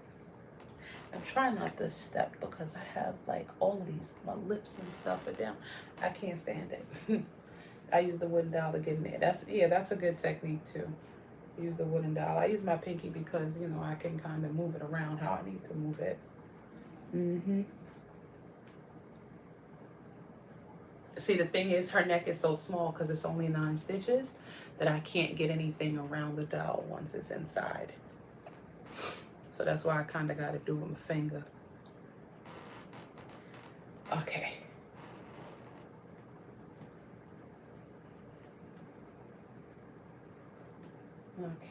I'm trying not to step because I have like all of these, my lips and stuff are down. I can't stand it. I use the wooden dowel to get in there. That's a good technique too. Use the wooden dowel. I use my pinky because, you know, I can kind of move it around how I need to move it. See, the thing is, her neck is so small because it's only 9 stitches that I can't get anything around the dowel once it's inside. So that's why I kind of got to do it with my finger. Okay.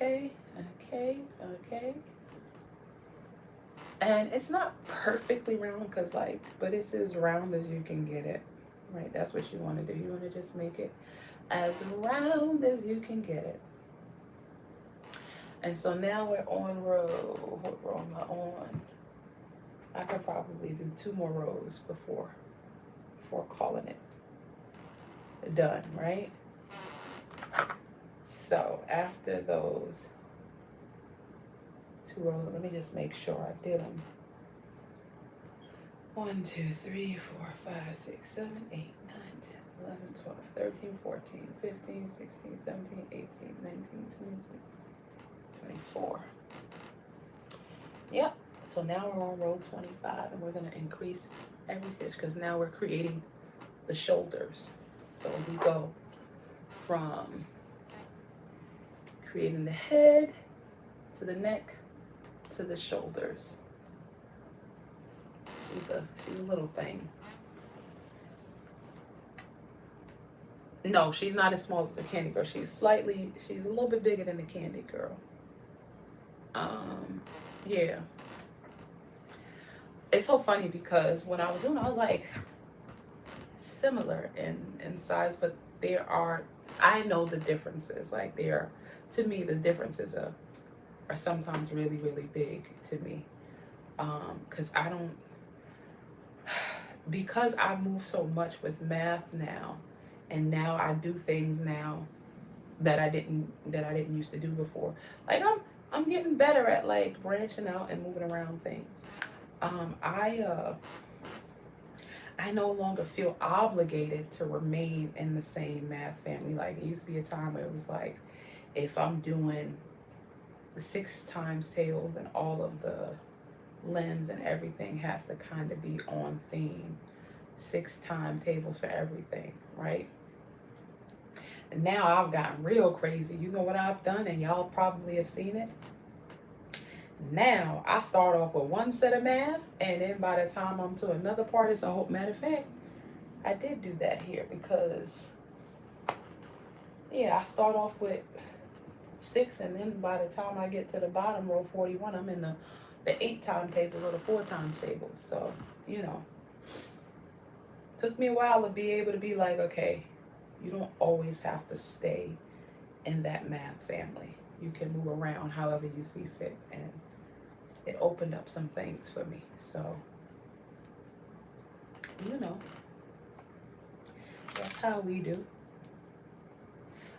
Okay. And it's not perfectly round because but it's as round as you can get it. Right, that's what you want to do. You want to just make it as round as you can get it. And so now we're on row. What row am I on? I could probably do 2 more rows before calling it done, right? So after those 2 rows, let me just make sure I did them. 1, 2, 3, 4, 5, 6, 7, 8, 9, 10, 11, 12, 13, 14, 15, 16, 17, 18, 19, 20, 24. Yep. So now we're on row 25 and we're going to increase every stitch because now we're creating the shoulders. So we go from creating the head to the neck to the shoulders. She's a little thing. No, she's not as small as the Candy Girl. She's a little bit bigger than the Candy Girl. Yeah. It's so funny because when I was doing it, I was like similar in size, but I know the differences. Like to me, the differences are sometimes really, really big to me. Because I move so much with math now, and now I do things now that I didn't used to do before. Like I'm getting better at like branching out and moving around things. I no longer feel obligated to remain in the same math family. Like it used to be a time where it was like, if I'm doing the 6 times tails and all of the limbs and everything has to kind of be on theme, 6 timetables for everything, right? And now I've gotten real crazy. You know what I've done, and y'all probably have seen it. Now I start off with 1 set of math, and then by the time I'm to another part, it's a whole. Matter of fact, I did do that here because, yeah, I start off with 6, and then by the time I get to the bottom, row 41, I'm in the 8 timetables or the 4 times tables. So, you know, took me a while to be able to be like, okay, you don't always have to stay in that math family. You can move around however you see fit, and it opened up some things for me. So, you know, that's how we do.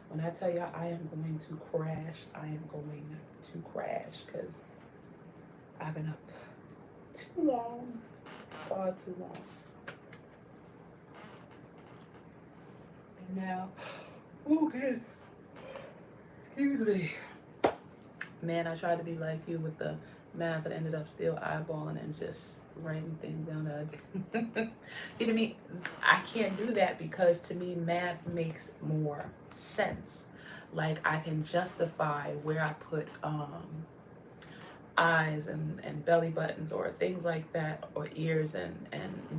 When I tell you I am going to crash, I am going to crash because I've been up too long, far too long. And now, oh, good. Excuse me. Man, I tried to be like you with the math and ended up still eyeballing and just writing things down that I didn't. See, to me, I can't do that because to me, math makes more sense. Like I can justify where I put eyes and belly buttons or things like that, or ears, and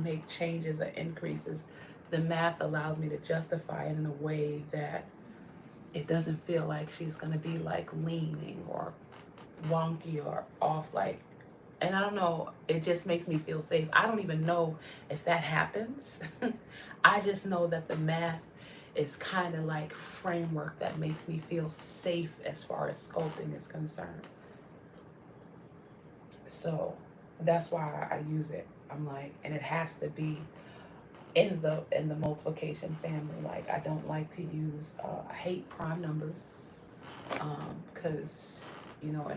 make changes or increases. The math allows me to justify it in a way that it doesn't feel like she's gonna be like leaning or wonky or off, like, and I don't know, it just makes me feel safe. I don't even know if that happens. I just know that the math is kind of like framework that makes me feel safe as far as sculpting is concerned. So that's why I use it. I'm like, and it has to be in the multiplication family. Like I don't like to use I hate prime numbers because you know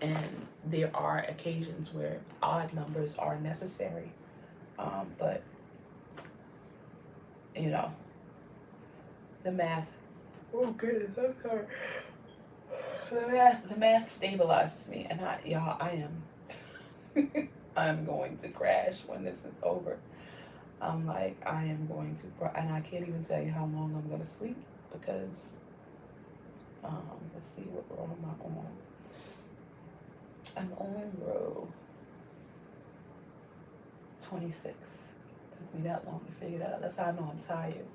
and there are occasions where odd numbers are necessary, but you know the math. Oh goodness, I'm sorry. The math stabilizes me, and I am I'm going to crash when this is over. I'm like, I am going to, and I can't even tell you how long I'm going to sleep because, let's see, what row am I on? I'm on row 26. Took me that long to figure that out. That's how I know I'm tired.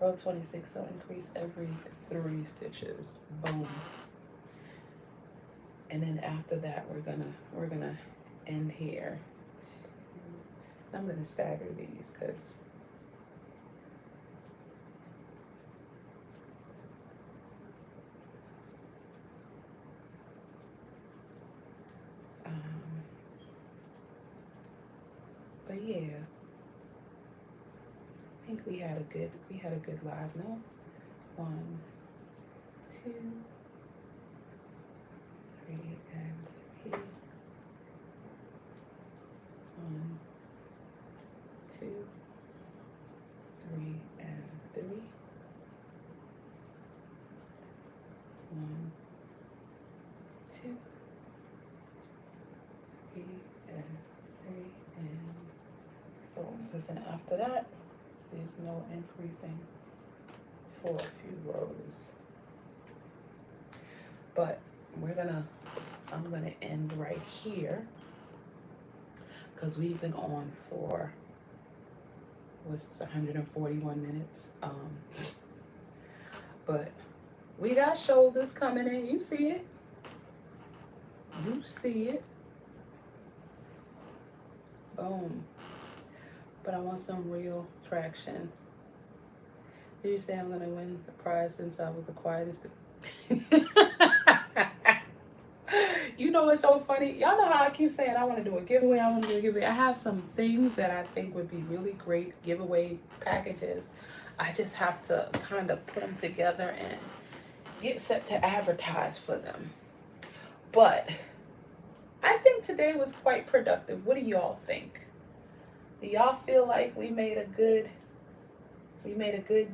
Row 26, so increase every 3 stitches. Boom. And then after that, we're gonna end here. I'm gonna stagger these because but yeah, I think we had a good live. No, 1, 2, 3, and 3. 1, 2, 3, and 3. 1, 2, 3, and 3, and boom. Because then after that, there's no increasing for a few rows. But I'm gonna end right here because we've been on for what's 141 minutes. But we got shoulders coming in. You see it. You see it. Boom. But I want some real traction. Did you say I'm gonna win the prize since I was the quietest? You know what's so funny? Y'all know how I keep saying I want to do a giveaway. I want to do a giveaway. I have some things that I think would be really great giveaway packages. I just have to kind of put them together and get set to advertise for them. But I think today was quite productive. What do y'all think? Do y'all feel like we made a good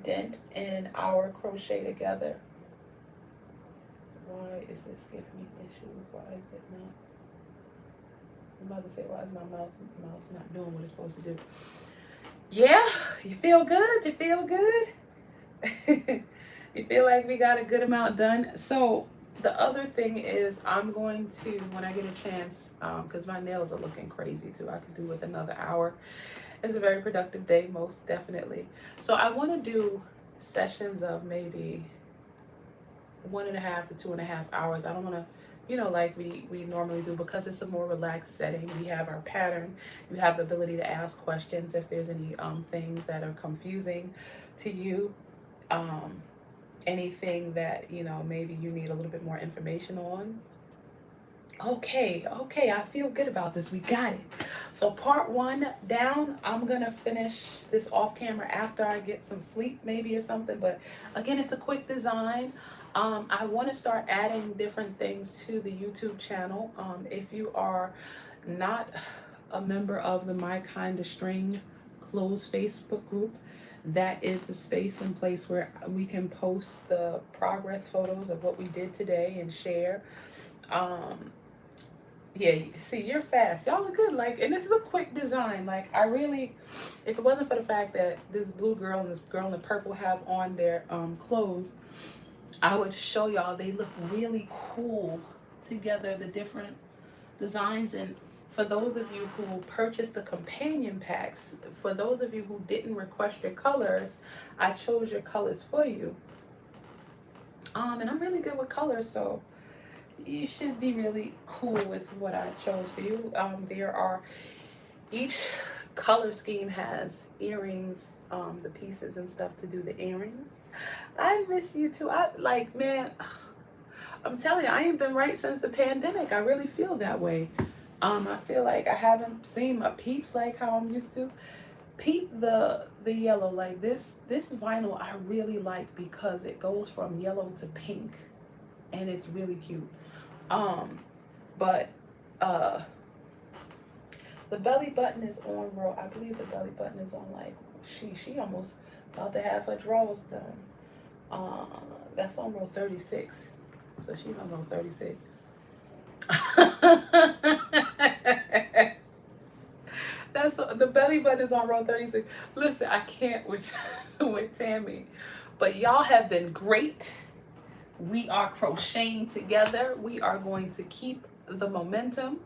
dent in our crochet together? Why is this giving me issues? Why is it not? I'm about to say, why is my mouse not doing what it's supposed to do? Yeah, you feel good? You feel good? You feel like we got a good amount done? So the other thing is I'm going to, when I get a chance, because my nails are looking crazy too. I could do with another hour. It's a very productive day, most definitely. So I want to do sessions of maybe 1.5 to 2.5 hours. I don't want to, you know, like we normally do, because it's a more relaxed setting. We have our pattern. You have the ability to ask questions if there's any things that are confusing to you. Anything that, you know, maybe you need a little bit more information on. Okay, I feel good about this. We got it. So part 1 down. I'm gonna finish this off camera after I get some sleep maybe or something, but again, it's a quick design. I want to start adding different things to the YouTube channel. If you are not a member of the My Kind of String closed Facebook group, that is the space and place where we can post the progress photos of what we did today and share. Yeah, see, you're fast. Y'all are good. Like, and this is a quick design. Like, I really, if it wasn't for the fact that this blue girl and this girl in the purple have on their clothes, I would show y'all. They look really cool together, the different designs. And for those of you who purchased the companion packs, for those of you who didn't request your colors, I chose your colors for you. And I'm really good with colors, so you should be really cool with what I chose for you. There are each color scheme has earrings, the pieces and stuff to do the earrings. I miss you too. I like, man, I'm telling you, I ain't been right since the pandemic. I really feel that way. I feel like I haven't seen my peeps like how I'm used to. Peep the yellow, like this vinyl I really like because it goes from yellow to pink, and it's really cute. But uh the belly button is on row. I believe the belly button is on, like, she almost about to have her drawers done. That's on row 36. So she's on row 36. That's the belly button is on row 36. Listen, I can't with with Tammy. But y'all have been great. We are crocheting together. We are going to keep the momentum.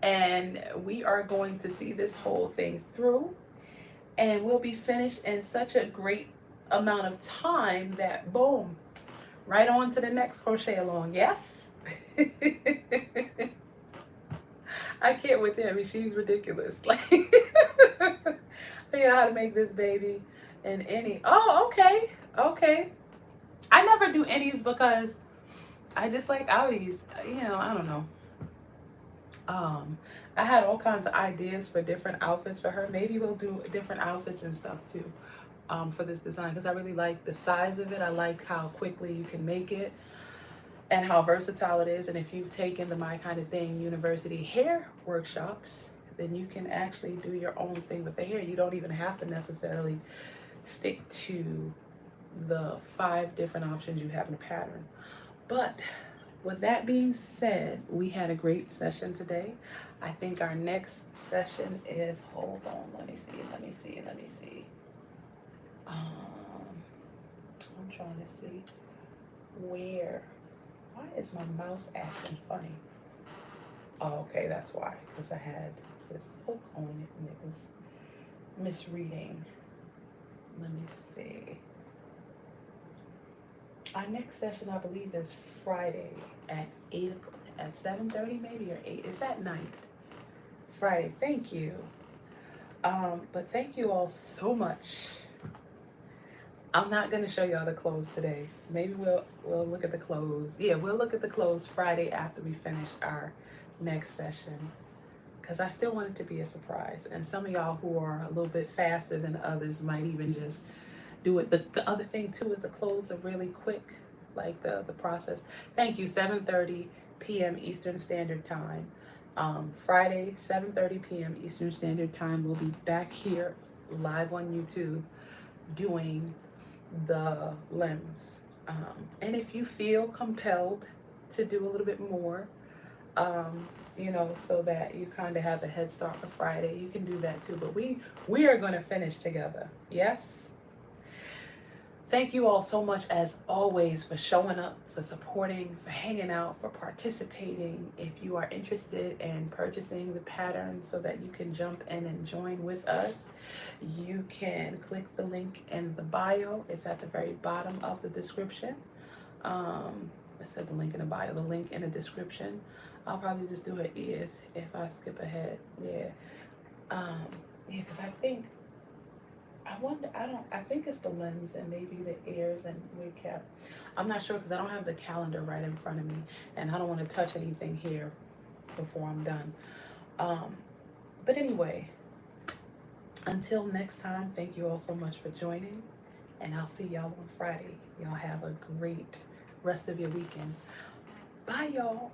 And we are going to see this whole thing through. And we'll be finished in such a great amount of time that boom, right on to the next crochet along. Yes? I can't with Tammy. She's ridiculous. Like, I know how to make this baby in any. Oh, okay. Okay. I never do innies because I just like outies. You know, I don't know. I had all kinds of ideas for different outfits for her. Maybe we'll do different outfits and stuff too, for this design, because I really like the size of it. I like how quickly you can make it and how versatile it is. And if you've taken the My Kind of Thing University hair workshops, then you can actually do your own thing with the hair. You don't even have to necessarily stick to the 5 different options you have in a pattern. But with that being said, we had a great session today. I think our next session is, hold on, let me see. I'm trying to see where, why is my mouse acting funny? Oh, okay, that's why, because I had this hook on it and it was misreading. Let me see. Our next session, I believe, is Friday at 8 o'clock, at 7:30 maybe, or 8. It's at night. Friday. Thank you. But thank you all so much. I'm not gonna show y'all the clothes today. Maybe we'll look at the clothes. Yeah, we'll look at the clothes Friday after we finish our next session, because I still want it to be a surprise. And some of y'all who are a little bit faster than others might even just do it. The other thing too is the clothes are really quick, like the process. Thank you. 7:30 p.m. Eastern Standard Time. Friday, 7:30 p.m. Eastern Standard Time. We'll be back here live on YouTube doing the limbs. And if you feel compelled to do a little bit more, you know, so that you kind of have a head start for Friday, you can do that too. But we are going to finish together. Yes? Thank you all so much, as always, for showing up, for supporting, for hanging out, for participating. If you are interested in purchasing the pattern so that you can jump in and join with us, you can click the link in the bio. It's at the very bottom of the description. I said the link in the bio, the link in the description. I'll probably just do her ears if I skip ahead. Yeah. Yeah, because I think I think it's the limbs and maybe the ears and wig cap. I'm not sure because I don't have the calendar right in front of me and I don't want to touch anything here before I'm done. But anyway, until next time, thank you all so much for joining, and I'll see y'all on Friday. Y'all have a great rest of your weekend. Bye, y'all.